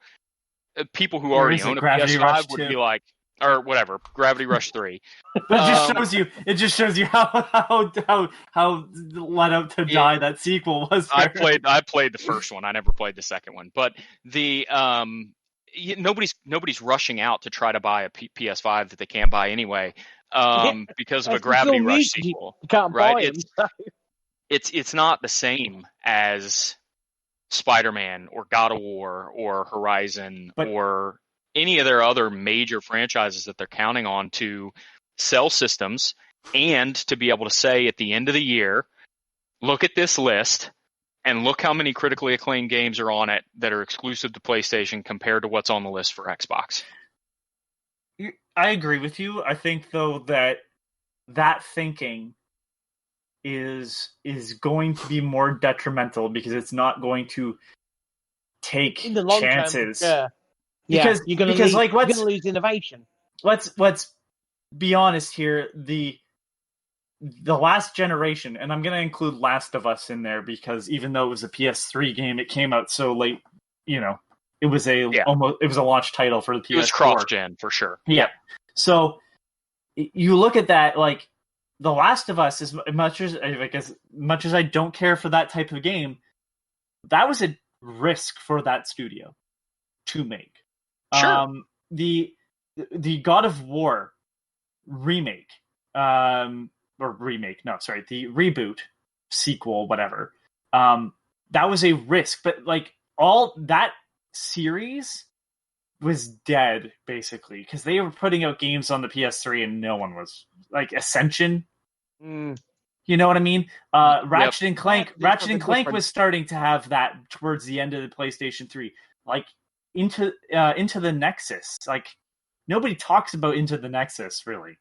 people who already own a PS5 would be like, or whatever, Gravity Rush 3. It just shows you how let out to die that sequel was. I played the first one. I never played the second one. But the nobody's rushing out to try to buy a PS5 that they can't buy anyway because of a Gravity Rush sequel. You can't buy them. It's not the same as Spider-Man or God of War or Horizon or any of their other major franchises that they're counting on to sell systems and to be able to say at the end of the year, look at this list and look how many critically acclaimed games are on it that are exclusive to PlayStation compared to what's on the list for Xbox. I agree with you. I think, though, that thinking is going to be more detrimental because it's not going to take In the long chances. Term, because you're going to lose innovation. Let's be honest here. The last generation, and I'm going to include Last of Us in there because even though it was a PS3 game, it came out so late. It was a launch title for the PS4. It was cross-gen for sure. Yeah. So you look at that, The Last of Us, as much as I don't care for that type of game, that was a risk for that studio to make. Sure. The God of War remake, the reboot, sequel, whatever. That was a risk, but all that series was dead basically because they were putting out games on the PS3 and no one was Ascension. You know what I mean? Ratchet and Clank was starting to have that towards the end of the PlayStation 3, into the Nexus. Nobody talks about Into the Nexus really,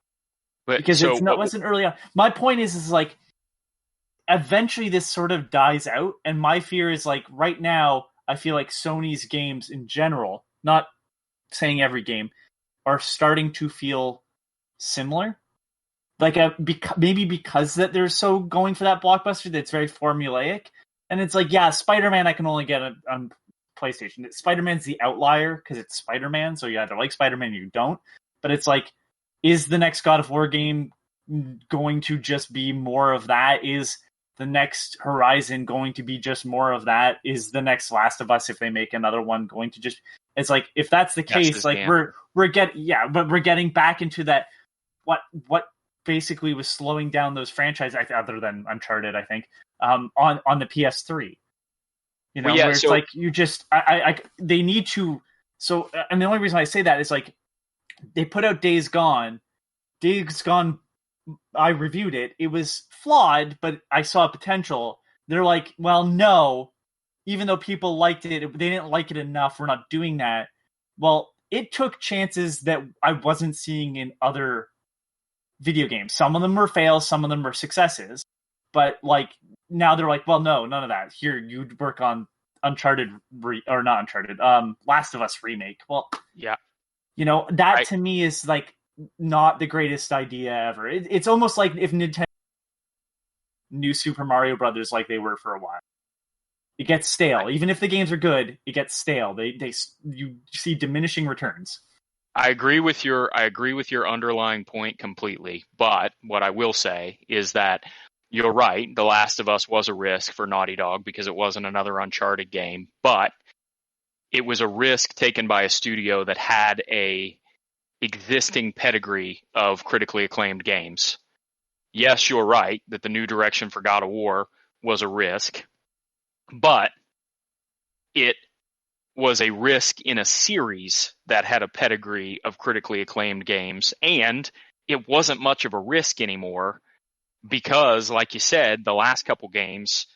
because it wasn't early on. My point is eventually this sort of dies out, and my fear is right now I feel like Sony's games in general, not saying every game, are starting to feel similar. Maybe because that they're so going for that blockbuster that's very formulaic, and it's Spider-Man I can only get on PlayStation. Spider-Man's the outlier because it's Spider-Man, so you either like Spider-Man or you don't. But it's is the next God of War game going to just be more of that? Is the next Horizon going to be just more of that? Is the next Last of Us, if they make another one, going to just... It's like, if that's the case, like we're getting back into that, what basically was slowing down those franchises, other than Uncharted, I think, on the PS3. You know, where it's like, you just, they need to, so, and the only reason I say that is, like, they put out Days Gone. Days Gone, I reviewed it. It was flawed, but I saw potential. They're like, well, no, even though people liked it, they didn't like it enough. We're not doing that. Well, it took chances that I wasn't seeing in other video games. Some of them were fails, some of them were successes. But, like, now they're like, well, no, none of that. Here, you'd work on Uncharted, or not Uncharted, Last of Us remake. Well, yeah, you know, that to me is, like, not the greatest idea ever. It's almost like if Nintendo New Super Mario Brothers like they were for a while. It gets stale. Even if the games are good, it gets stale. You see diminishing returns. I agree with your underlying point completely. But what I will say is that you're right. The Last of Us was a risk for Naughty Dog because it wasn't another Uncharted game, but it was a risk taken by a studio that had a existing pedigree of critically acclaimed games. Yes, you're right that the new direction for God of War was a risk, but it was a risk in a series that had a pedigree of critically acclaimed games, and it wasn't much of a risk anymore because, like you said, the last couple games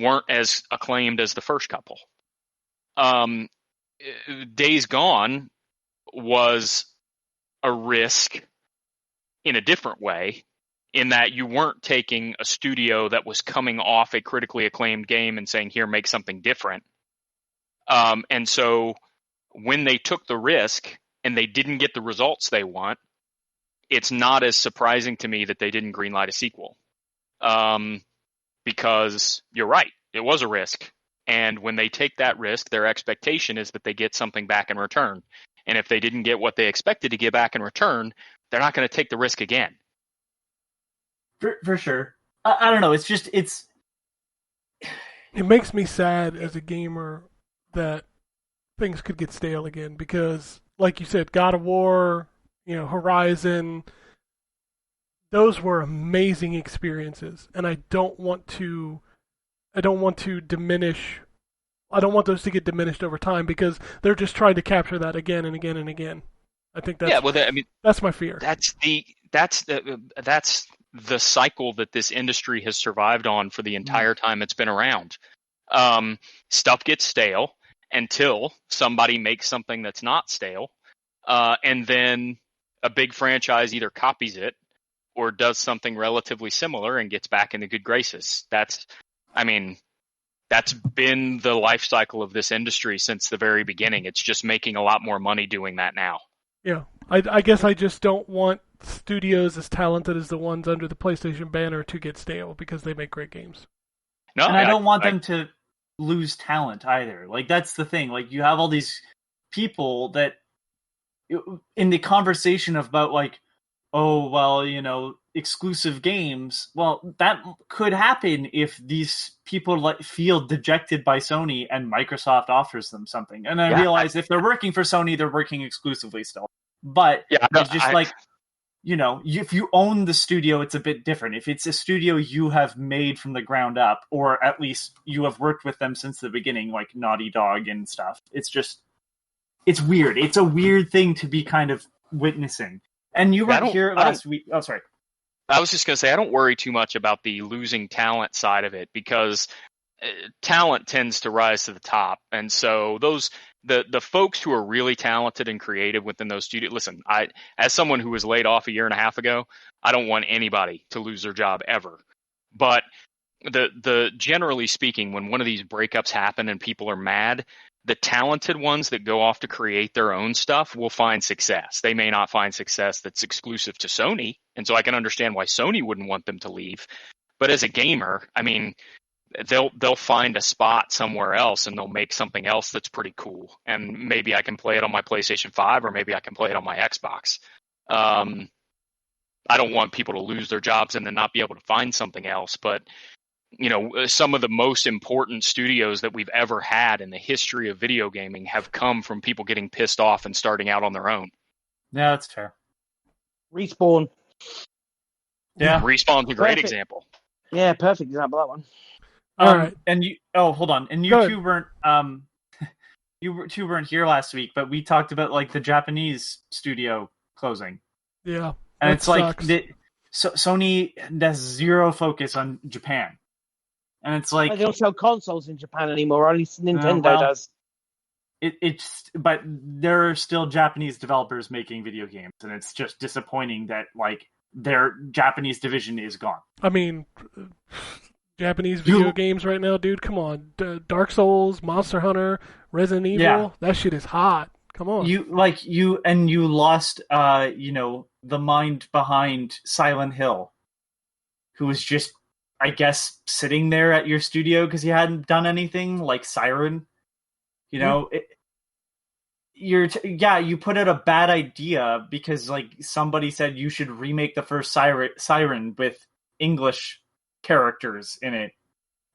weren't as acclaimed as the first couple. Days Gone was a risk in a different way, in that you weren't taking a studio that was coming off a critically acclaimed game and saying, here, make something different. And so when they took the risk and they didn't get the results they want, it's not as surprising to me that they didn't greenlight a sequel. Because you're right, it was a risk. And when they take that risk, their expectation is that they get something back in return. And if they didn't get what they expected to get back in return, they're not going to take the risk again. For sure. I don't know. It's just, it makes me sad as a gamer that things could get stale again because, like you said, God of War, Horizon, those were amazing experiences, and I don't want to diminish. I don't want those to get diminished over time because they're just trying to capture that again and again and again. I think that's that's my fear. That's the cycle that this industry has survived on for the entire time it's been around. Stuff gets stale until somebody makes something that's not stale, and then a big franchise either copies it or does something relatively similar and gets back into good graces. That's been the life cycle of this industry since the very beginning. It's just making a lot more money doing that now. Yeah, I guess I just don't want studios as talented as the ones under the PlayStation banner to get stale because they make great games. No, and I don't want them to lose talent either. Like, that's the thing. Like, you have all these people that in the conversation about, like, oh, well, exclusive games. Well, that could happen if these people feel dejected by Sony and Microsoft offers them something. And I realize if they're working for Sony, they're working exclusively still. But it's just if you own the studio, it's a bit different. If it's a studio you have made from the ground up, or at least you have worked with them since the beginning, like Naughty Dog and stuff, it's weird. It's a weird thing to be kind of witnessing. And you were here last week. Oh, sorry. I was just going to say, I don't worry too much about the losing talent side of it because talent tends to rise to the top. And so the folks who are really talented and creative within those studios, listen, as someone who was laid off a year and a half ago, I don't want anybody to lose their job ever. But the generally speaking, when one of these breakups happen and people are mad, the talented ones that go off to create their own stuff will find success. They may not find success that's exclusive to Sony, and so I can understand why Sony wouldn't want them to leave. But as a gamer, they'll find a spot somewhere else and they'll make something else that's pretty cool. And maybe I can play it on my PlayStation 5 or maybe I can play it on my Xbox. I don't want people to lose their jobs and then not be able to find something else. But, some of the most important studios that we've ever had in the history of video gaming have come from people getting pissed off and starting out on their own. Yeah, that's fair. Respawn. Yeah. Respawn's a great Perfect. example. Yeah, perfect example of that one. All right. And you. Oh, hold on. And you Go two weren't. You weren't here last week, but we talked about like the Japanese studio closing, Yeah. and that it's like sucks. Sony has zero focus on Japan, and it's like They don't sell consoles in Japan anymore. Only Nintendo well, does. but there are still Japanese developers making video games, and it's just disappointing that like their Japanese division is gone. I mean, Japanese video games right now, dude. Come on, Dark Souls, Monster Hunter, Resident Evil. Yeah. That shit is hot. Come on. You lost the mind behind Silent Hill, who was just, I guess, sitting there at your studio because he hadn't done anything, like Siren. You put out a bad idea because like somebody said you should remake the first Siren with English characters in it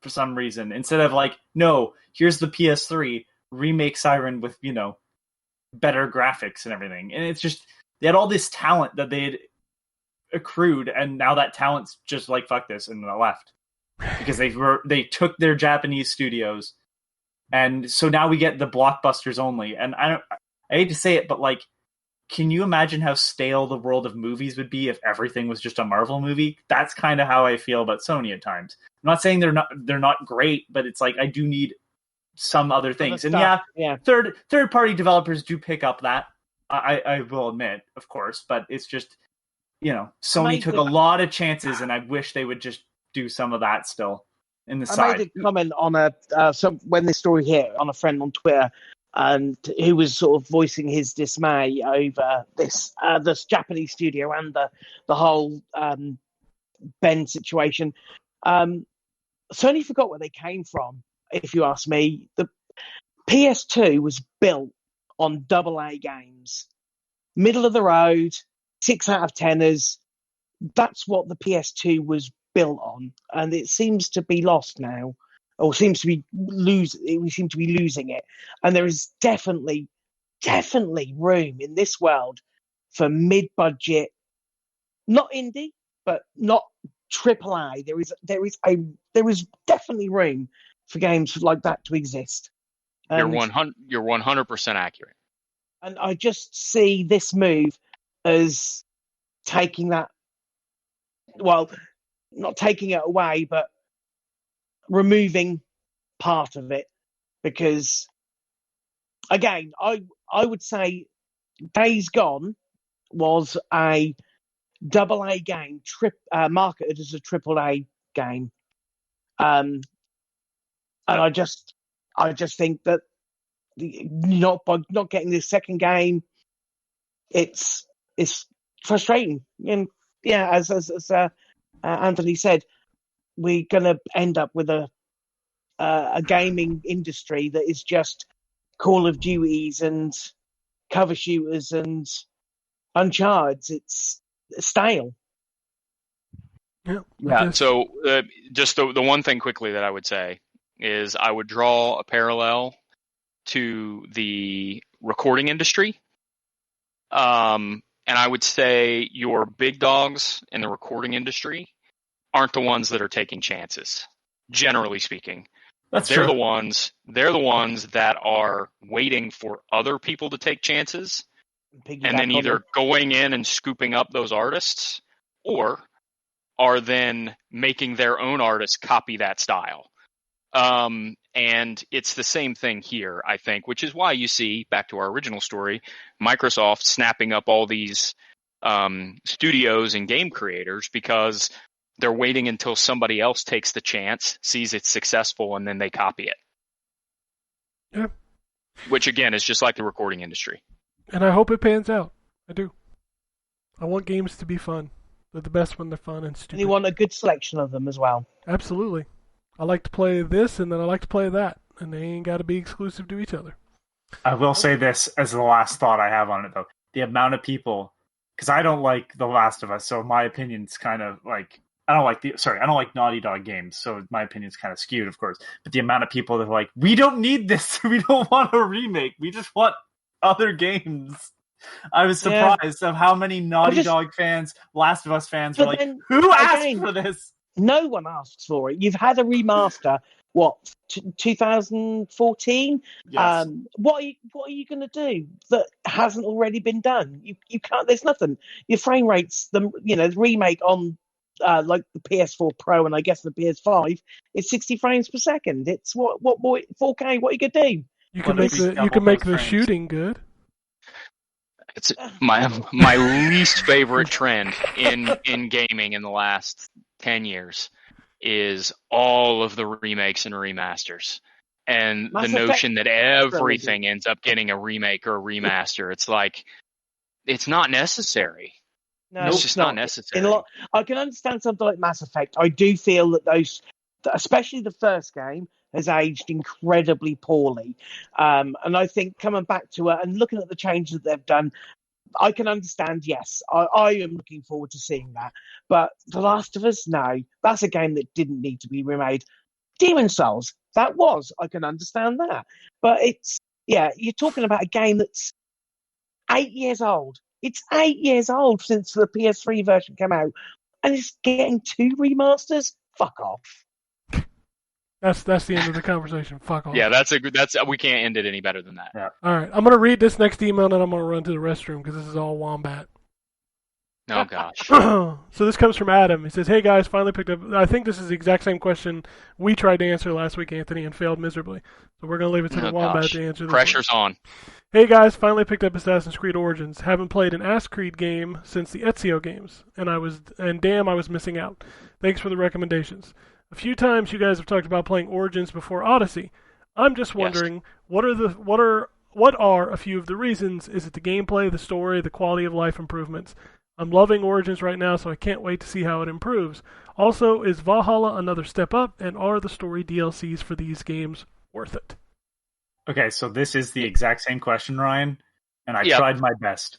for some reason, instead of like, no, here's the PS3, remake Siren with better graphics and everything. And it's just, they had all this talent that they had accrued, and now that talent's just like, fuck this, and they left because they took their Japanese studios, and so now we get the blockbusters only. And I hate to say it, but like, can you imagine how stale the world of movies would be if everything was just a Marvel movie? That's kind of how I feel about Sony at times. I'm not saying they're not great, but it's like I do need some other things. And yeah. third party developers do pick up that. I will admit, of course, but it's just Sony took a lot of chances, and I wish they would just do some of that still in the side. I made a comment on when this story hit on a friend on Twitter, and who was sort of voicing his dismay over this Japanese studio and the whole Ben situation. Sony forgot where they came from. If you ask me, the PS2 was built on AA games, middle of the road, 6 out of 10ers. That's what the PS2 was built on, and it seems to be lost now, or seems to be we seem to be losing it. And there is definitely room in this world for mid-budget, not indie, but not AAA. There is definitely room for games like that to exist. You're 100% accurate. And I just see this move as taking that, well, not taking it away, but removing part of it. Because, again, I would say Days Gone was a AA game, marketed as a AAA game. And I just think that by not getting this second game, it's frustrating. And yeah, as Anthony said, we're going to end up with a gaming industry that is just Call of Duties and cover shooters and Uncharted. It's stale. Yeah. So just the one thing quickly that I would say is I would draw a parallel to the recording industry. And I would say your big dogs in the recording industry aren't the ones that are taking chances, generally speaking. They're the ones that are waiting for other people to take chances and then either going in and scooping up those artists or are then making their own artists copy that style. And it's the same thing here, I think, which is why you see, back to our original story, Microsoft snapping up all these studios and game creators, because they're waiting until somebody else takes the chance, sees it's successful, and then they copy it. Yeah. Which, again, is just like the recording industry. And I hope it pans out. I do. I want games to be fun. They're the best when they're fun and stupid. And you want a good selection of them as well. Absolutely. I like to play this, and then I like to play that. And they ain't got to be exclusive to each other. I will say this as the last thought I have on it, though. The amount of people because I don't like The Last of Us, so my opinion's kind of like I don't like Naughty Dog games, so my opinion's kind of skewed, of course. But the amount of people that are like, we don't need this, we don't want a remake, we just want other games. I was surprised of how many Naughty Dog fans, Last of Us fans were like, who asked for this? No one asks for it. You've had a remaster, 2014? Yes. What are you going to do that hasn't already been done? You can't. There's nothing. Your frame rates, the remake on like the PS4 Pro and I guess the PS5 is 60 frames per second. It's what 4K. What are you going to do? You can make the shooting good. It's my least favorite trend in gaming in the last 10 years is all of the remakes and remasters. And the notion that everything ends up getting a remake or a remaster. It's like, it's not necessary. No, it's just not necessary. I can understand something like Mass Effect. I do feel that those, especially the first game, has aged incredibly poorly. And I think coming back to it and looking at the changes that they've done, I can understand, yes. I am looking forward to seeing that. But The Last of Us, no. That's a game that didn't need to be remade. Demon's Souls, that was. I can understand that. But you're talking about a game that's 8 years old. It's 8 years old since the PS3 version came out. And it's getting 2 remasters? Fuck off. That's the end of the conversation. Fuck off. Yeah, we can't end it any better than that. Yeah. All right, I'm gonna read this next email and then I'm gonna run to the restroom because this is all wombat. Oh gosh. So this comes from Adam. He says, "Hey guys, finally picked up." I think this is the exact same question we tried to answer last week, Anthony, and failed miserably. So we're gonna leave it to the wombat to answer this. Pressure's on. Hey guys, finally picked up Assassin's Creed Origins. Haven't played an Ass Creed game since the Ezio games, and damn, I was missing out. Thanks for the recommendations. A few times you guys have talked about playing Origins before Odyssey. I'm just wondering, what are a few of the reasons? Is it the gameplay, the story, the quality of life improvements? I'm loving Origins right now, so I can't wait to see how it improves. Also, is Valhalla another step up, and are the story DLCs for these games worth it? Okay, so this is the exact same question, Ryan, and I tried my best.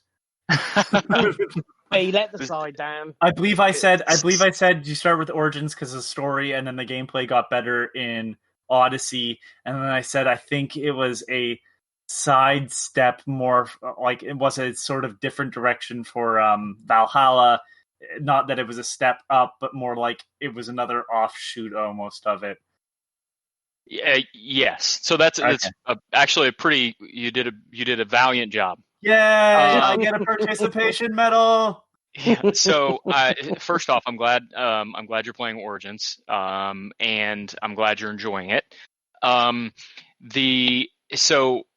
Hey, let the side down. I believe I said you start with Origins because of the story, and then the gameplay got better in Odyssey, and then I said I think it was a sidestep, more like it was a sort of different direction for Valhalla. Not that it was a step up, but more like it was another offshoot almost of it. Yes. So that's actually a pretty. You did a valiant job. Yay! I get a participation medal. Yeah. So first off, I'm glad you're playing Origins, and I'm glad you're enjoying it.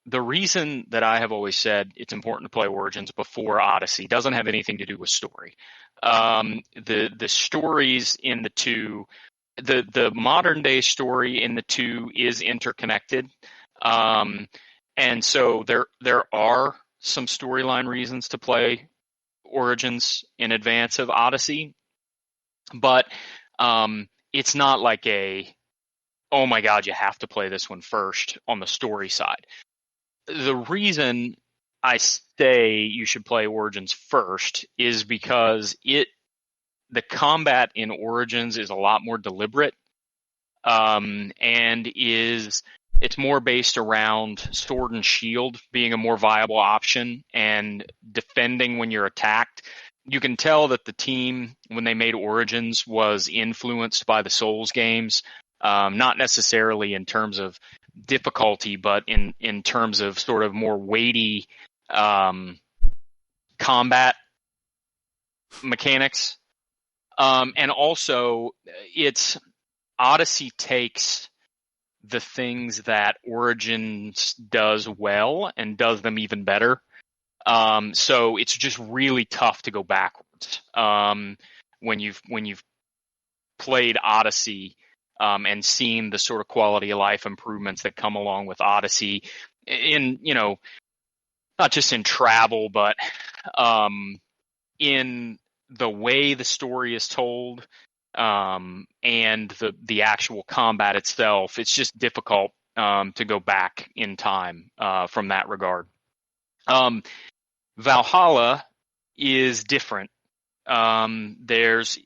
The reason that I have always said it's important to play Origins before Odyssey doesn't have anything to do with story. The stories in the two, the modern day story in the two is interconnected, and so there are some storyline reasons to play Origins in advance of Odyssey, but it's not like oh my god, you have to play this one first on the story side. The reason I say you should play Origins first is because the combat in Origins is a lot more deliberate, and it's more based around sword and shield being a more viable option and defending when you're attacked. You can tell that the team, when they made Origins, was influenced by the Souls games, not necessarily in terms of difficulty, but in terms of sort of more weighty combat mechanics. And also, Odyssey takes the things that Origins does well and does them even better. So it's just really tough to go backwards when you've played Odyssey and seen the sort of quality of life improvements that come along with Odyssey in, not just in travel, but in the way the story is told, and the actual combat itself. It's just difficult to go back in time from that regard. Valhalla is different. It's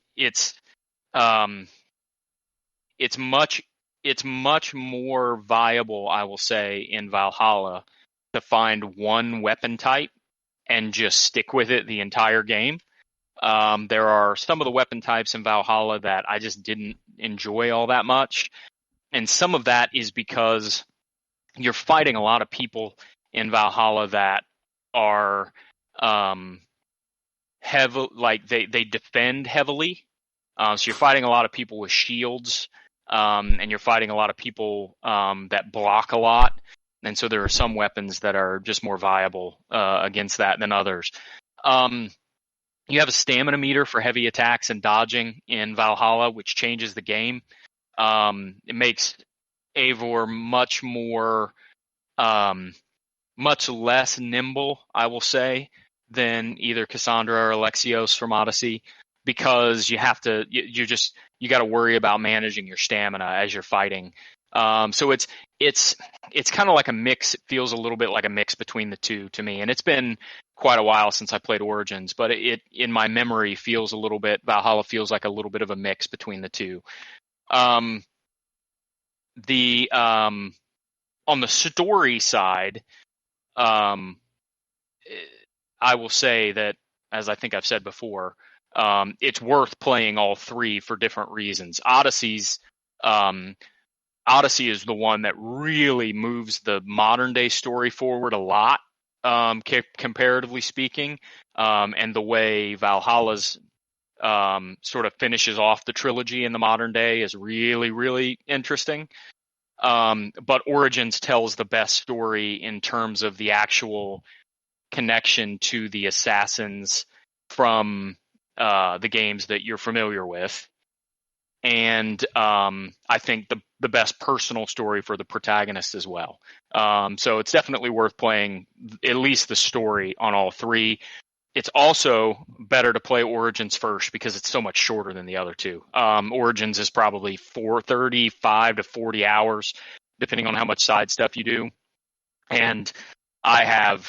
much more viable, I will say, in Valhalla to find one weapon type and just stick with it the entire game. There are some of the weapon types in Valhalla that I just didn't enjoy all that much. And some of that is because you're fighting a lot of people in Valhalla that are they defend heavily. So you're fighting a lot of people with shields, and you're fighting a lot of people that block a lot. And so there are some weapons that are just more viable against that than others. You have a stamina meter for heavy attacks and dodging in Valhalla, which changes the game. It makes Eivor much less nimble, I will say, than either Cassandra or Alexios from Odyssey, because you got to worry about managing your stamina as you're fighting. So it's kind of like a mix. It feels a little bit like a mix between the two to me, and it's been quite a while since I played Origins, but it in my memory Valhalla feels like a little bit of a mix between the two. On the story side, I will say that, as I think I've said before, it's worth playing all three for different reasons. Odyssey is the one that really moves the modern day story forward a lot, comparatively speaking, and the way Valhalla's sort of finishes off the trilogy in the modern day is really, really interesting. But Origins tells the best story in terms of the actual connection to the assassins from the games that you're familiar with. And I think the best personal story for the protagonist as well. So it's definitely worth playing at least the story on all three. It's also better to play Origins first because it's so much shorter than the other two. Origins is probably 35 to 40 hours, depending on how much side stuff you do. And I have,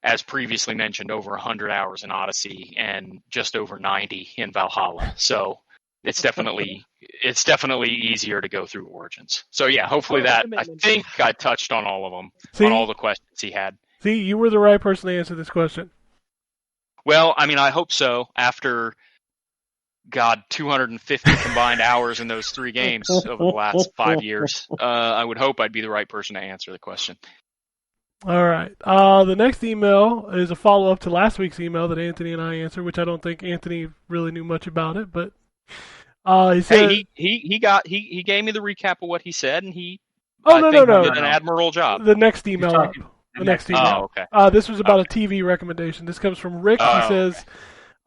as previously mentioned, over 100 hours in Odyssey and just over 90 in Valhalla. So it's definitely easier to go through Origins. So yeah, hopefully I think I touched on all of them, on all the questions he had. See, you were the right person to answer this question. Well, I mean, I hope so. After, 250 combined hours in those three games over the last 5 years, I would hope I'd be the right person to answer the question. All right. The next email is a follow-up to last week's email that Anthony and I answered, which I don't think Anthony really knew much about it, but he said, he gave me the recap of what he said, and he did an admirable job. The next email up. The next email. Oh, okay. This was about a TV recommendation. This comes from Rick. He says,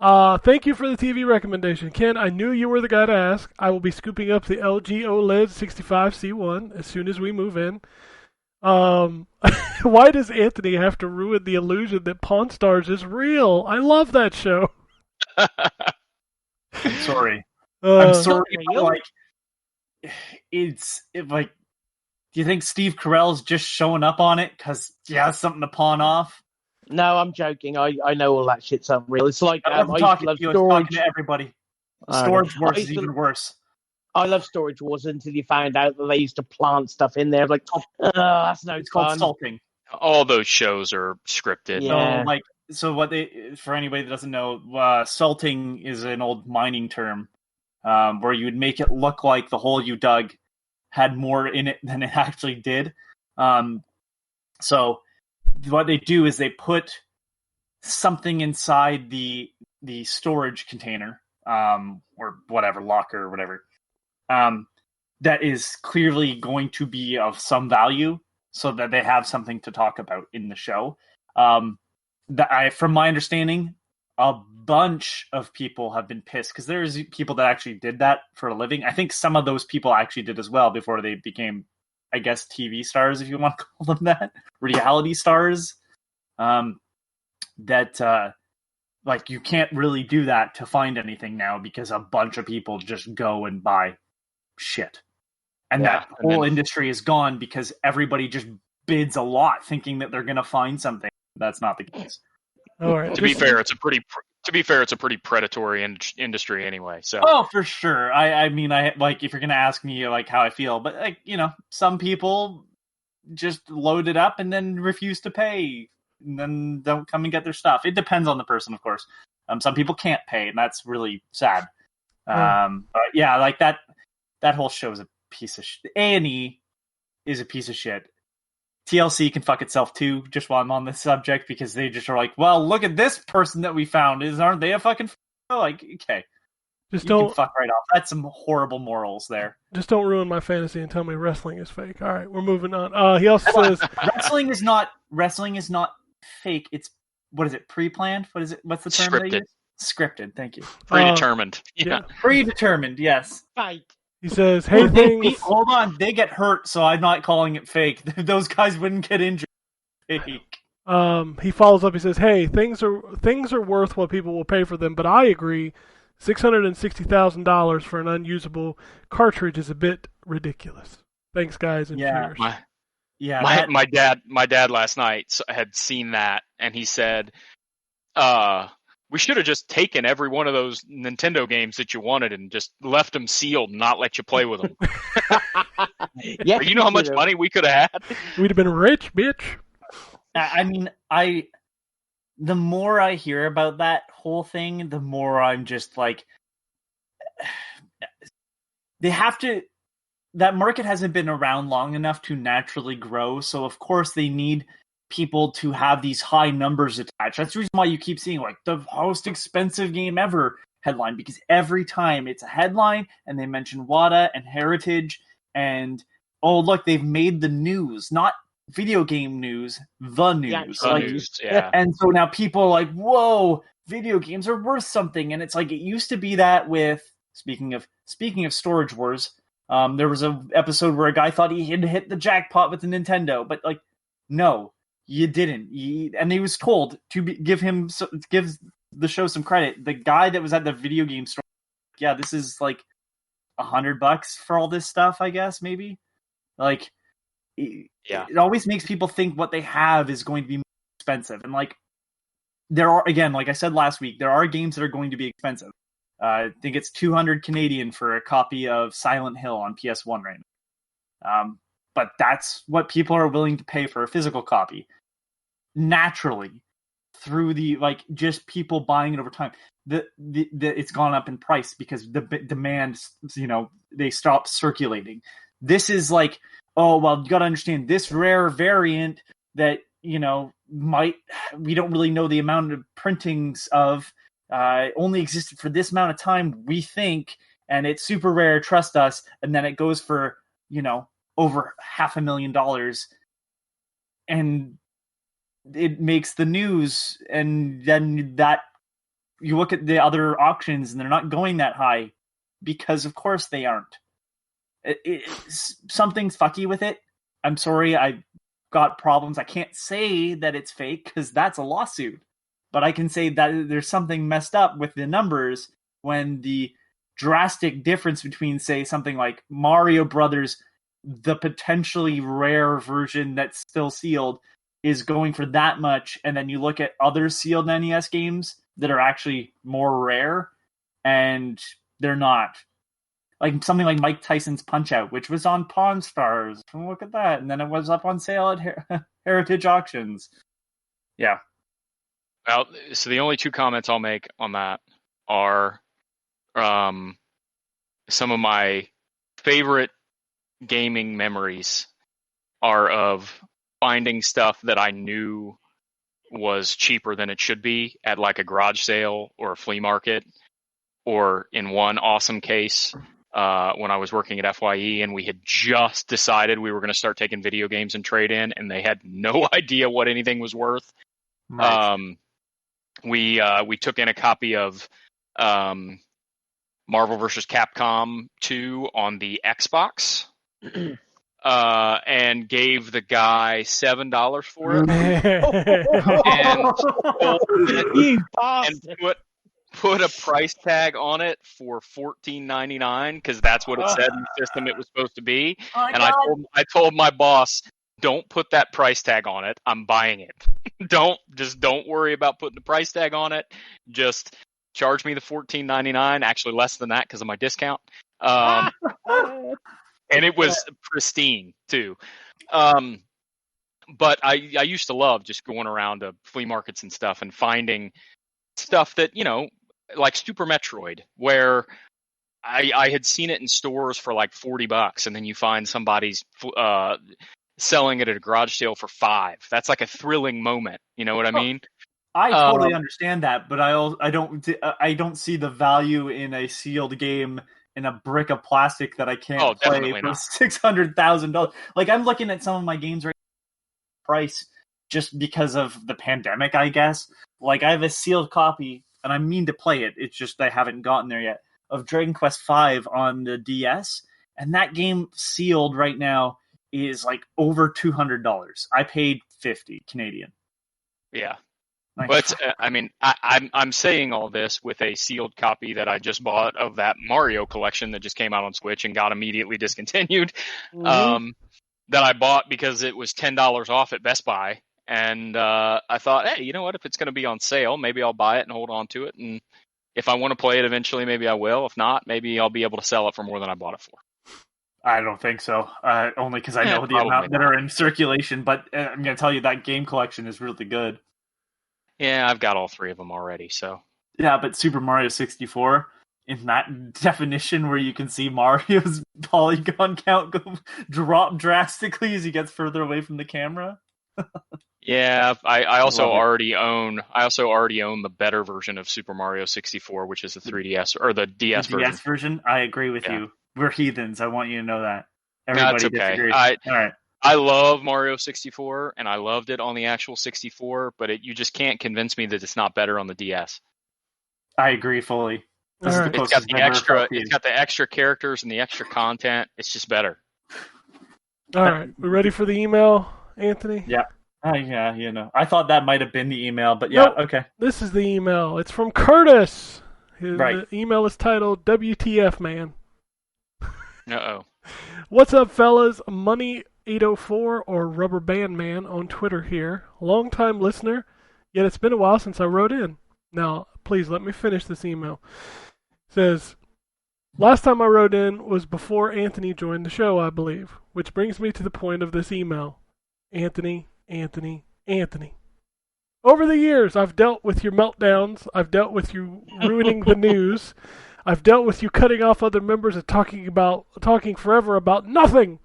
thank you for the TV recommendation. Ken, I knew you were the guy to ask. I will be scooping up the LG OLED 65C1 as soon as we move in. Why does Anthony have to ruin the illusion that Pawn Stars is real? I love that show. I'm sorry. I'm sorry. But, do you think Steve Carell's just showing up on it because he has something to pawn off? No, I'm joking. I know all that shit's unreal. It's like I'm talking to everybody. Storage Wars is even worse. I love Storage Wars until you found out that they used to plant stuff in there. Like, that's no It's fun. called salting. All those shows are scripted. Yeah. For anybody that doesn't know, salting is an old mining term where you would make it look like the hole you dug had more in it than it actually did. So what they do is they put something inside the storage container, or whatever, locker or whatever, that is clearly going to be of some value so that they have something to talk about in the show. From my understanding, a bunch of people have been pissed because there's people that actually did that for a living. I think some of those people actually did as well before they became, I guess, TV stars, if you want to call them that, reality stars. You can't really do that to find anything now because a bunch of people just go and buy shit. And that whole industry is gone because everybody just bids a lot thinking that they're going to find something. That's not the case. All right. To be fair, it's a pretty predatory industry anyway. So Oh, for sure. I mean, I like if you're gonna ask me like how I feel, but like some people just load it up and then refuse to pay, and then don't come and get their stuff. It depends on the person, of course. Some people can't pay, and that's really sad. But yeah, like that whole show is a piece of shit. A&E is a piece of shit. TLC can fuck itself too, just while I'm on this subject, because they just are like, well, look at this person that we found. Aren't they a fucking like, okay. Just You don't can fuck right off. That's some horrible morals there. just don't ruin my fantasy and tell me wrestling is fake. All right, we're moving on. He also says Wrestling is not fake. It's, what is it, pre-planned? What is it? What's the term they Scripted. use? Scripted, thank you. predetermined. yeah. Predetermined, yes. Fake. He says, "Hey, things." Hold on, they get hurt, so I'm not calling it fake. Those guys wouldn't get injured. Fake. He follows up. He says, "Hey, things are worth what people will pay for them, but I agree. $660,000 for an unusable cartridge is a bit ridiculous. Thanks, guys, and Yeah. cheers." My dad last night had seen that, and he said, we should have just taken every one of those Nintendo games that you wanted and just left them sealed and not let you play with them. Yeah, You know how much money we could have had? We'd have been rich, bitch. I mean, the more I hear about that whole thing, the more I'm just like, they have to. That market hasn't been around long enough to naturally grow, so of course they need people to have these high numbers attached. That's the reason why you keep seeing like the most expensive game ever headline, because every time it's a headline and they mention WADA and Heritage and, oh look, they've made the news, not video game news, the news. Yeah, Like, Yeah. and so now people are like, whoa, video games are worth something. And it's like, it used to be that with, speaking of Storage Wars, there was an episode where a guy thought he had hit the jackpot with the Nintendo, but like, no, you didn't. And he was told to give the show some credit. The guy that was at the video game store, yeah, this is like $100 for all this stuff, I guess, maybe. Like, it always makes people think what they have is going to be more expensive. And like, there are, again, like I said last week, there are games that are going to be expensive. I think it's 200 Canadian for a copy of Silent Hill on PS1 right now. But that's what people are willing to pay for a physical copy. Naturally, through the, like, just people buying it over time. It's gone up in price because the demand, they stopped circulating. This is like, oh, well, you got to understand this rare variant that, we don't really know the amount of printings of, only existed for this amount of time, we think, and it's super rare, trust us, and then it goes for, over $500,000, and it makes the news, and then that, you look at the other auctions, and they're not going that high, because of course they aren't. Something's fucky with it. I'm sorry, I've got problems. I can't say that it's fake, because that's a lawsuit. But I can say that there's something messed up with the numbers when the drastic difference between, say, something like Mario Brothers, the potentially rare version that's still sealed, is going for that much, and then you look at other sealed NES games that are actually more rare, and they're not. Like something like Mike Tyson's Punch-Out, which was on Pawn Stars. Look at that. And then it was up on sale at Heritage Auctions. Yeah. Well, so the only two comments I'll make on that are some of my favorite gaming memories are of finding stuff that I knew was cheaper than it should be at like a garage sale or a flea market, or in one awesome case, when I was working at FYE and we had just decided we were going to start taking video games and trade in, and they had no idea what anything was worth. Right. We took in a copy of Marvel vs. Capcom 2 on the Xbox. And gave the guy $7 for it, and put a price tag on it for $14.99 because that's what it said in the system it was supposed to be. And I told my boss, don't put that price tag on it. I'm buying it. don't worry about putting the price tag on it. Just charge me the $14.99, actually less than that because of my discount. And it was pristine too. But I used to love just going around to flea markets and stuff and finding stuff that, like Super Metroid, where I had seen it in stores for like $40, and then you find somebody's selling it at a garage sale for $5. That's like a thrilling moment. You know what I mean? I totally understand that, but I don't see the value in a sealed game in a brick of plastic that I can't play for $600,000. Like, I'm looking at some of my games right now, price just because of the pandemic, I guess. Like, I have a sealed copy, and I mean to play it. It's just I haven't gotten there yet, of Dragon Quest V on the DS, and that game sealed right now is like over $200. I paid $50 Canadian. Yeah. Like, But I'm saying all this with a sealed copy that I just bought of that Mario collection that just came out on Switch and got immediately discontinued. That I bought because it was $10 off at Best Buy, and I thought, hey, you know what? If it's going to be on sale, maybe I'll buy it and hold on to it. And if I want to play it eventually, maybe I will. If not, maybe I'll be able to sell it for more than I bought it for. I don't think so. Only because I know the amount that are in circulation. But I'm going to tell you that game collection is really good. Yeah, I've got all 3 of them already. So yeah, but Super Mario 64, in that definition where you can see Mario's polygon count drop drastically as he gets further away from the camera. Yeah, I also already own the better version of Super Mario 64, which is the 3DS or the DS version. DS version. I agree with you. We're heathens. I want you to know that. That's okay. Disagrees. All right. I love Mario 64, and I loved it on the actual 64, but you just can't convince me that it's not better on the DS. I agree fully. All right. It's got the extra characters and the extra content. It's just better. All right. We ready for the email, Anthony? Yeah. Yeah, I thought that might have been the email, but yeah, nope. Okay. This is the email. It's from Curtis. Right. The email is titled WTF, man. Uh-oh. What's up, fellas? Money804 or Rubber Band Man on Twitter here. Long-time listener, yet it's been a while since I wrote in. Now, please let me finish this email. It says, last time I wrote in was before Anthony joined the show, I believe, which brings me to the point of this email. Anthony. Over the years, I've dealt with your meltdowns. I've dealt with you ruining the news. I've dealt with you cutting off other members and talking forever about nothing,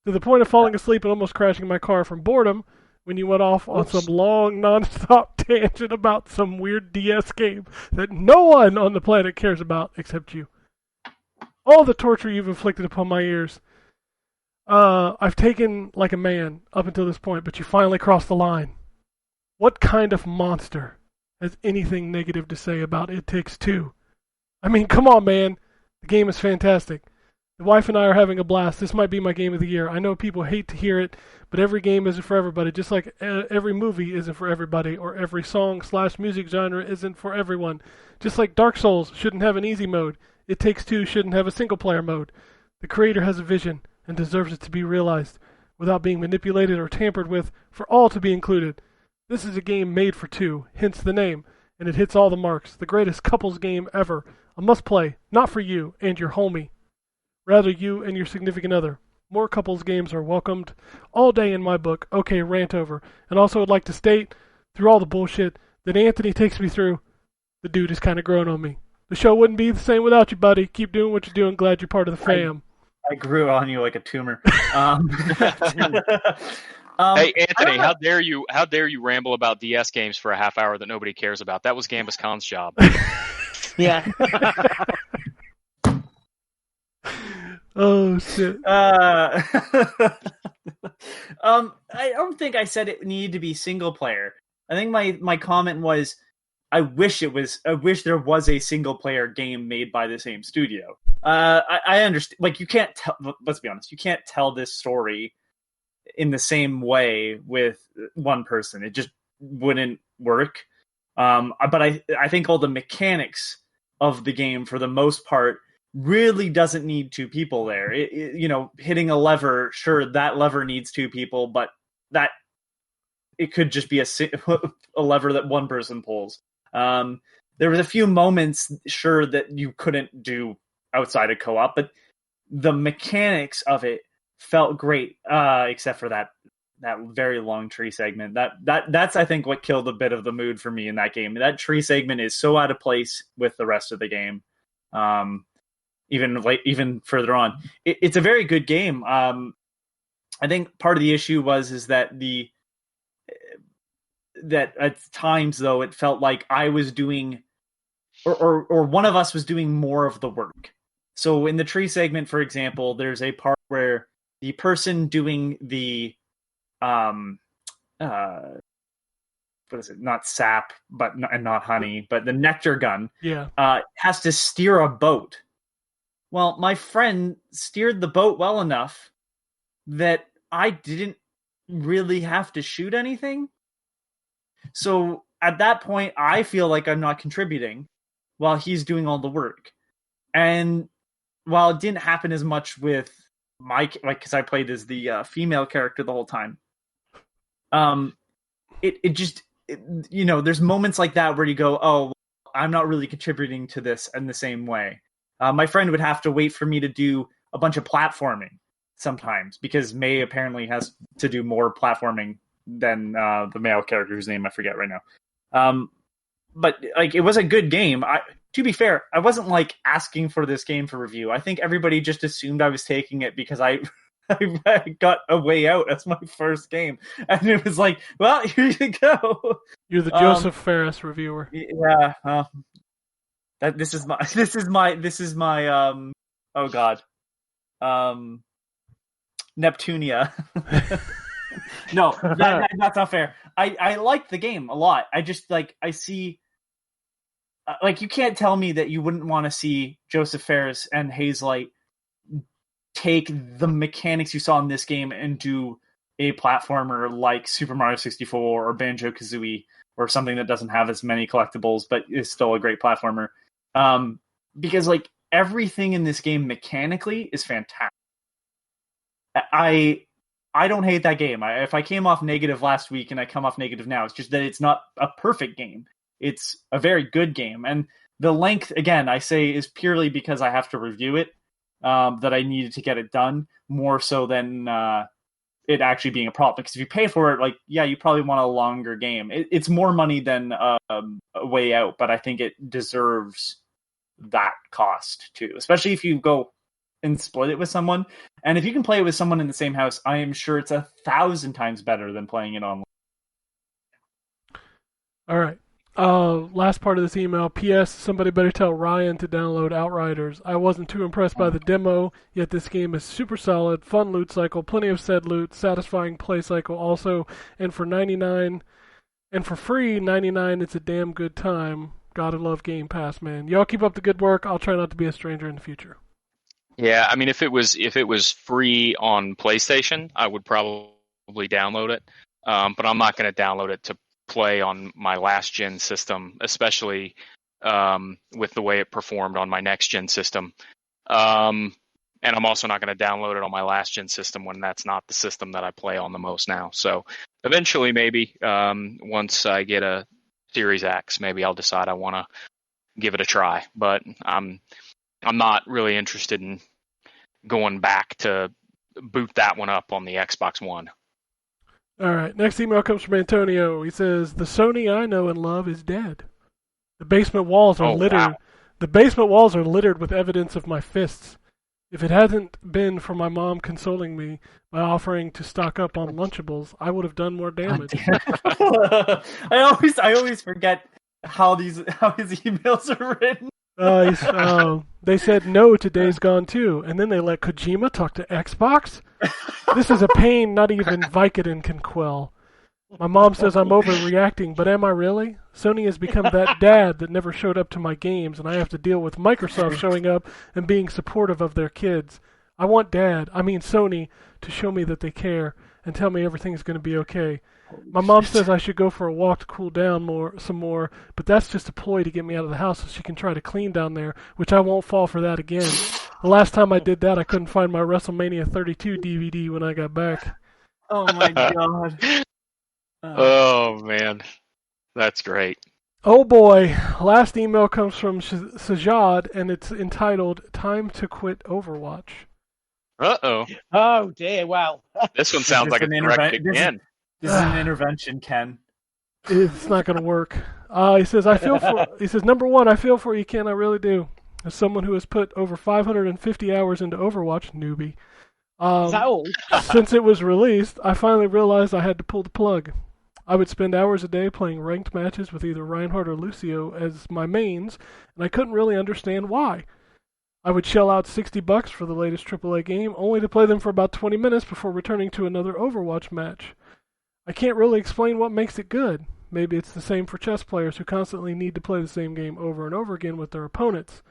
to the point of falling asleep and almost crashing my car from boredom when you went off on some long, non-stop tangent about some weird DS game that no one on the planet cares about except you. All the torture you've inflicted upon my ears, I've taken like a man up until this point, but you finally crossed the line. What kind of monster has anything negative to say about It Takes Two? I mean, come on, man. The game is fantastic. The wife and I are having a blast. This might be my game of the year. I know people hate to hear it, but every game isn't for everybody, just like every movie isn't for everybody, or every song/music genre isn't for everyone. Just like Dark Souls shouldn't have an easy mode, It Takes Two shouldn't have a single-player mode. The creator has a vision and deserves it to be realized without being manipulated or tampered with for all to be included. This is a game made for two, hence the name, and it hits all the marks. The greatest couples game ever. A must-play, not for you and your homie. Rather, you and your significant other. More couples games are welcomed all day in my book. Okay, rant over. And also would like to state, through all the bullshit that Anthony takes me through, the dude has kind of grown on me. The show wouldn't be the same without you, buddy. Keep doing what you're doing. Glad you're part of the fam. I grew on you like a tumor. Hey, Anthony, how dare you ramble about DS games for a half hour that nobody cares about? That was Gambus Khan's job. Yeah. Oh, shit. I don't think I said it needed to be single player. I think my comment was, I wish there was a single player game made by the same studio. I understand. Like, you can't tell. Let's be honest. You can't tell this story in the same way with one person. It just wouldn't work. But I think all the mechanics of the game, for the most part, really doesn't need two people there. Hitting a lever, sure, that lever needs two people, but that it could just be a lever that one person pulls. There was a few moments, sure, that you couldn't do outside of co-op, but the mechanics of it felt great, except for that very long tree segment. That's I think what killed a bit of the mood for me in that game. That tree segment is so out of place with the rest of the game. Even further on, it's a very good game. I think part of the issue is that that at times though it felt like I was doing, or one of us was doing more of the work. So in the tree segment, for example, there's a part where the person doing the what is it? Not sap, and not honey, but the nectar gun. Yeah. Has to steer a boat. Well, my friend steered the boat well enough that I didn't really have to shoot anything. So at that point, I feel like I'm not contributing while he's doing all the work. And while it didn't happen as much with because I played as the female character the whole time, there's moments like that where you go, oh, I'm not really contributing to this in the same way. My friend would have to wait for me to do a bunch of platforming sometimes, because May apparently has to do more platforming than the male character whose name I forget right now. But like, it was a good game. To be fair, I wasn't like asking for this game for review. I think everybody just assumed I was taking it because I got a way out as my first game, and it was like, well, here you go. You're the Joseph Ferris reviewer. Yeah. This is my oh god, Neptunia. No, that's not fair. I like the game a lot. I just I see, you can't tell me that you wouldn't want to see Joseph Ferris and Hazelight take the mechanics you saw in this game and do a platformer like Super Mario 64 or Banjo-Kazooie, or something that doesn't have as many collectibles but is still a great platformer. Because everything in this game mechanically is fantastic. I don't hate that game. If I came off negative last week and I come off negative now, it's just that it's not a perfect game. It's a very good game. And the length, again, I say is purely because I have to review it, that I needed to get it done, more so than it actually being a problem. Because if you pay for it, you probably want a longer game. It's more money than a way out, but I think it deserves that cost too, especially if you go and split it with someone. And if you can play it with someone in the same house, I am sure it's 1,000 times better than playing it online. All right. Last part of this email. P.S. Somebody better tell Ryan to download Outriders. I wasn't too impressed by the demo, yet this game is super solid, fun loot cycle, plenty of said loot, satisfying play cycle also, and for free 99, it's a damn good time. Gotta love Game Pass, man. Y'all keep up the good work. I'll try not to be a stranger in the future. Yeah, I mean, if it was free on PlayStation, I would probably download it. But I'm not going to download it to play on my last gen system, especially with the way it performed on my next gen system. And I'm also not going to download it on my last gen system when that's not the system that I play on the most now. So eventually, maybe once I get a Series X, maybe I'll decide I want to give it a try. But I'm not really interested in going back to boot that one up on the Xbox One. All right. Next email comes from Antonio. He says, "The Sony I know and love is dead. The basement walls are littered. Wow. The basement walls are littered with evidence of my fists. If it hadn't been for my mom consoling me by offering to stock up on Lunchables, I would have done more damage." I always forget how his emails are written. They said no to Days Gone 2, and then they let Kojima talk to Xbox? This is a pain not even Vicodin can quell. My mom says I'm overreacting, but am I really? Sony has become that dad that never showed up to my games, and I have to deal with Microsoft showing up and being supportive of their kids. I want Sony, to show me that they care, and tell me everything's going to be okay. My mom says I should go for a walk to cool down some more, but that's just a ploy to get me out of the house so she can try to clean down there, which I won't fall for that again. The last time I did that, I couldn't find my WrestleMania 32 DVD when I got back. Oh my god. Oh man, that's great. Oh boy, last email comes from Sajad, and it's entitled "Time to Quit Overwatch." Uh-oh. Oh dear. Well, This one sounds Is like this it's an directed again. This is an intervention, Ken. It's not going to work. He says, number one, I feel for you, Ken. I really do. As someone who has put over 550 hours into Overwatch, newbie. is that all? Since it was released, I finally realized I had to pull the plug. I would spend hours a day playing ranked matches with either Reinhardt or Lucio as my mains, and I couldn't really understand why. I would shell out $60 for the latest AAA game, only to play them for about 20 minutes before returning to another Overwatch match. I can't really explain what makes it good. Maybe it's the same for chess players who constantly need to play the same game over and over again with their opponents.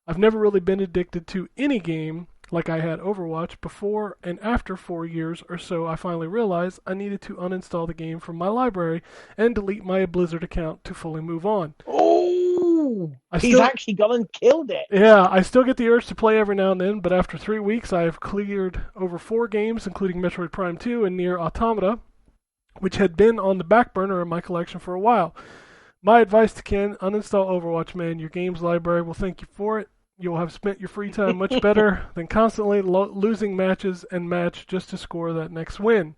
I've never really been addicted to any game like I had Overwatch before, and after 4 years or so I finally realized I needed to uninstall the game from my library and delete my Blizzard account to fully move on. Oh, he's still- actually gone and killed it. Yeah, I still get the urge to play every now and then, but after 3 weeks I have cleared over 4 games, including Metroid Prime 2 and Nier Automata, which had been on the back burner in my collection for a while. My advice to Ken, uninstall Overwatch, man. Your games library will thank you for it. You'll have spent your free time much better than constantly losing matches and match just to score that next win.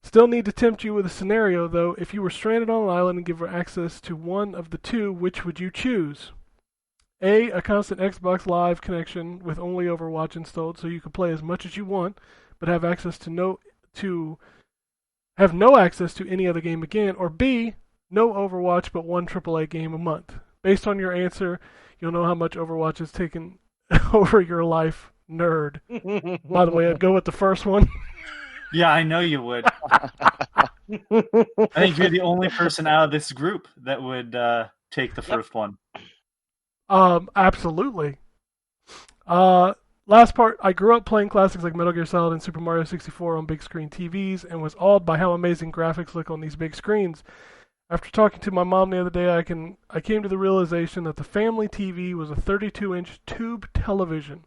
Still need to tempt you with a scenario, though. If you were stranded on an island and given access to one of the two, which would you choose? A constant Xbox Live connection with only Overwatch installed so you can play as much as you want, but have access to no access to any other game again, or B, no Overwatch but one AAA game a month. Based on your answer, you'll know how much Overwatch has taken over your life, nerd. By the way, I'd go with the first one. Yeah, I know you would. I think you're the only person out of this group that would take the first one. Absolutely. Last part, I grew up playing classics like Metal Gear Solid and Super Mario 64 on big screen TVs and was awed by how amazing graphics look on these big screens. After talking to my mom the other day, I came to the realization that the family TV was a 32-inch tube television.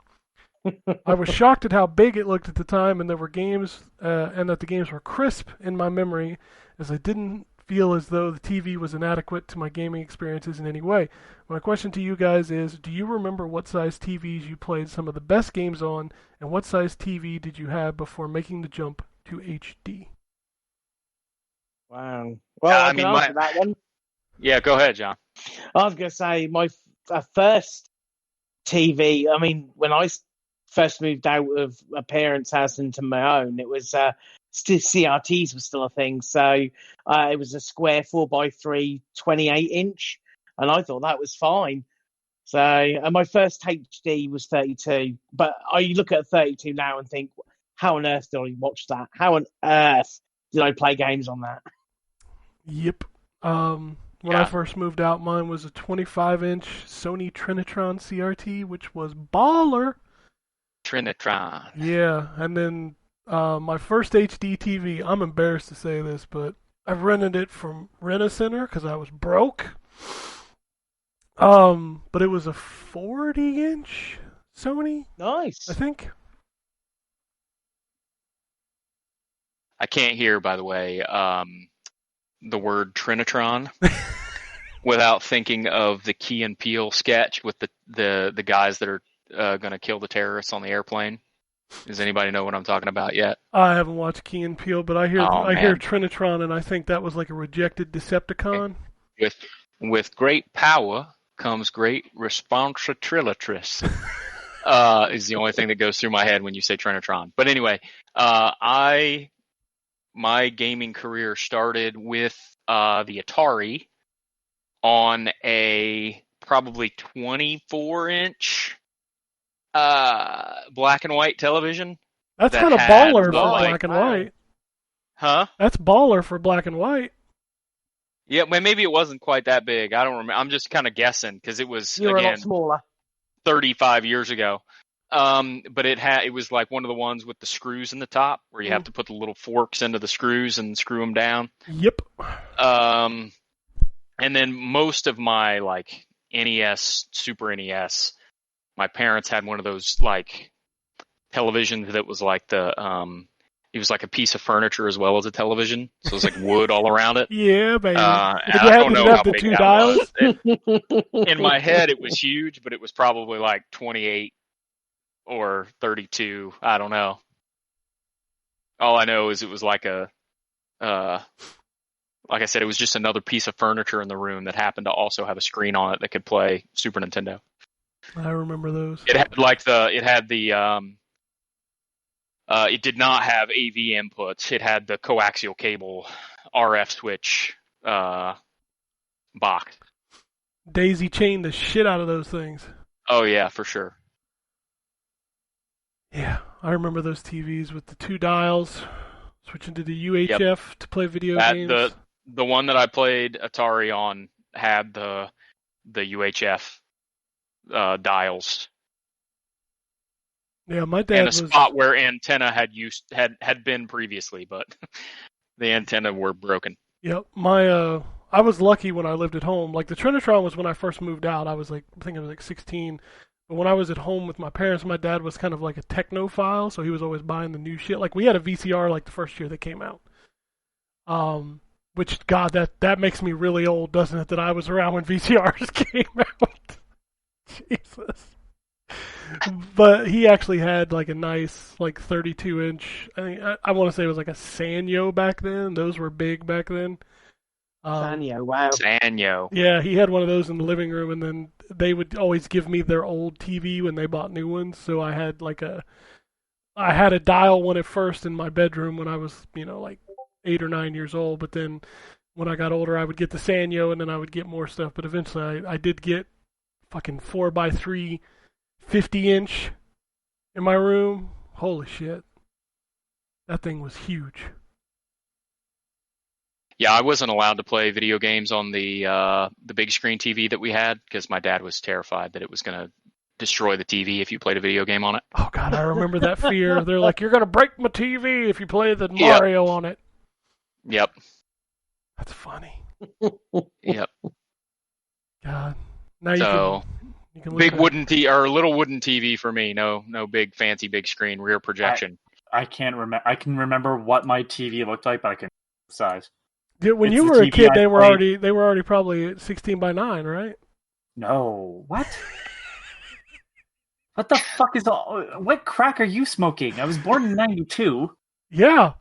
I was shocked at how big it looked at the time, and there were games, and that the games were crisp in my memory, as I didn't feel as though the TV was inadequate to my gaming experiences in any way. My question to you guys is, do you remember what size TVs you played some of the best games on, and what size TV did you have before making the jump to HD? Wow. Well, I can answer that one. Yeah, go ahead, John. I was going to say my first TV. I mean, when I first moved out of a parents' house into my own, it was still CRTs were still a thing. So it was a square 4x3 28-inch, and I thought that was fine. So my first HD was 32, but I look at 32 now and think, how on earth did I watch that? How on earth did I play games on that? Yep. When I first moved out, mine was a 25-inch Sony Trinitron CRT, which was baller. Trinitron. Yeah, and then my first HD TV, I'm embarrassed to say this, but I rented it from Rent-A-Center because I was broke. But it was a 40-inch Sony, Nice. I think. I can't hear, by the way, the word Trinitron without thinking of the Key and Peele sketch with the guys that are going to kill the terrorists on the airplane. Does anybody know what I'm talking about yet? I haven't watched Key and Peele, but I hear man. Trinitron, and I think that was like a rejected Decepticon. With great power comes great responsibility. Is the only thing that goes through my head when you say Trinitron. But anyway, my gaming career started with the Atari on a probably 24-inch black and white television. That's that kind of had, baller for like- black and white. Huh? That's baller for black and white. Yeah, well, maybe it wasn't quite that big. I don't remember. I'm just kind of guessing because it was, You were a lot again, smaller. 35 years ago. but it was like one of the ones with the screws in the top where you have to put the little forks into the screws and screw them down. Yep. And then most of my like NES, Super NES, my parents had one of those like televisions that was like it was like a piece of furniture as well as a television. So it was like wood all around it. Yeah, baby. And you I had don't to know have how the big two that dials. was. In my head, it was huge, but it was probably like 28 or 32. I don't know. All I know is it was like like I said, it was just another piece of furniture in the room that happened to also have a screen on it that could play Super Nintendo. I remember those. It had it did not have AV inputs. It had the coaxial cable RF switch box. Daisy chained the shit out of those things. Oh yeah, for sure. Yeah, I remember those TVs with the two dials, switching to the UHF to play video games. The one that I played Atari on had the UHF dials. Yeah, my dad and a was spot where antenna had been previously, but the antenna were broken. Yep, I was lucky when I lived at home. Like the Trinitron was when I first moved out. I think I was like 16. But when I was at home with my parents, my dad was kind of like a technophile, so he was always buying the new shit. Like we had a VCR like the first year that came out. Which God, that makes me really old, doesn't it? That I was around when VCRs came out. Jesus. But he actually had like a nice like 32-inch. I want to say it was like a Sanyo back then. Those were big back then. Sanyo, wow. Sanyo. Yeah, he had one of those in the living room, and then they would always give me their old TV when they bought new ones. So I had a dial one at first in my bedroom when I was, like 8 or 9 years old. But then when I got older, I would get the Sanyo, and then I would get more stuff. But eventually, I did get fucking 4x3 50-inch in my room. Holy shit. That thing was huge. Yeah, I wasn't allowed to play video games on the big screen TV that we had because my dad was terrified that it was going to destroy the TV if you played a video game on it. Oh, God, I remember that fear. They're like, you're going to break my TV if you play the Mario on it. Yep. That's funny. Yep. God. Now you can big wooden TV or little wooden TV for me. No big fancy big screen rear projection. I can't remember. I can remember what my TV looked like, but I can size. When It's you the were a TV kid, I they were played. already probably 16:9, right? No, what? What the fuck is all? What crack are you smoking? I was born in '92. Yeah.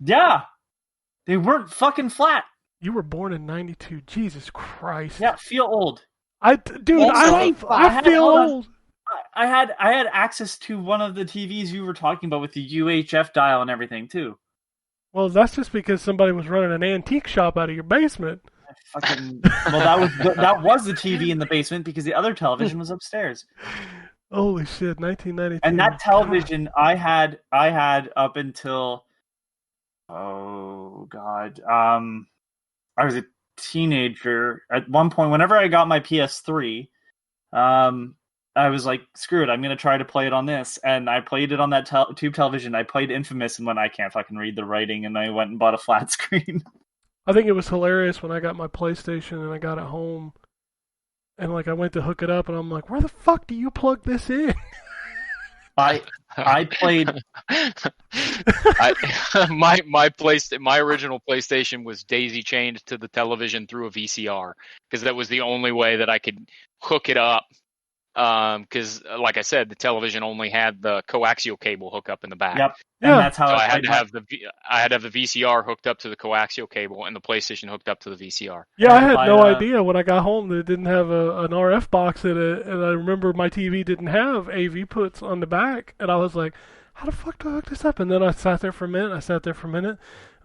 Yeah, they weren't fucking flat. You were born in '92. Jesus Christ. Yeah, feel old. I feel old. I had access to one of the TVs you were talking about with the UHF dial and everything too. Well, that's just because somebody was running an antique shop out of your basement. That was the TV in the basement because the other television was upstairs. Holy shit, 1992. And that television I had up until I was a teenager. At one point, whenever I got my PS3, I was like, screw it, I'm going to try to play it on this. And I played it on that tube television. I played Infamous and when I can't fucking read the writing, and I went and bought a flat screen. I think it was hilarious when I got my PlayStation and I got it home. And I went to hook it up and I'm like, where the fuck do you plug this in? I played. My original PlayStation was daisy chained to the television through a VCR because that was the only way that I could hook it up. Because, like I said, the television only had the coaxial cable hookup in the back. Yep. Yeah. And that's how So I had to have the VCR hooked up to the coaxial cable and the PlayStation hooked up to the VCR. Yeah, I had no idea when I got home that it didn't have an RF box in it, and I remember my TV didn't have AV puts on the back, and I was like, how the fuck do I hook this up? And then I sat there for a minute, and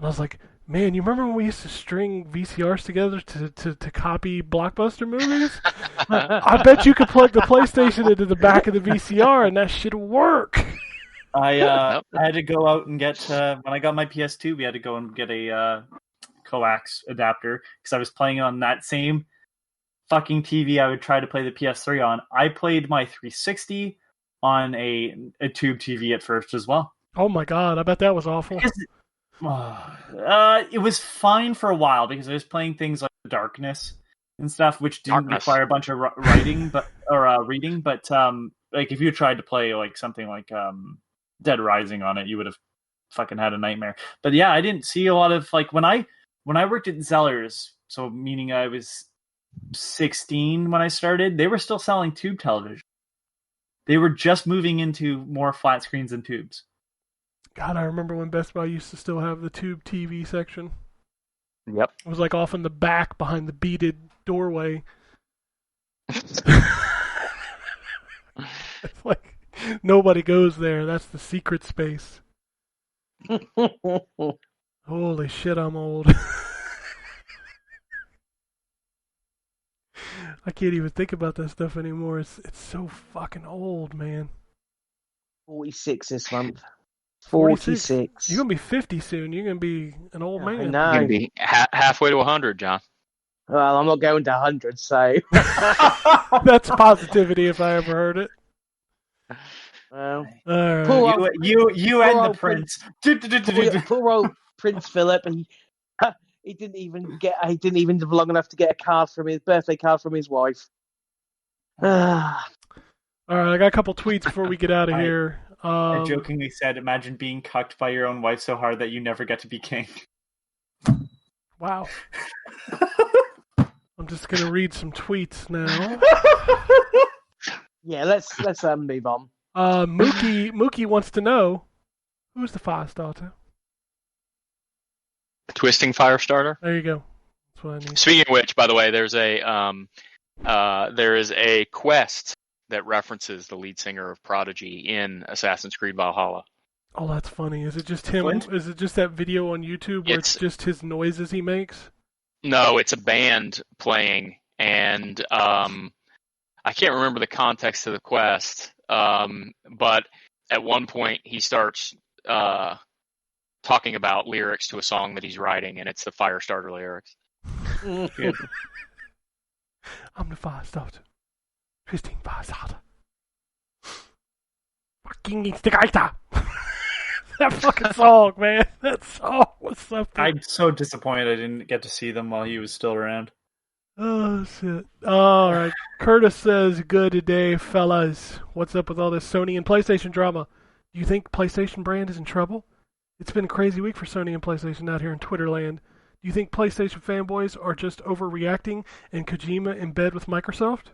I was like, man, you remember when we used to string VCRs together to copy Blockbuster movies? I bet you could plug the PlayStation into the back of the VCR, and that shit would work. I had to go out and get when I got my PS2. We had to go and get a coax adapter because I was playing on that same fucking TV I would try to play the PS3 on. I played my 360 on a tube TV at first as well. Oh my god, I bet that was awful. It was fine for a while because I was playing things like Darkness and stuff, which didn't require a bunch of reading. But like if you tried to play like something like Dead Rising on it, you would have fucking had a nightmare. But yeah, I didn't see a lot of like when I worked at Zellers, so meaning I was 16 when I started, they were still selling tube television. They were just moving into more flat screens and tubes. God, I remember when Best Buy used to still have the tube TV section. Yep. It was like off in the back behind the beaded doorway. It's like nobody goes there. That's the secret space. Holy shit, I'm old. I can't even think about that stuff anymore. It's so fucking old, man. 46 this month. 46. 46. You're going to be 50 soon. You're going to be an old I man. know. You're gonna be halfway to 100, John. Well, I'm not going to 100, so. That's positivity if I ever heard it. Well, All right. Poor You and the old prince. poor old Prince Philip, and he didn't even live long enough to get a card from his birthday card from his wife. Ah, All right, I got a couple tweets before we get out of here. I jokingly said, imagine being cucked by your own wife so hard that you never get to be king. Wow. I'm just going to read some tweets now. yeah, let's move on. Mookie wants to know, who's the fire starter? Twisting Firestarter. There you go. That's what I need. Speaking of which, by the way, there is a quest that references the lead singer of Prodigy in Assassin's Creed Valhalla. Oh, that's funny. Is it just him? Flint? Is it just that video on YouTube where it's just his noises he makes? No, it's a band playing, and I can't remember the context of the quest, but at one point he starts talking about lyrics to a song that he's writing, and it's the Firestarter lyrics. I'm the fire starter. Twisting fire starter. Fucking instigator. That fucking song, man. That song was something. I'm so disappointed I didn't get to see them while he was still around. Oh, shit. All right. Curtis says, good day, fellas. What's up with all this Sony and PlayStation drama? Do you think PlayStation brand is in trouble? It's been a crazy week for Sony and PlayStation out here in Twitter land. Do you think PlayStation fanboys are just overreacting and Kojima in bed with Microsoft?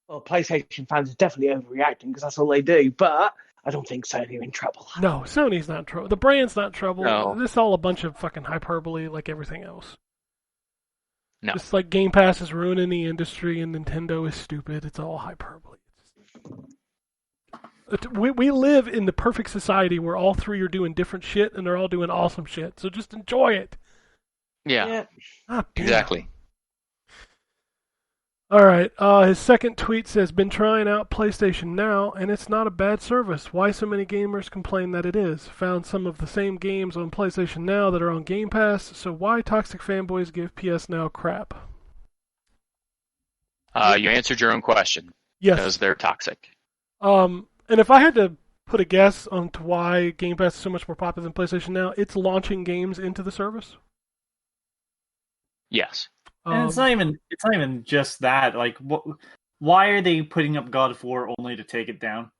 Well, PlayStation fans are definitely overreacting because that's all they do, but I don't think Sony are in trouble. No, Sony's not in trouble. The brand's not in trouble. No. This is all a bunch of fucking hyperbole like everything else. No. Just like Game Pass is ruining the industry and Nintendo is stupid. It's all hyperbole. We live in the perfect society where all three are doing different shit and they're all doing awesome shit. So just enjoy it. Yeah, Ah, damn. exactly. All right. His second tweet says, been trying out PlayStation Now, and it's not a bad service. Why so many gamers complain that it is? Found some of the same games on PlayStation Now that are on Game Pass, so why toxic fanboys give PS Now crap? You answered your own question. Yes. Because they're toxic. And if I had to put a guess on to why Game Pass is so much more popular than PlayStation Now, it's launching games into the service. Yes. And it's not even just that. Like, why are they putting up God of War only to take it down?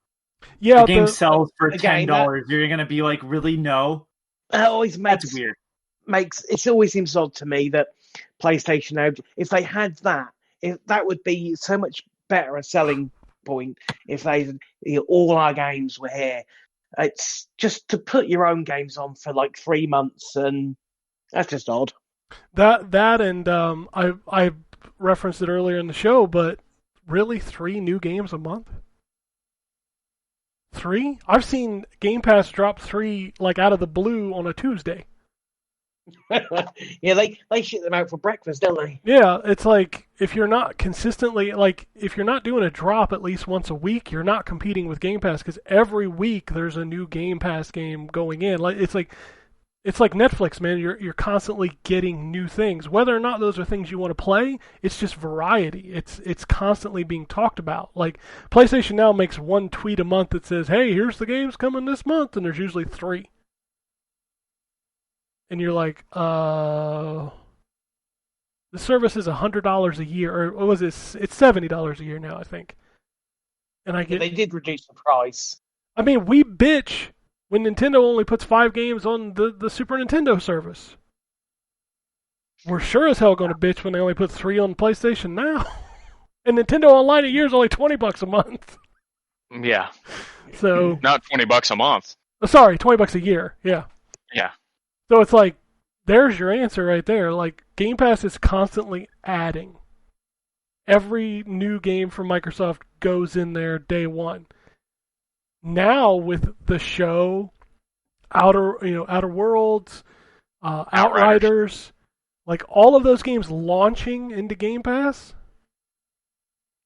Yeah, the game sells for again, $10. You're gonna be like, really? No, It always that's weird. It always seems odd to me that PlayStation now, if they had that, that would be so much better a selling point if all our games were here. It's just to put your own games on for like 3 months, and that's just odd. That and I referenced it earlier in the show, but really 3 new games a month? 3? I've seen Game Pass drop 3 like out of the blue on a Tuesday. Yeah, they shit them out for breakfast, don't they? Yeah, it's like if you're not consistently, like if you're not doing a drop at least once a week, you're not competing with Game Pass because every week there's a new Game Pass game going in. Like it's It's like Netflix, man. You're constantly getting new things. Whether or not those are things you want to play, it's just variety. It's constantly being talked about. Like PlayStation Now makes one tweet a month that says, "Hey, here's the games coming this month," and there's usually 3. And you're like, the service is $100 a year, or what was it? It's $70 a year now, I think. And I get, They did reduce the price. I mean, we bitch when Nintendo only puts 5 games on the Super Nintendo service. We're sure as hell going to bitch when they only put 3 on PlayStation Now. And Nintendo Online a year is only $20 a month. Yeah. So Not $20 a month. sorry, $20 a year. Yeah. Yeah. So it's like, there's your answer right there. Like, Game Pass is constantly adding. Every new game from Microsoft goes in there day one. Now with the show, Outer Worlds, Outriders, like all of those games launching into Game Pass,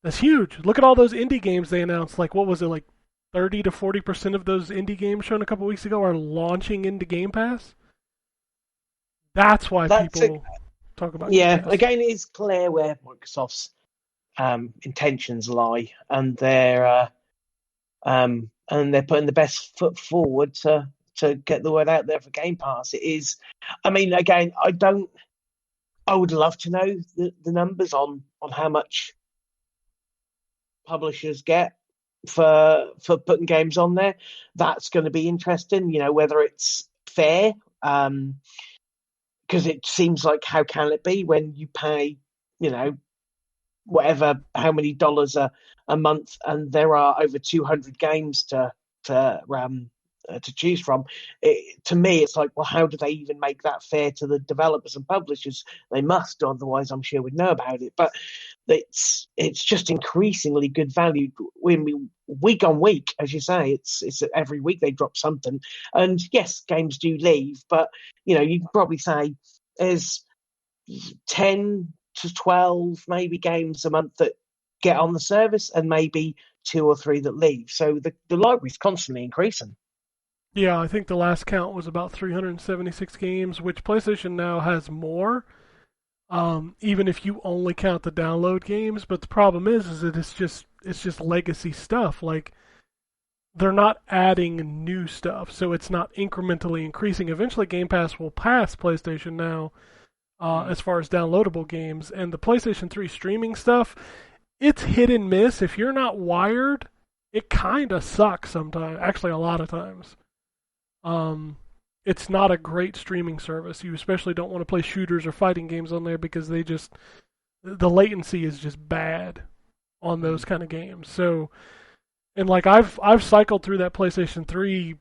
that's huge. Look at all those indie games they announced. Like, what was it, like 30 to 40% of those indie games shown a couple weeks ago are launching into Game Pass? That's why people talk about Yeah, Game Pass. again, it is clear where Microsoft's intentions lie, and they're putting the best foot forward to get the word out there for Game Pass. It is, I mean, again, I would love to know the numbers on how much publishers get for putting games on there. That's going to be interesting, whether it's fair. Because it seems like, how can it be when you pay, whatever, how many dollars a month, and there are over 200 games to choose from? To me, it's like, well, how do they even make that fair to the developers and publishers? They must, otherwise I'm sure we'd know about it. But it's just increasingly good value. Week on week, as you say, it's every week they drop something. And yes, games do leave, but you can probably say there's 10 to 12 maybe games a month that get on the service, and maybe 2 or 3 that leave. So the library's constantly increasing. Yeah, I think the last count was about 376 games, which PlayStation Now has more, even if you only count the download games. But the problem is that it's just legacy stuff. Like, they're not adding new stuff, so it's not incrementally increasing. Eventually, Game Pass will pass PlayStation Now as far as downloadable games, and the PlayStation 3 streaming stuff, it's hit and miss. If you're not wired, it kind of sucks sometimes. Actually, a lot of times. It's not a great streaming service. You especially don't want to play shooters or fighting games on there because the latency is just bad on those kind of games. So, and like I've cycled through that PlayStation 3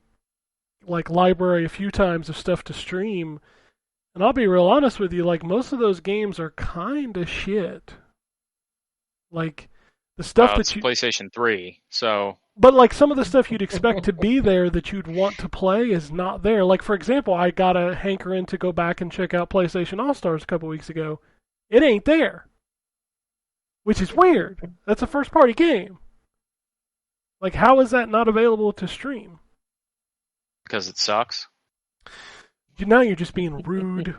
like library a few times of stuff to stream, and I'll be real honest with you, like most of those games are kind of shit. Like the stuff It's PlayStation 3, so. But like some of the stuff you'd expect to be there that you'd want to play is not there. Like, for example, I got a hankering to go back and check out PlayStation All-Stars a couple weeks ago. It ain't there. Which is weird. That's a first-party game. Like, how is that not available to stream? Because it sucks. Now you're just being rude.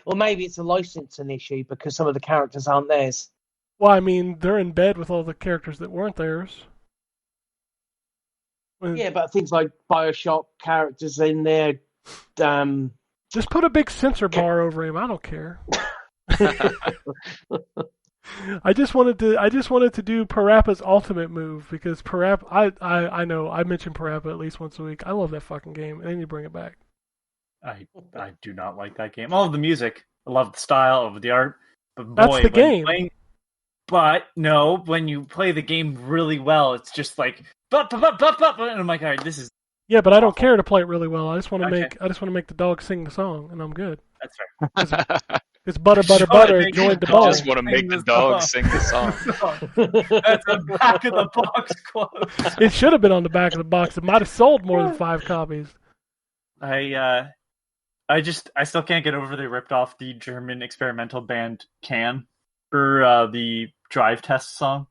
Or maybe it's a licensing issue because some of the characters aren't theirs. Well, I mean, they're in bed with all the characters that weren't theirs. Yeah, but things like BioShock characters in there. Just put a big censor bar over him. I don't care. I just wanted to do Parappa's ultimate move because Parappa. I know I mention Parappa at least once a week. I love that fucking game, and then you bring it back. I do not like that game. I love the music. I love the style of the art. But boy, that's the game. But no, when you play the game really well, it's just like and I'm like, all right, this is. Yeah, but I don't care to play it really well. I just want to make the dog sing the song, and I'm good. That's fair. It's butter, joined the ball. I just want to make the dog sing the song. That's a back of the box quote. It should have been on the back of the box. It might have sold more than 5 copies. I still can't get over they ripped off the German experimental band Can for the Drive Test song.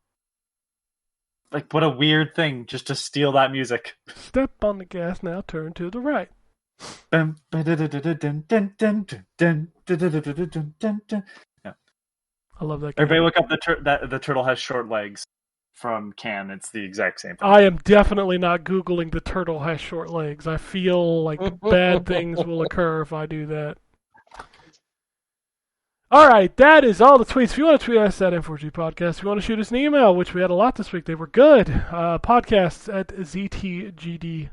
Like, what a weird thing just to steal that music. Step on the gas now, turn to the right. Yeah. I love that game. Everybody look up the turtle has short legs from Can. It's the exact same thing. I am definitely not Googling the turtle has short legs. I feel like bad things will occur if I do that. All right, that is all the tweets. If you want to tweet us at N4G Podcast, if you want to shoot us an email, which we had a lot this week, they were good. Podcasts at ZTGD.com.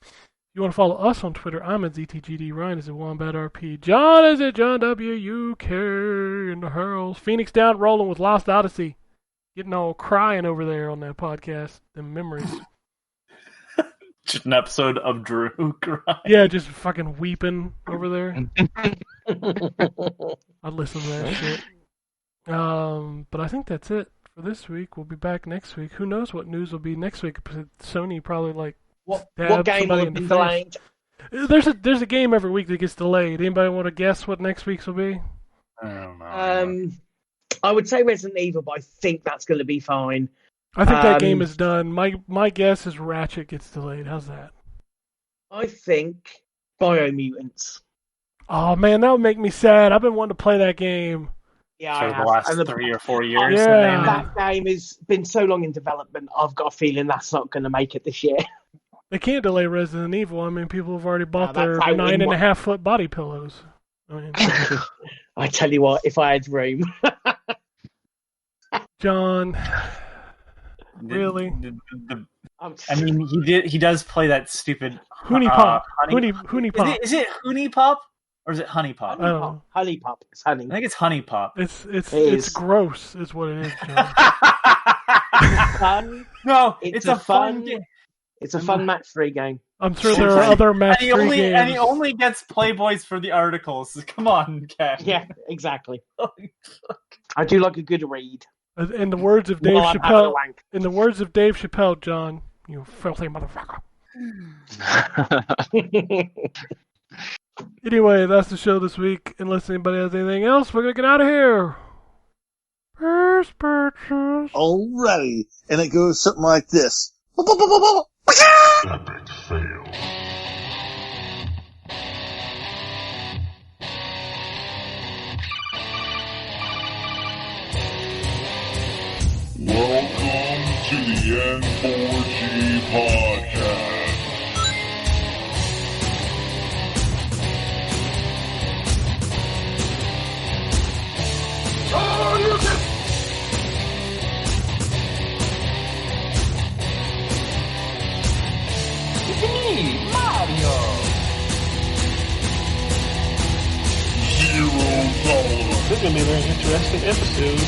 If you want to follow us on Twitter, I'm at ZTGD. Ryan is at WombatRP. John is at John WUK in the Hurls. Phoenix down rolling with Lost Odyssey. Getting all crying over there on that podcast. The memories. Just an episode of Drew crying. Yeah, just fucking weeping over there. I'd listen to that shit. But I think that's it for this week. We'll be back next week. Who knows what news will be next week? Sony probably What stabbed game somebody will in have the been face. delayed? There's a game every week that gets delayed. Anybody want to guess what next week's will be? I don't know. I would say Resident Evil, but I think that's going to be fine. I think that game is done. My guess is Ratchet gets delayed. How's that? I think Biomutants. Oh man, that would make me sad. I've been wanting to play that game. Yeah, For I the have. last And 3 or 4 years. Yeah. that game has been so long in development. I've got a feeling that's not going to make it this year. They can't delay Resident Evil. I mean, people have already bought No, their that's how 9.5 foot body pillows. I mean, I tell you what, if I had room. John, really? I mean, he does play that stupid Hoonie Pop. honey. Hoonie Pop. Is it Hoonie Pop or is it Honey Pop? I don't know. Honey Pop. It's honey. I think it's Honey Pop. It's gross, is what it is, John. Fun. No, It's it's a a fun fun- game. It's a fun match-3 game. I'm sure there are other match 3 games. And he only gets Playboys for the articles. Come on, Cat. Yeah, exactly. I do like a good read. In the words of Dave Well, I'm having a Chappelle, wank. in the words of Dave Chappelle, John, you filthy motherfucker. Anyway, that's the show this week. Unless anybody has anything else, we're gonna get out of here. First purchase. Alrighty. And it goes something like this. Epic fail. Welcome to the N4G Podcast. $0. This is gonna be a very interesting episode.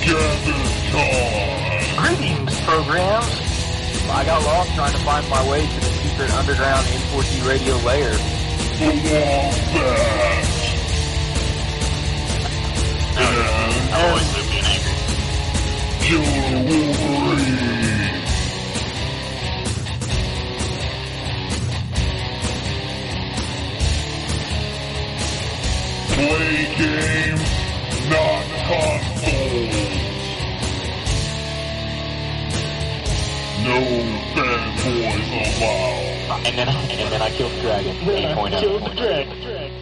Gather time. Greetings, programs. I got lost trying to find my way to the secret underground N4G Radio lair. The Wombat. And always lived in anger. Killer Wolverine. Play games, not consoles. No fanboys allowed. And then I killed the dragon. 8.0. Killed the dragon.